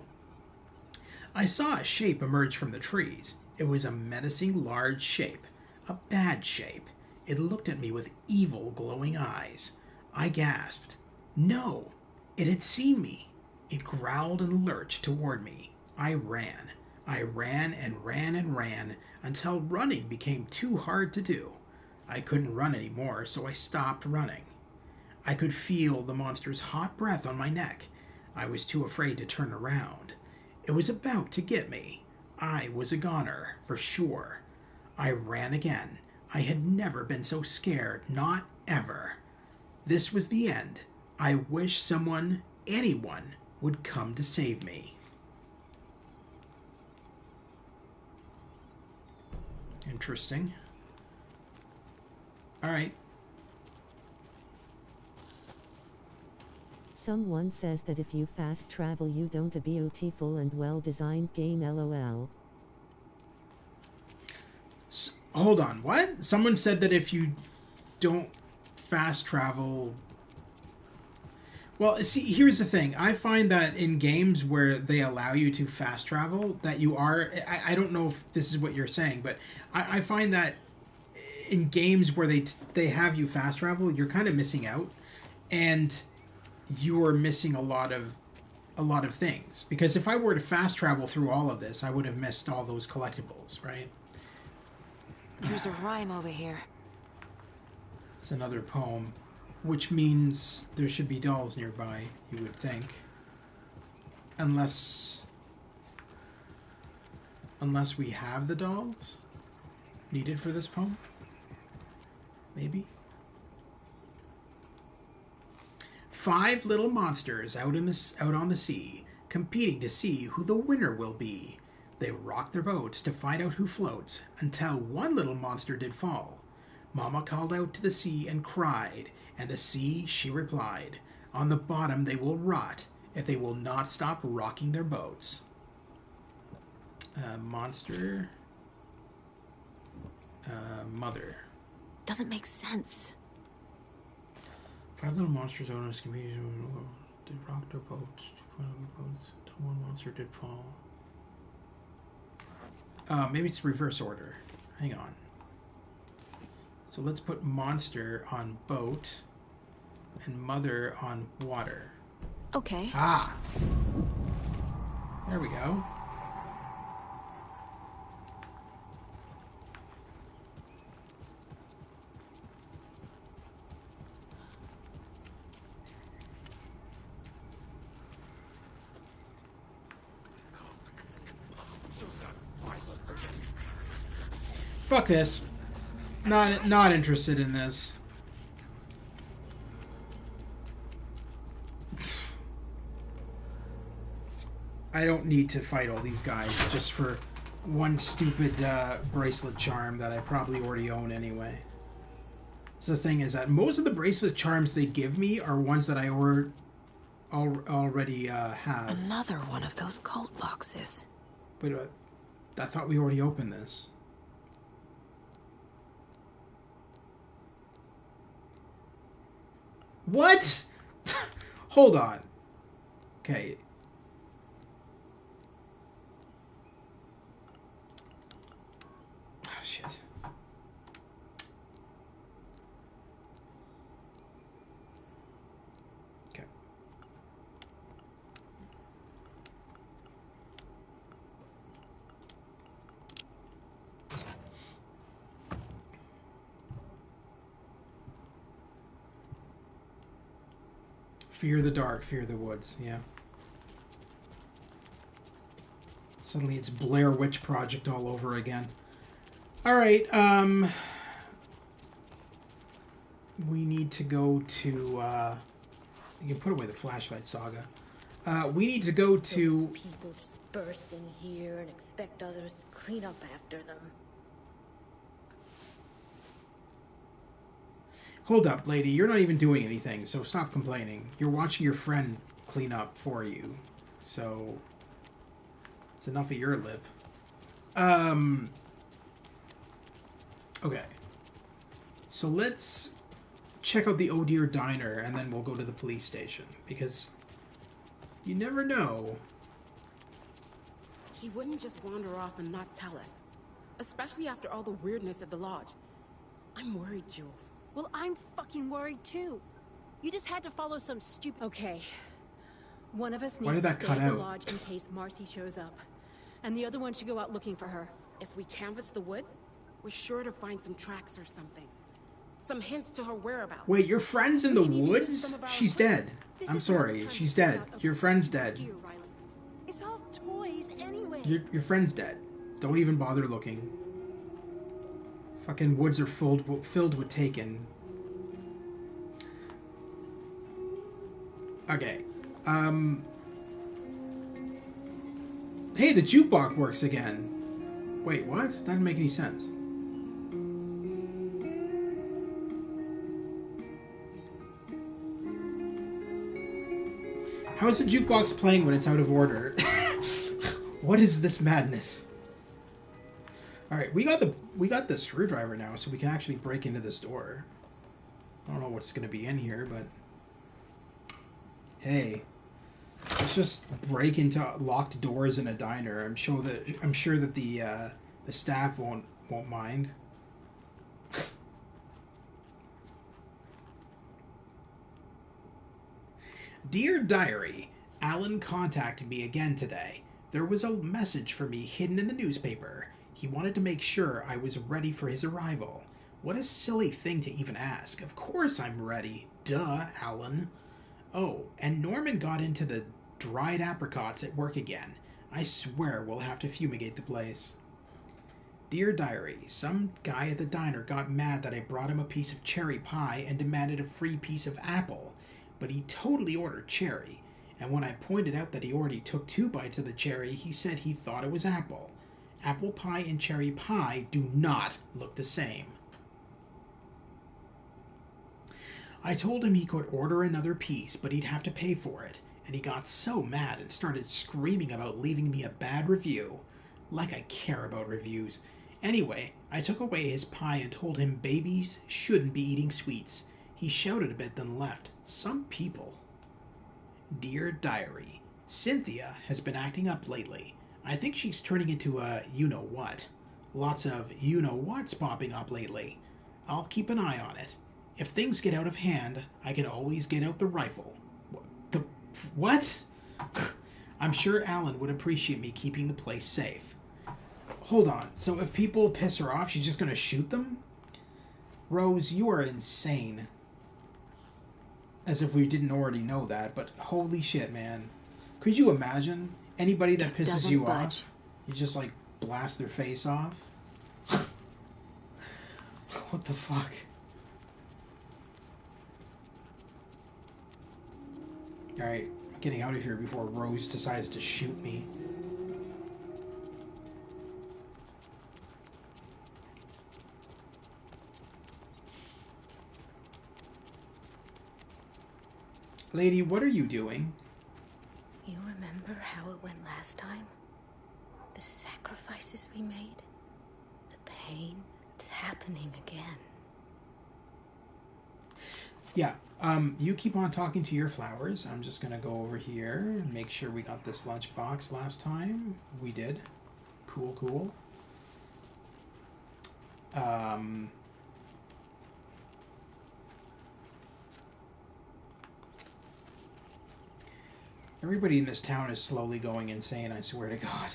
I saw a shape emerge from the trees. It was a menacing large shape. A bad shape. It looked at me with evil, glowing eyes. I gasped. No! It had seen me. It growled and lurched toward me. I ran. I ran and ran and ran until running became too hard to do. I couldn't run anymore, so I stopped running. I could feel the monster's hot breath on my neck. I was too afraid to turn around. It was about to get me. I was a goner, for sure. I ran again. I had never been so scared, not ever. This was the end. I wish someone, anyone, would come to save me. Interesting. Alright. Someone says that if you fast travel you don't a beautiful and well-designed game, lol. Hold on, what? Someone said that if you don't fast travel... Well, see, here's the thing. I find that in games where they allow you to fast travel, that you are... I don't know if this is what you're saying, but I find that in games where they have you fast travel, you're kind of missing out. And you are missing a lot of a lot of things. Because if I were to fast travel through all of this, I would have missed all those collectibles, right? There's a rhyme over here. It's another poem, which means there should be dolls nearby, you would think. Unless we have the dolls needed for this poem. Maybe. 5 little monsters out on the sea, competing to see who the winner will be. They rock their boats to find out who floats, until one little monster did fall. Mama called out to the sea and cried, and the sea she replied, on the bottom they will rot if they will not stop rocking their boats. Monster. Mother. Doesn't make sense. 5 little monsters out on a community did rock their boats. Till one monster did fall. Maybe it's reverse order. Hang on. So let's put monster on boat and mother on water. Okay. Ah! There we go. Fuck this. Not interested in this. I don't need to fight all these guys just for one stupid bracelet charm that I probably already own anyway. So the thing is that most of the bracelet charms they give me are ones that I already have. Another one of those cult boxes. But I thought we already opened this. What? Hold on. Okay. Oh, shit. Okay. Fear the dark, fear the woods, yeah. Suddenly it's Blair Witch Project all over again. Alright, we need to go to, you can put away the flashlight, Saga. We need to go to... Those people just burst in here and expect others to clean up after them. Hold up, lady. You're not even doing anything, so stop complaining. You're watching your friend clean up for you. So, it's enough of your lip. Okay. So let's check out the Oh Dear Diner, and then we'll go to the police station. Because you never know. He wouldn't just wander off and not tell us. Especially after all the weirdness at the lodge. I'm worried, Jules. Well, I'm fucking worried too. You just had to follow some stupid... Okay. One of us needs to stay at the lodge in case Marcy shows up. And the other one should go out looking for her. If we canvass the woods, we're sure to find some tracks or something. Some hints to her whereabouts. Wait, your friend's in the woods? She's dead. I'm sorry, she's dead. Your friend's dead. It's all toys anyway. Your friend's dead. Don't even bother looking. Fucking woods are filled with Taken. Okay. Hey, the jukebox works again. Wait, what? That didn't make any sense. How is the jukebox playing when it's out of order? What is this madness? All right, we got the screwdriver now, so we can actually break into this door. I don't know what's going to be in here, but hey, let's just break into locked doors in a diner. I'm sure that the staff won't mind. Dear Diary, Alan contacted me again today. There was a message for me hidden in the newspaper. He wanted to make sure I was ready for his arrival. What a silly thing to even ask. Of course I'm ready. Duh, Alan. Oh, and Norman got into the dried apricots at work again. I swear we'll have to fumigate the place. Dear Diary, some guy at the diner got mad that I brought him a piece of cherry pie and demanded a free piece of apple, but he totally ordered cherry. And when I pointed out that he already took 2 bites of the cherry, he said he thought it was apple. Apple pie and cherry pie do not look the same. I told him he could order another piece, but he'd have to pay for it, and he got so mad and started screaming about leaving me a bad review. Like I care about reviews. Anyway, I took away his pie and told him babies shouldn't be eating sweets. He shouted a bit, then left. Some people. Dear Diary, Cynthia has been acting up lately. I think she's turning into a you-know-what. Lots of you-know-whats popping up lately. I'll keep an eye on it. If things get out of hand, I can always get out the rifle. What? I'm sure Alan would appreciate me keeping the place safe. Hold on, so if people piss her off, she's just gonna shoot them? Rose, you are insane. As if we didn't already know that, but holy shit, man. Could you imagine anybody that pisses you off? You just, like, blast their face off? What the fuck? Alright, I'm getting out of here before Rose decides to shoot me. Lady, what are you doing? You remember how it went last time? The sacrifices we made? The pain? It's happening again. Yeah, you keep on talking to your flowers. I'm just gonna go over here and make sure we got this lunchbox last time. We did. Cool, cool. Everybody in this town is slowly going insane, I swear to God.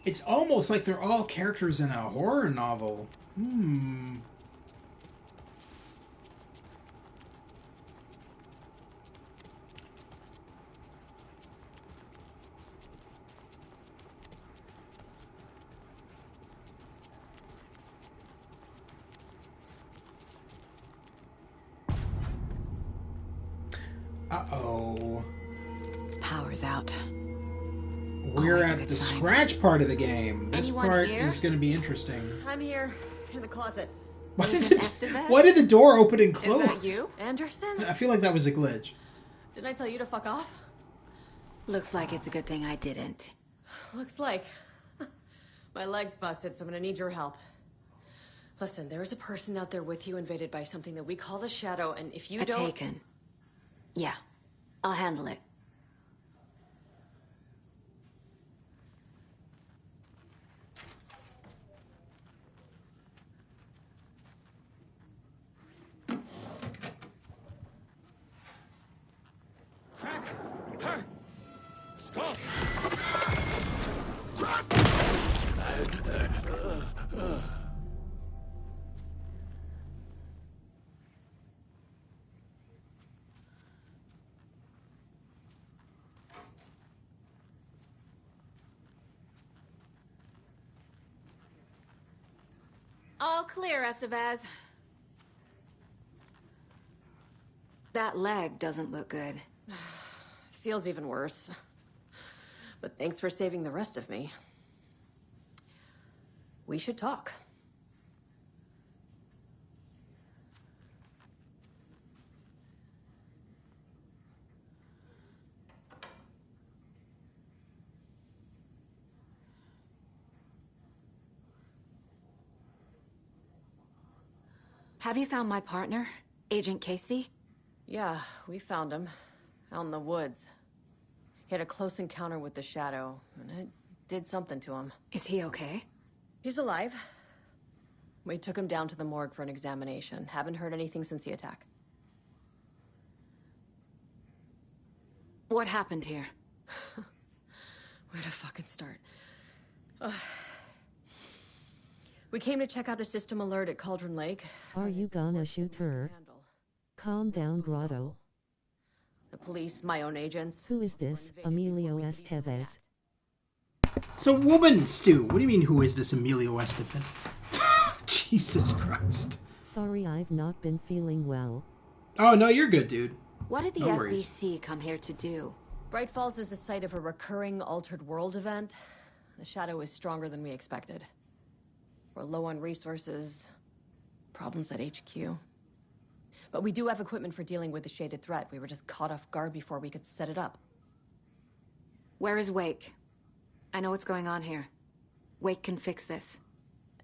It's almost like they're all characters in a horror novel. Uh-oh. Power's out. We're at the scratch part of the game. This part is going to be interesting. I'm here, in the closet. Why did the door open and close? Is that you, Anderson? I feel like that was a glitch. Didn't I tell you to fuck off? Looks like it's a good thing I didn't. Looks like. My leg's busted, so I'm gonna need your help. Listen, there is a person out there with you invaded by something that we call the Shadow, and if you don't... Taken. Yeah, I'll handle it. All clear, Estevez. That leg doesn't look good. Feels even worse. But thanks for saving the rest of me. We should talk. Have you found my partner, Agent Casey? Yeah, we found him. Out in the woods. He had a close encounter with the Shadow, and it did something to him. Is he okay? He's alive. We took him down to the morgue for an examination. Haven't heard anything since the attack. What happened here? Where to fucking start? We came to check out a system alert at Cauldron Lake. Are you gonna shoot her? Calm down, Grotto. The police, my own agents. Who is this, Emilio Estevez? It's a woman, Stu. What do you mean, who is this Emilio Estevez? Jesus Christ. Sorry, I've not been feeling well. Oh, no, you're good, dude. What did the No worries. FBC come here to do? Bright Falls is the site of a recurring altered world event. The shadow is stronger than we expected. We're low on resources, problems at HQ. But we do have equipment for dealing with the shaded threat. We were just caught off guard before we could set it up. Where is Wake? I know what's going on here. Wake can fix this.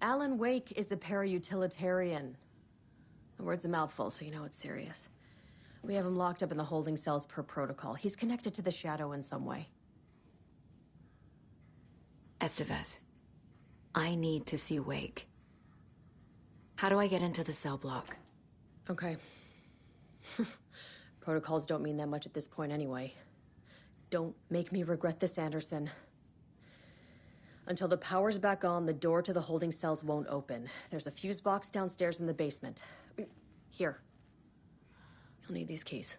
Alan Wake is a para-utilitarian. The word's a mouthful, so you know it's serious. We have him locked up in the holding cells per protocol. He's connected to the shadow in some way. Estevez, I need to see Wake. How do I get into the cell block? Okay. Protocols don't mean that much at this point anyway. Don't make me regret this, Anderson. Until the power's back on, the door to the holding cells won't open. There's a fuse box downstairs in the basement. Here. You'll need these keys.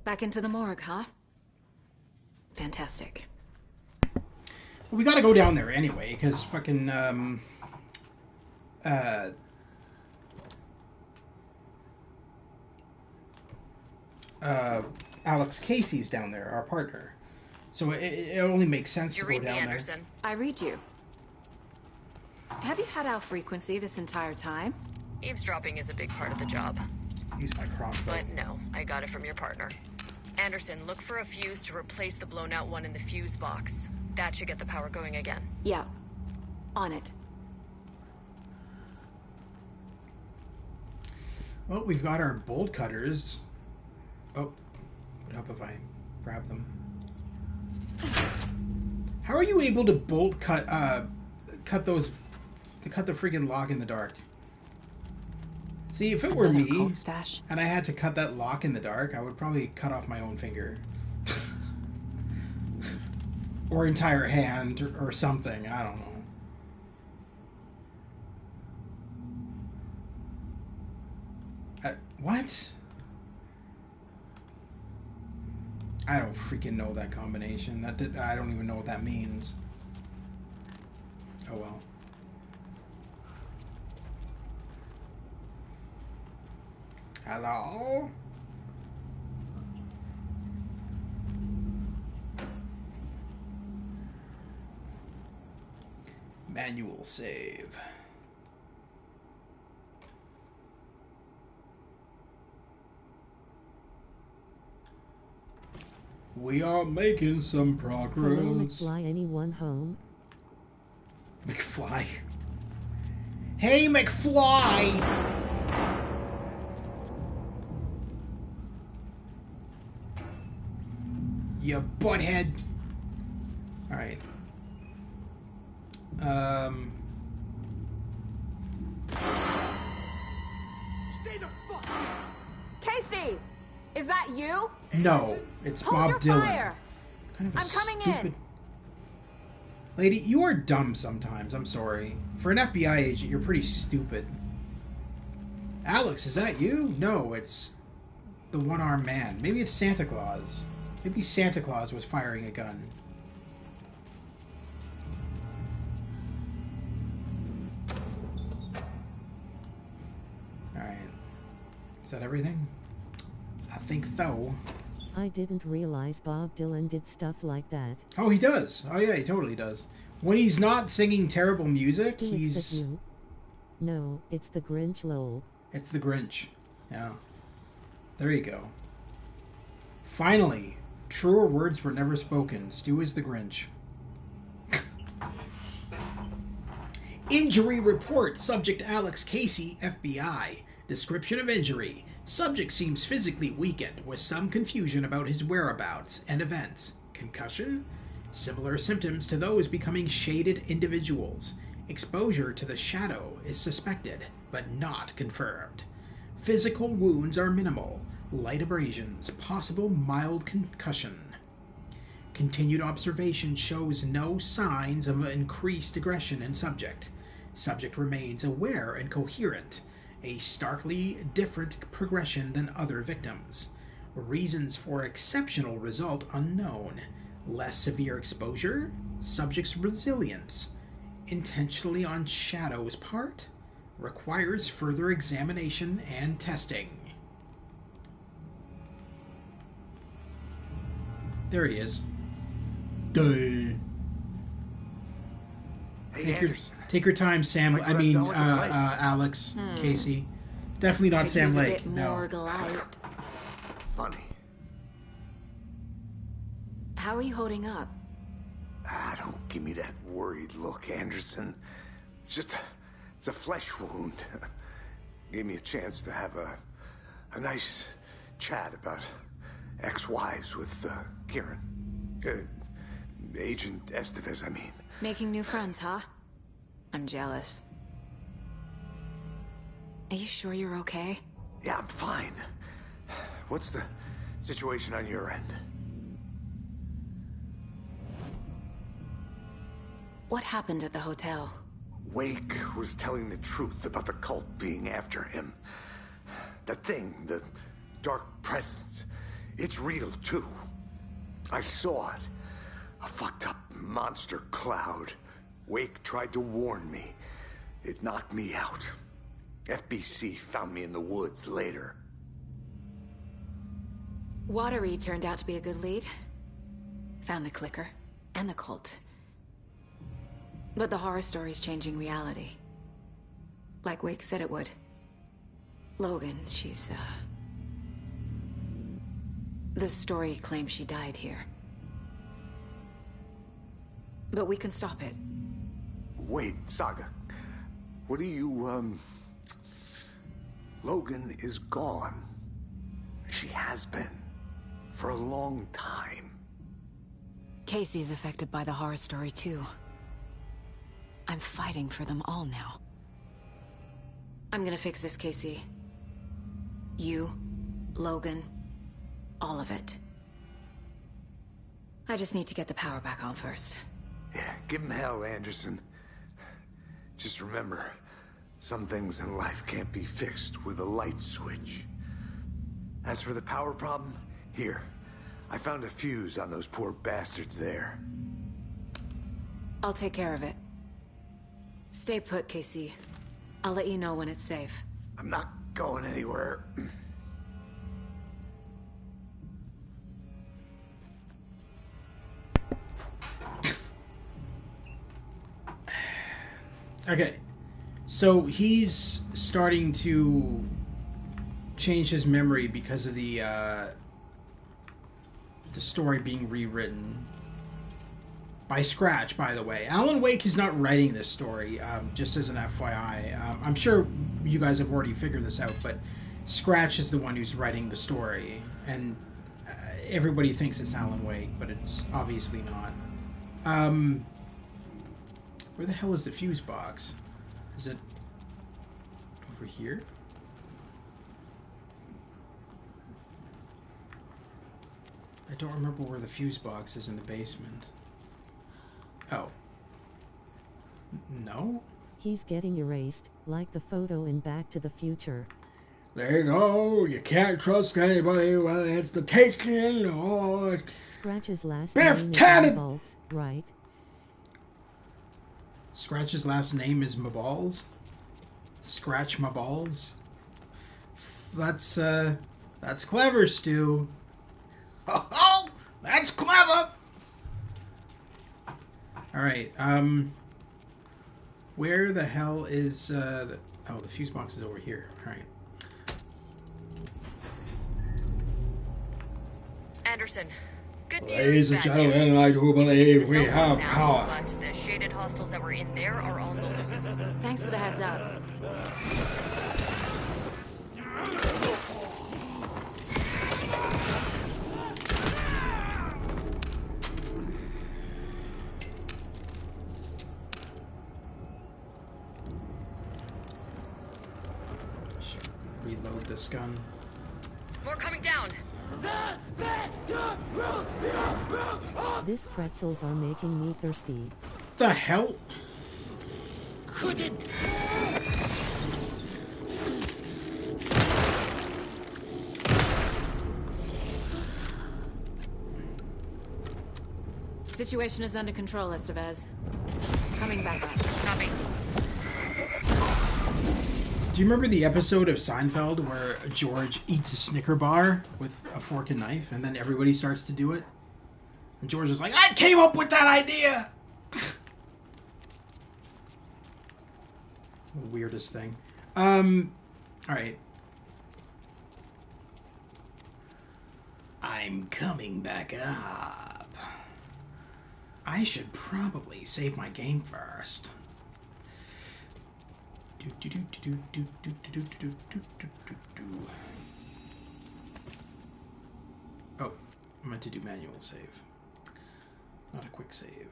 Back into the morgue, huh? Fantastic. Well, we gotta go down there anyway, because fucking, Alex Casey's down there, our partner. So it only makes sense to go down there. I read you. Have you had our frequency this entire time? Eavesdropping is a big part of the job. Use my crossbow. But no, I got it from your partner. Anderson, look for a fuse to replace the blown out one in the fuse box. That should get the power going again. Yeah. On it. Well, we've got our bolt cutters. Oh, would help if I grab them. How are you able to bolt cut the freaking lock in the dark? See, if it were me, and I had to cut that lock in the dark, I would probably cut off my own finger. Or entire hand, or something, I don't know. What? I don't freaking know that combination. I don't even know what that means. Oh well. Hello? Manual save. We are making some progress. Hello, McFly, anyone home? McFly. Hey, McFly! You butthead. Alright. Stay the fuck. Casey! Is that you? No, it's Hold Bob your Dylan. fire. Kind of a I'm coming stupid... in. Lady, you are dumb sometimes. I'm sorry. For an FBI agent, you're pretty stupid. Alex, is that you? No, it's the one-armed man. Maybe it's Santa Claus. Maybe Santa Claus was firing a gun. Alright. Is that everything? I think so. I didn't realize Bob Dylan did stuff like that. Oh, he does. Oh, yeah, he totally does. When he's not singing terrible music, Stu, he's... It's the you. No, it's the Grinch, lol. It's the Grinch. Yeah. There you go. Finally, truer words were never spoken. Stu is the Grinch. Injury report. Subject Alex Casey, FBI. Description of injury. Subject seems physically weakened, with some confusion about his whereabouts and events. Concussion? Similar symptoms to those becoming shaded individuals. Exposure to the shadow is suspected, but not confirmed. Physical wounds are minimal. Light abrasions, possible mild concussion. Continued observation shows no signs of increased aggression in subject. Subject remains aware and coherent, a starkly different progression than other victims. Reasons for exceptional result unknown. Less severe exposure, subject's resilience. Intentionally on Shadow's part, requires further examination and testing. There he is. Duh. Hey, Take your time, Sam. I mean, Alex, Casey. Definitely not Sam Lake. No. Funny. How are you holding up? Don't give me that worried look, Anderson. It's a flesh wound. Gave me a chance to have a nice chat about ex-wives with Kieran. Agent Estevez, I mean. Making new friends, huh? I'm jealous. Are you sure you're okay? Yeah, I'm fine. What's the situation on your end? What happened at the hotel? Wake was telling the truth about the cult being after him. That thing, the dark presence, it's real too. I saw it. A fucked up monster cloud. Wake tried to warn me. It knocked me out. FBC found me in the woods later. Watery turned out to be a good lead. Found the clicker and the cult. But the horror story's changing reality. Like Wake said it would. Logan, she's, the story claims she died here. But we can stop it. Wait, Saga. What do you, Logan is gone. She has been. For a long time. Casey's affected by the horror story, too. I'm fighting for them all now. I'm gonna fix this, Casey. You, Logan, all of it. I just need to get the power back on first. Yeah, give him hell, Anderson. Just remember, some things in life can't be fixed with a light switch. As for the power problem, here. I found a fuse on those poor bastards there. I'll take care of it. Stay put, Casey. I'll let you know when it's safe. I'm not going anywhere. Okay, so he's starting to change his memory because of the story being rewritten by Scratch, by the way. Alan Wake is not writing this story, just as an FYI. I'm sure you guys have already figured this out, but Scratch is the one who's writing the story, and everybody thinks it's Alan Wake, but it's obviously not. Where the hell is the fuse box? Is it over here? I don't remember where the fuse box is in the basement. Oh. No? He's getting erased, like the photo in Back to the Future. There you go. You can't trust anybody, whether it's the Taken or... Scratch's last Biff name Tannen! is Mabals, right? Scratch's last name is Mabals? Scratch Mabals? That's clever, Stu. Oh, that's clever! Alright, where the hell is, the fuse box is over here. Alright. Anderson, good news. Ladies and gentlemen, I do believe we have power. But the shaded hostiles that were in there are on the loose. Thanks for the heads up. reload this gun. More coming down. These pretzels are making me thirsty. The hell? Couldn't. Situation is under control, Estevez. Coming back up. Copy. Do you remember the episode of Seinfeld where George eats a Snicker bar with a fork and knife, and then everybody starts to do it? And George is like, I came up with that idea! Weirdest thing. Alright. I'm coming back up. I should probably save my game first. Oh, I meant to do manual save, not a quick save.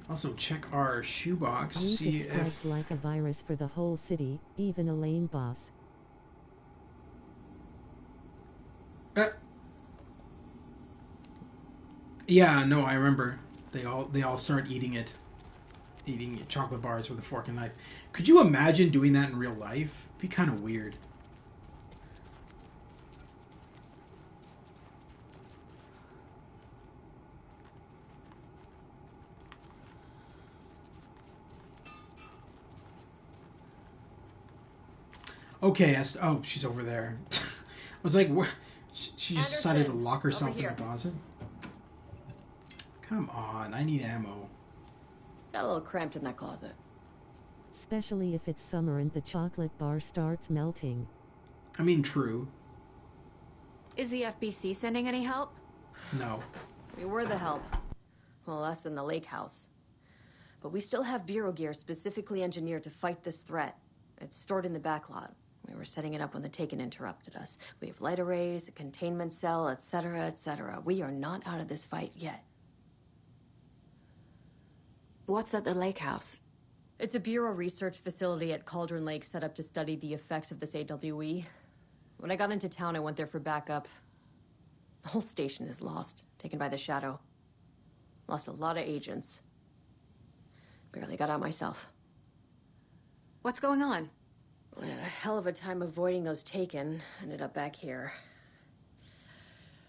Also, check our shoebox to see it spreads like a virus for the whole city, even Elaine boss. Yeah, no, I remember. They all start eating chocolate bars with a fork and knife. Could you imagine doing that in real life? It'd be kind of weird. Okay, oh, she's over there. I was like, what? She just decided to lock herself in the closet? Come on, I need ammo. Got a little cramped in that closet. Especially if it's summer and the chocolate bar starts melting. I mean, true. Is the FBC sending any help? No. We were the help. Well, us in the lake house. But we still have bureau gear specifically engineered to fight this threat. It's stored in the back lot. We were setting it up when the Taken interrupted us. We have light arrays, a containment cell, etc., etc. We are not out of this fight yet. What's at the lake house? It's a bureau research facility at Cauldron Lake set up to study the effects of this AWE. When I got into town, I went there for backup. The whole station is lost, taken by the Shadow. Lost a lot of agents. Barely got out myself. What's going on? We had a hell of a time avoiding those Taken. Ended up back here.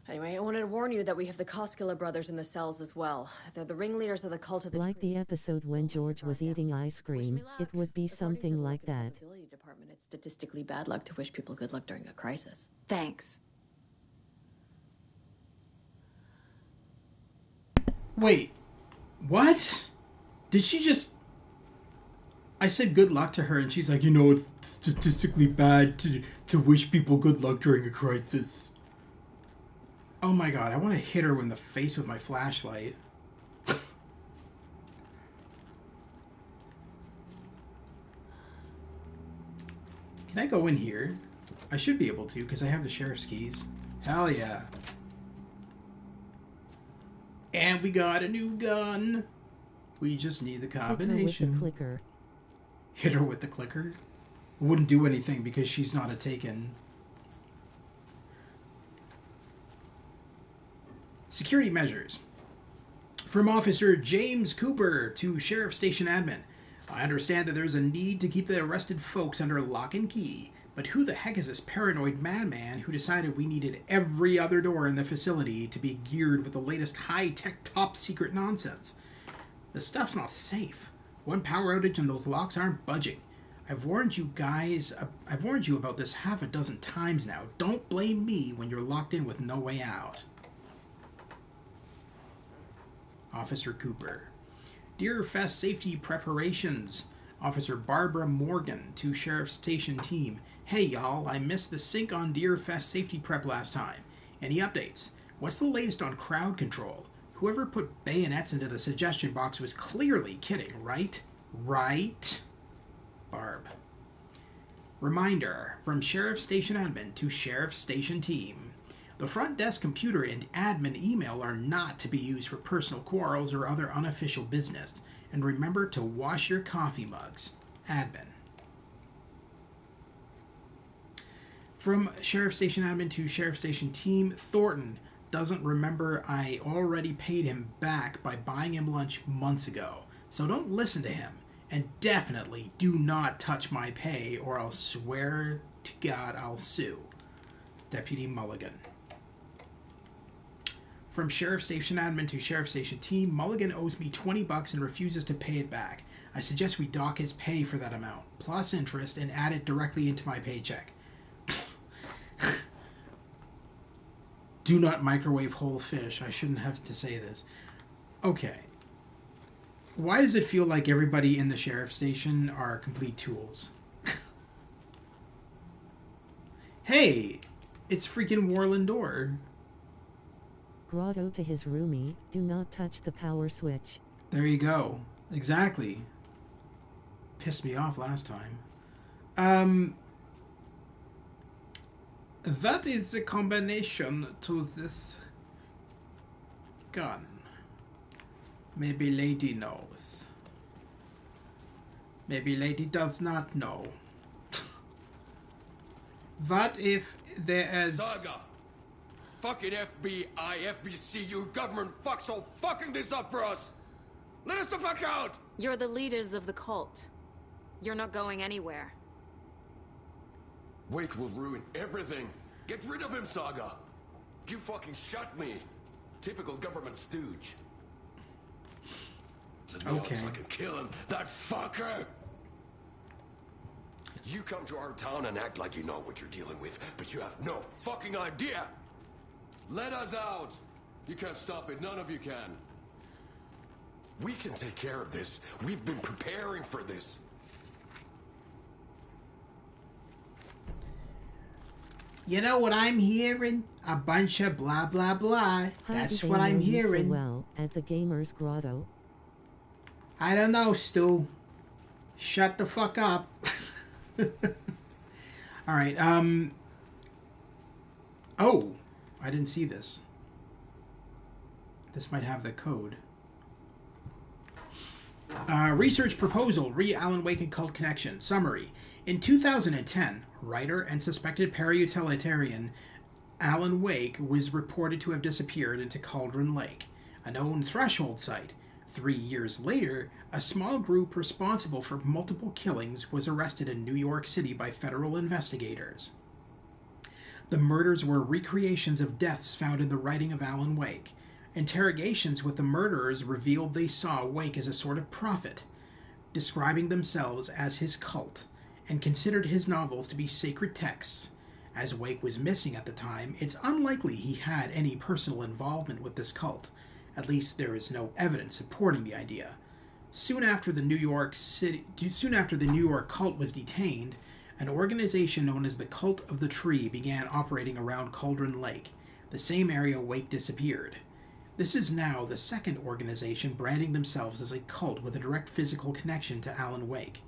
Anyway, I wanted to warn you that we have the Koskela brothers in the cells as well. They're the ringleaders of the cult of the... Like the episode when George was eating ice cream, it would be something like that. Department, it's statistically bad luck to wish people good luck during a crisis. Thanks. Wait, what? Did she just... I said good luck to her, and she's like, you know, it's statistically bad to wish people good luck during a crisis. Oh my god, I want to hit her in the face with my flashlight. Can I go in here? I should be able to, because I have the sheriff's keys. Hell yeah. And we got a new gun. We just need the combination. Hit her with the clicker. Hit her with the clicker? Wouldn't do anything because she's not a Taken. Security measures. From Officer James Cooper to Sheriff Station Admin. I understand that there's a need to keep the arrested folks under lock and key, but who the heck is this paranoid madman who decided we needed every other door in the facility to be geared with the latest high-tech top-secret nonsense? The stuff's not safe. One power outage and those locks aren't budging. I've warned you guys, I've warned you about this half a dozen times now. Don't blame me when you're locked in with no way out. Officer Cooper. Deer Fest Safety Preparations. Officer Barbara Morgan to Sheriff's Station Team. Hey y'all, I missed the sync on Deer Fest Safety Prep last time. Any updates? What's the latest on crowd control? Whoever put bayonets into the suggestion box was clearly kidding, right? Right? Barb. Reminder, from Sheriff Station Admin to Sheriff Station Team. The front desk computer and admin email are not to be used for personal quarrels or other unofficial business. And remember to wash your coffee mugs. Admin. From Sheriff Station Admin to Sheriff Station Team, Thornton doesn't remember I already paid him back by buying him lunch months ago. So don't listen to him. And definitely do not touch my pay or I'll swear to God I'll sue. Deputy Mulligan. From Sheriff Station Admin to Sheriff Station Team, Mulligan owes me $20 and refuses to pay it back. I suggest we dock his pay for that amount, plus interest, and add it directly into my paycheck. Do not microwave whole fish. I shouldn't have to say this. Okay. Why does it feel like everybody in the sheriff station are complete tools? Hey, it's freaking Warland Door. Grotto to his roomie, do not touch the power switch. There you go. Exactly. Pissed me off last time. What is the combination to this gun? Maybe Lady knows. Maybe Lady does not know. What if there is... Saga! Fucking FBI, FBC, you government fucks all fucking this up for us! Let us the fuck out! You're the leaders of the cult. You're not going anywhere. Wake will ruin everything. Get rid of him, Saga. You fucking shut me. Typical government stooge. Let me out so I can kill him, that fucker! You come to our town and act like you know what you're dealing with, but you have no fucking idea! Let us out! You can't stop it, none of you can. We can take care of this. We've been preparing for this. You know what I'm hearing? A bunch of blah blah blah. That's what I'm hearing. So well at the Gamers Grotto. I don't know, Stu. Shut the fuck up. All right. Oh, I didn't see this. This might have the code. Research proposal, Alan Wake and Cult Connection. Summary. In 2010, writer and suspected para-utilitarian Alan Wake was reported to have disappeared into Cauldron Lake, a known threshold site. 3 years later, a small group responsible for multiple killings was arrested in New York City by federal investigators. The murders were recreations of deaths found in the writing of Alan Wake. Interrogations with the murderers revealed they saw Wake as a sort of prophet, describing themselves as his cult, and considered his novels to be sacred texts. As Wake was missing at the time, it's unlikely he had any personal involvement with this cult. At least there is no evidence supporting the idea. Soon after the New York cult was detained, an organization known as the Cult of the Tree began operating around Cauldron Lake, the same area Wake disappeared. This is now the second organization branding themselves as a cult with a direct physical connection to Alan Wake,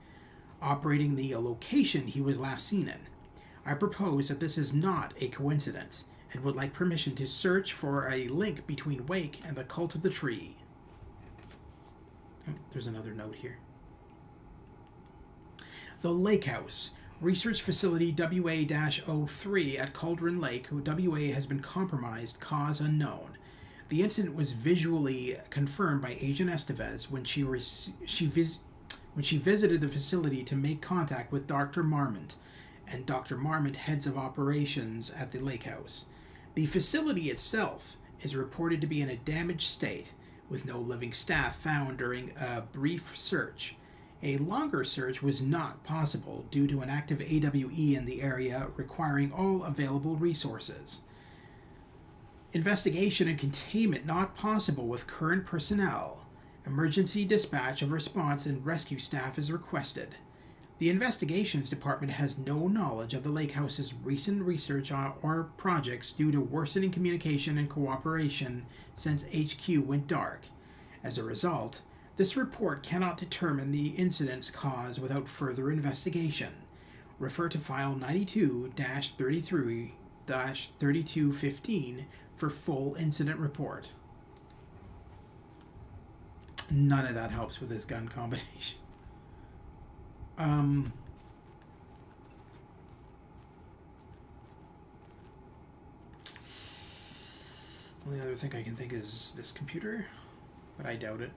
operating the location he was last seen in. I propose that this is not a coincidence, and would like permission to search for a link between Wake and the Cult of the Tree. Oh, there's another note here. The Lake House. Research Facility WA-03 at Cauldron Lake, WA has been compromised, cause unknown. The incident was visually confirmed by Agent Estevez when she visited the facility to make contact with Dr. Marmont and Dr. Marmont, heads of operations at the Lake House. The facility itself is reported to be in a damaged state, with no living staff found during a brief search. A longer search was not possible due to an active AWE in the area requiring all available resources. Investigation and containment not possible with current personnel. Emergency dispatch of response and rescue staff is requested. The Investigations Department has no knowledge of the Lake House's recent research or projects due to worsening communication and cooperation since HQ went dark. As a result, this report cannot determine the incident's cause without further investigation. Refer to File 92-33, 12-3215 for full incident report. None of that helps with this gun combination. Only other thing I can think is this computer, but I doubt it.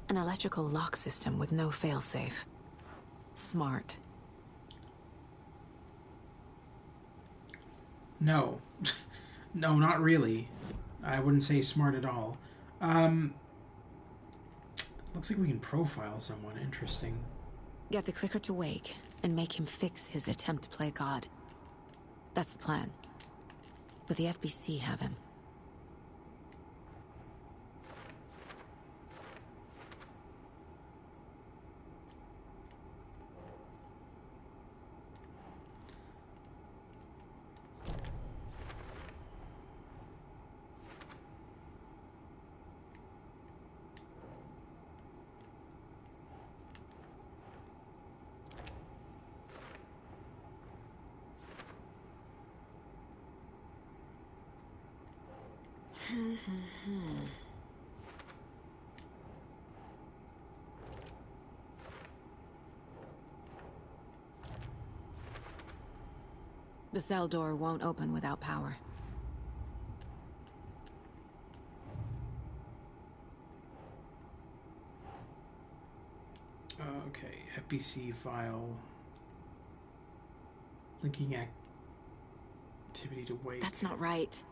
An electrical lock system with no failsafe. Smart. No. No, not really. I wouldn't say smart at all. Looks like we can profile someone. Interesting. Get the clicker to wake and make him fix his attempt to play God. That's the plan. But the FBC have him. The cell door won't open without power. Okay, FBC file. Linking activity to wake. That's not right.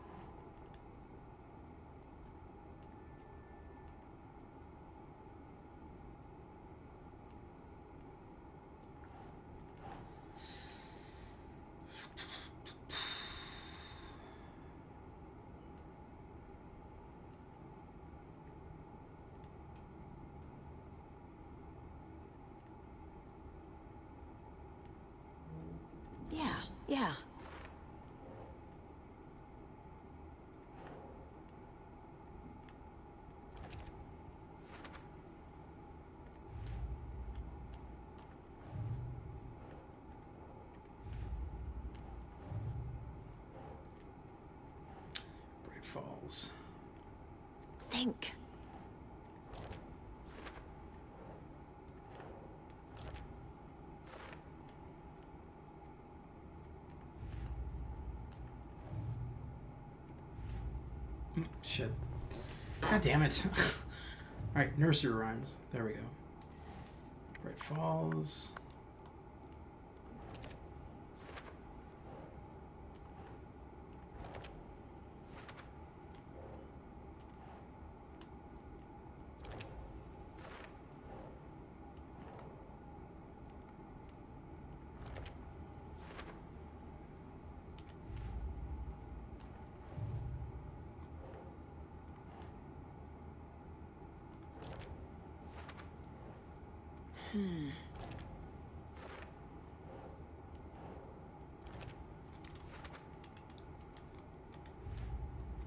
Yeah. Bright Falls. Think. Shit. God damn it. Alright, nursery rhymes. There we go. Bright Falls.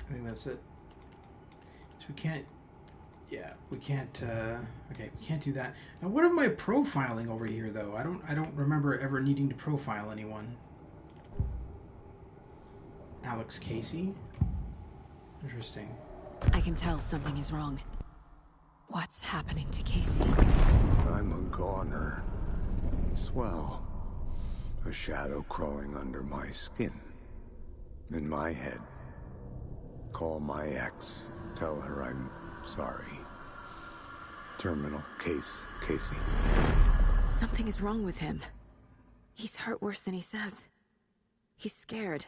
I think that's it. So we can't... Yeah, we can't... okay, we can't do that. Now, what am I profiling over here, though? I don't remember ever needing to profile anyone. Alex Casey? Interesting. I can tell something is wrong. What's happening to Casey? I'm a goner. Swell. A shadow crawling under my skin. In my head. Call my ex. Tell her I'm sorry. Terminal case, Casey. Something is wrong with him. He's hurt worse than he says. He's scared.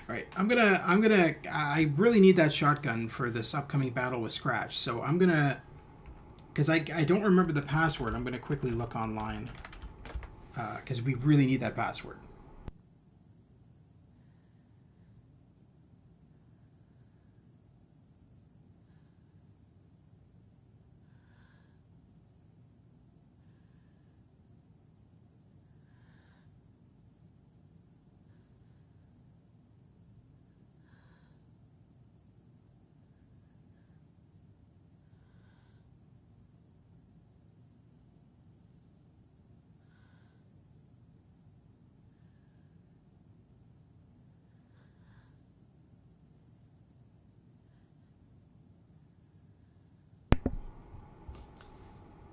Right, I really need that shotgun for this upcoming battle with Scratch, so I'm gonna, because I don't remember the password, I'm gonna quickly look online, because we really need that password.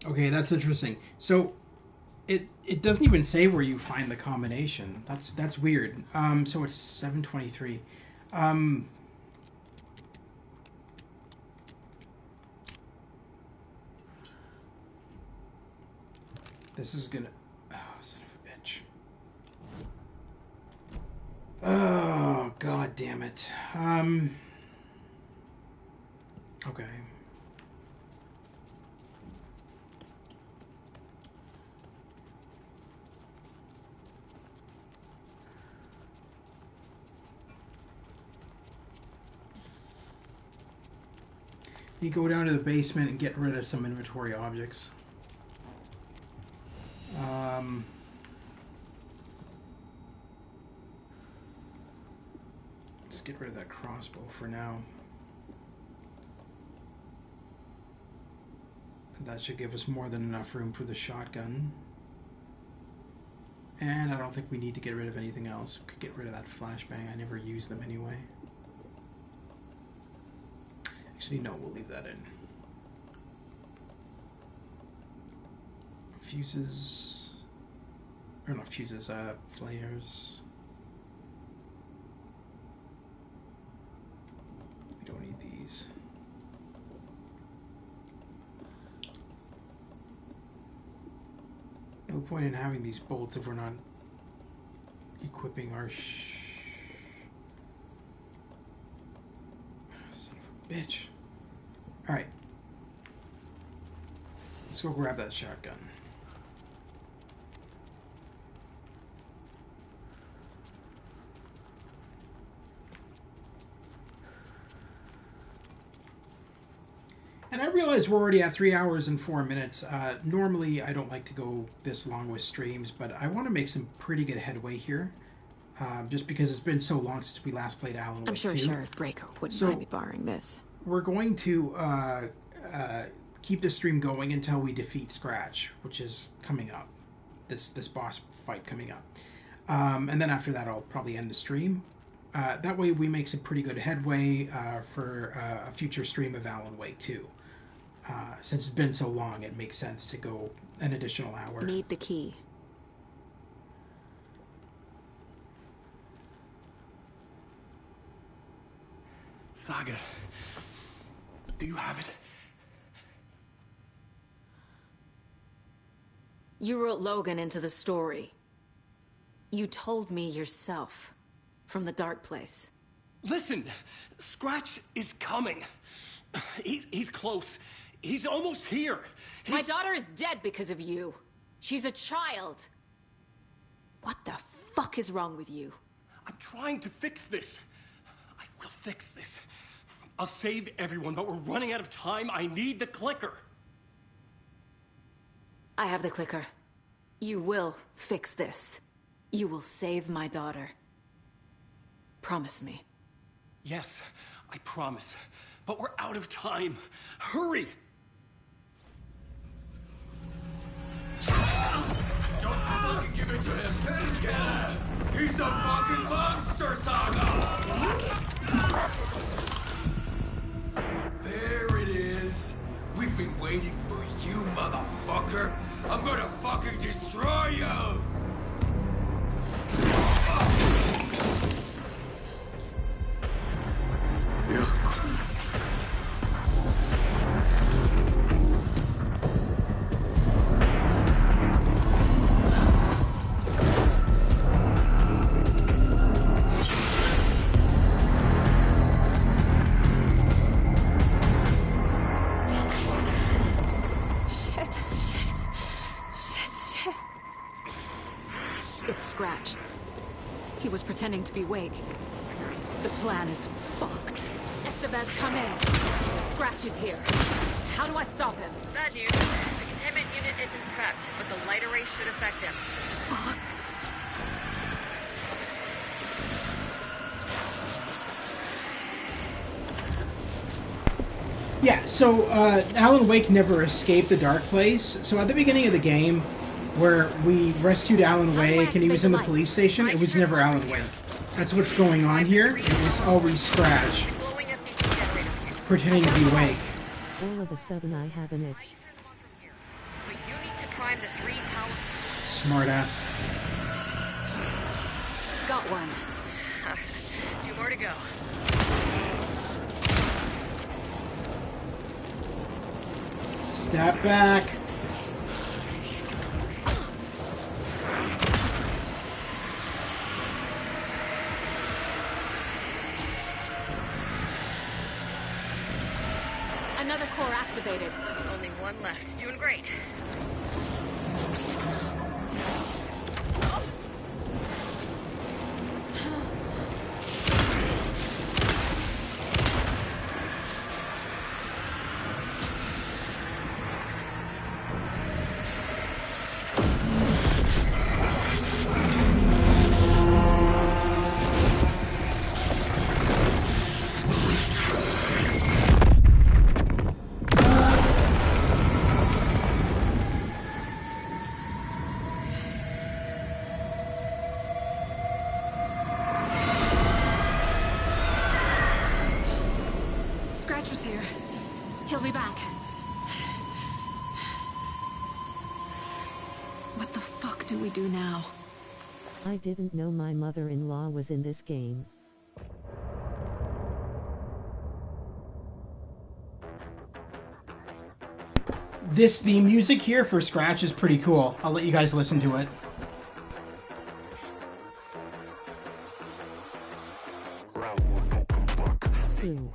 Okay, that's interesting. So it doesn't even say where you find the combination. That's weird. So it's 723. This is gonna. Oh, son of a bitch. Oh, god damn it. Okay. You go down to the basement and get rid of some inventory objects. Let's get rid of that crossbow for now. That should give us more than enough room for the shotgun. And I don't think we need to get rid of anything else. We could get rid of that flashbang. I never use them anyway. Actually, no, we'll leave that in. Fuses. Or not fuses, flares. We don't need these. No point in having these bolts if we're not equipping our son of a bitch. Alright. Let's go grab that shotgun. And I realize we're already at 3 hours and 4 minutes. Normally, I don't like to go this long with streams, but I want to make some pretty good headway here. Just because it's been so long since we last played Alan Wake 2. I'm sure Sheriff Braco wouldn't mind me borrowing this. We're going to keep the stream going until we defeat Scratch, which is coming up. This boss fight coming up. And then after that, I'll probably end the stream. That way we make some pretty good headway for a future stream of Alan Wake 2. Since it's been so long, it makes sense to go an additional hour. Need the key. Saga, do you have it? You wrote Logan into the story. You told me yourself. From the dark place. Listen, Scratch is coming. He's close. He's almost here. My daughter is dead because of you. She's a child. What the fuck is wrong with you? I'm trying to fix this. I will fix this. I'll save everyone, but we're running out of time. I need the clicker. I have the clicker. You will fix this. You will save my daughter. Promise me. Yes, I promise. But we're out of time. Hurry! Don't fucking give it to him! Let him get him! He's a fucking monster, Saga! There it is! We've been waiting for you, motherfucker! I'm gonna fucking destroy you! It's Scratch. He was pretending to be Wake. The plan is fucked. Estevez, come in. Scratch is here. How do I stop him? Bad news. The containment unit isn't prepped, but the light array should affect him. Fuck. Yeah, so Alan Wake never escaped the dark place. So at the beginning of the game, where we rescued Alan Wake and he was in the police station, it was never Alan Wake. That's what's going on here. It was always Scratch pretending to be Wake. All of a sudden I have an itch. But you need to prime the 3 power... Smartass. Got one. 2 more to go. Step back. Another core activated. Only 1 left. Doing great. He'll be back. What the fuck do we do now? I didn't know my mother-in-law was in this game. The music here for Scratch is pretty cool. I'll let you guys listen to it. Two.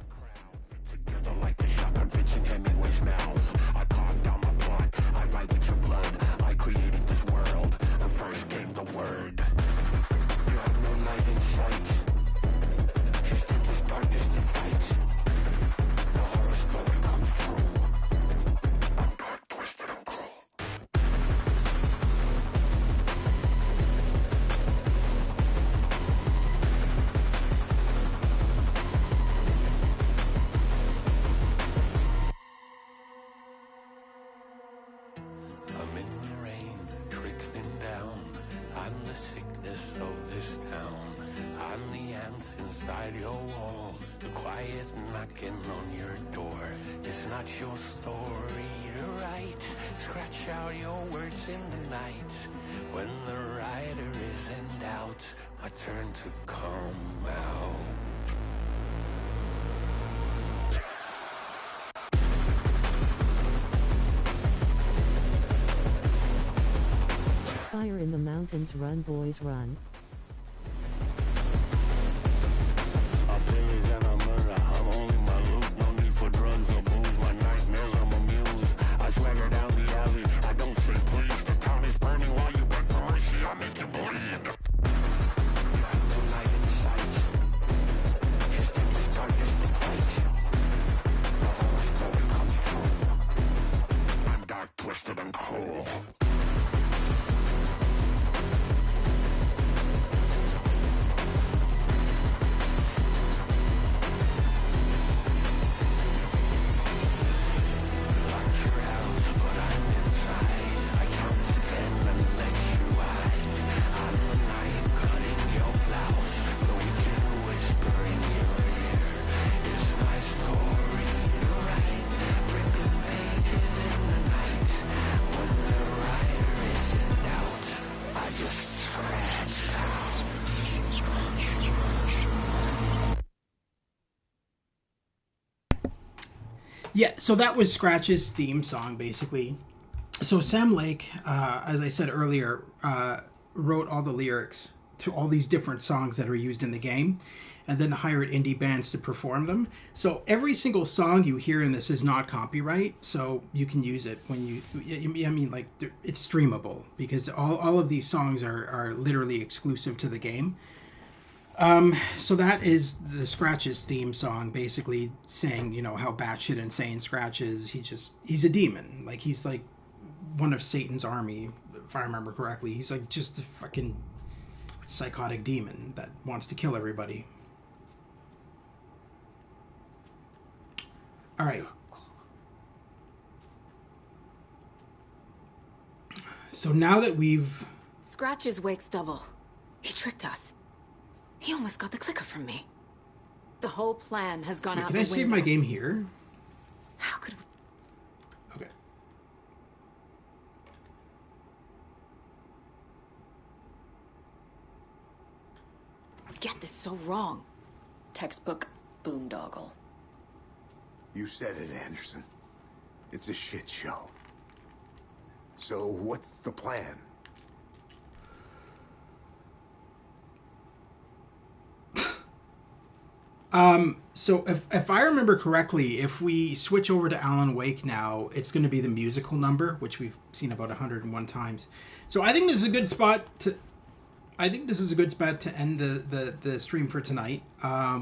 Fire in the mountains, run boys run. Yeah, so that was Scratch's theme song, basically. So Sam Lake, as I said earlier, wrote all the lyrics to all these different songs that are used in the game. and then hired indie bands to perform them. So every single song you hear in this is not copyright, so you can use it when you, I mean, like, it's streamable, because all of these songs are literally exclusive to the game. So that is the Scratch's theme song, basically saying, you know, how batshit insane Scratch is. He's a demon. Like, he's like one of Satan's army, if I remember correctly. He's like just a fucking psychotic demon that wants to kill everybody. All right. So now that we've... Scratch's wake's double. He tricked us. He almost got the clicker from me. The whole plan has gone out the window. Can I save my game here? How could we... Okay. Get this so wrong. Textbook boondoggle. You said it, Anderson. It's a shit show. So what's the plan? So if I remember correctly, if we switch over to Alan Wake now, it's going to be the musical number, which we've seen about 101 times. So I think this is a good spot to... end the stream for tonight.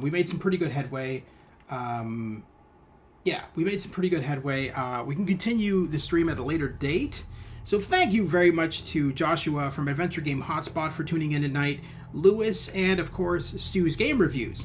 We made some pretty good headway. Yeah, we made some pretty good headway. We can continue the stream at a later date. So thank you very much to Joshua from Adventure Game Hotspot for tuning in tonight, Lewis, and of course Stu's Game Reviews.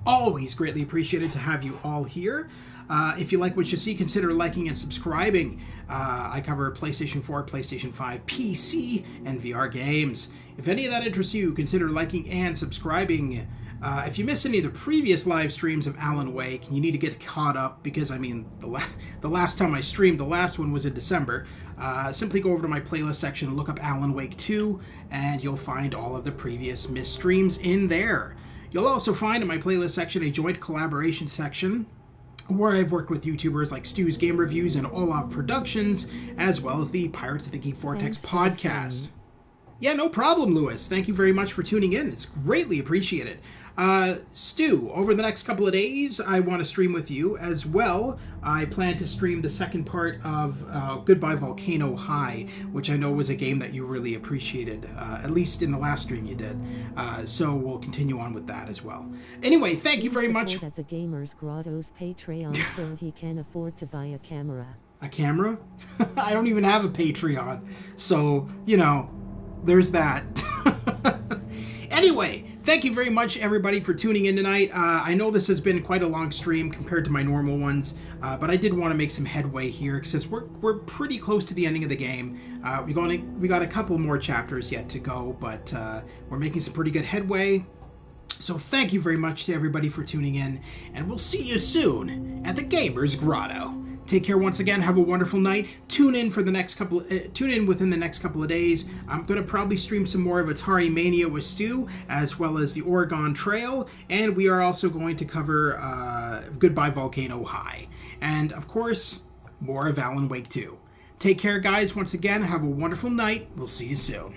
Always greatly appreciated to have you all here. If you like what you see, consider liking and subscribing. I cover PlayStation 4, PlayStation 5, PC, and VR games. If any of that interests you, consider liking and subscribing. If you missed any of the previous live streams of Alan Wake, you need to get caught up, because, I mean, the last time I streamed, the last one was in December. Simply go over to my playlist section, look up Alan Wake 2, and you'll find all of the previous missed streams in there. You'll also find in my playlist section a joint collaboration section where I've worked with YouTubers like Stu's Game Reviews and Olaf Productions, as well as the Pirates of the Geek Vortex podcast. Yeah, no problem, Lewis. Thank you very much for tuning in. It's greatly appreciated. Stu, over the next couple of days, I want to stream with you as well. I plan to stream the second part of Goodbye Volcano High, which I know was a game that you really appreciated, at least in the last stream you did. So we'll continue on with that as well. Anyway, thank you very much. At the Gamers Grotto's Patreon so he can afford to buy a camera. A camera? I don't even have a Patreon. So, you know, there's that. Anyway, thank you very much, everybody, for tuning in tonight. I know this has been quite a long stream compared to my normal ones, but I did want to make some headway here since we're pretty close to the ending of the game. We got a couple more chapters yet to go, but we're making some pretty good headway. So thank you very much to everybody for tuning in, and we'll see you soon at the Gamers Grotto. Take care once again. Have a wonderful night. Tune in within the next couple of days. I'm going to probably stream some more of Atari Mania with Stu, as well as the Oregon Trail, and we are also going to cover Goodbye Volcano High, and of course more of Alan Wake 2. Take care, guys. Once again, have a wonderful night. We'll see you soon.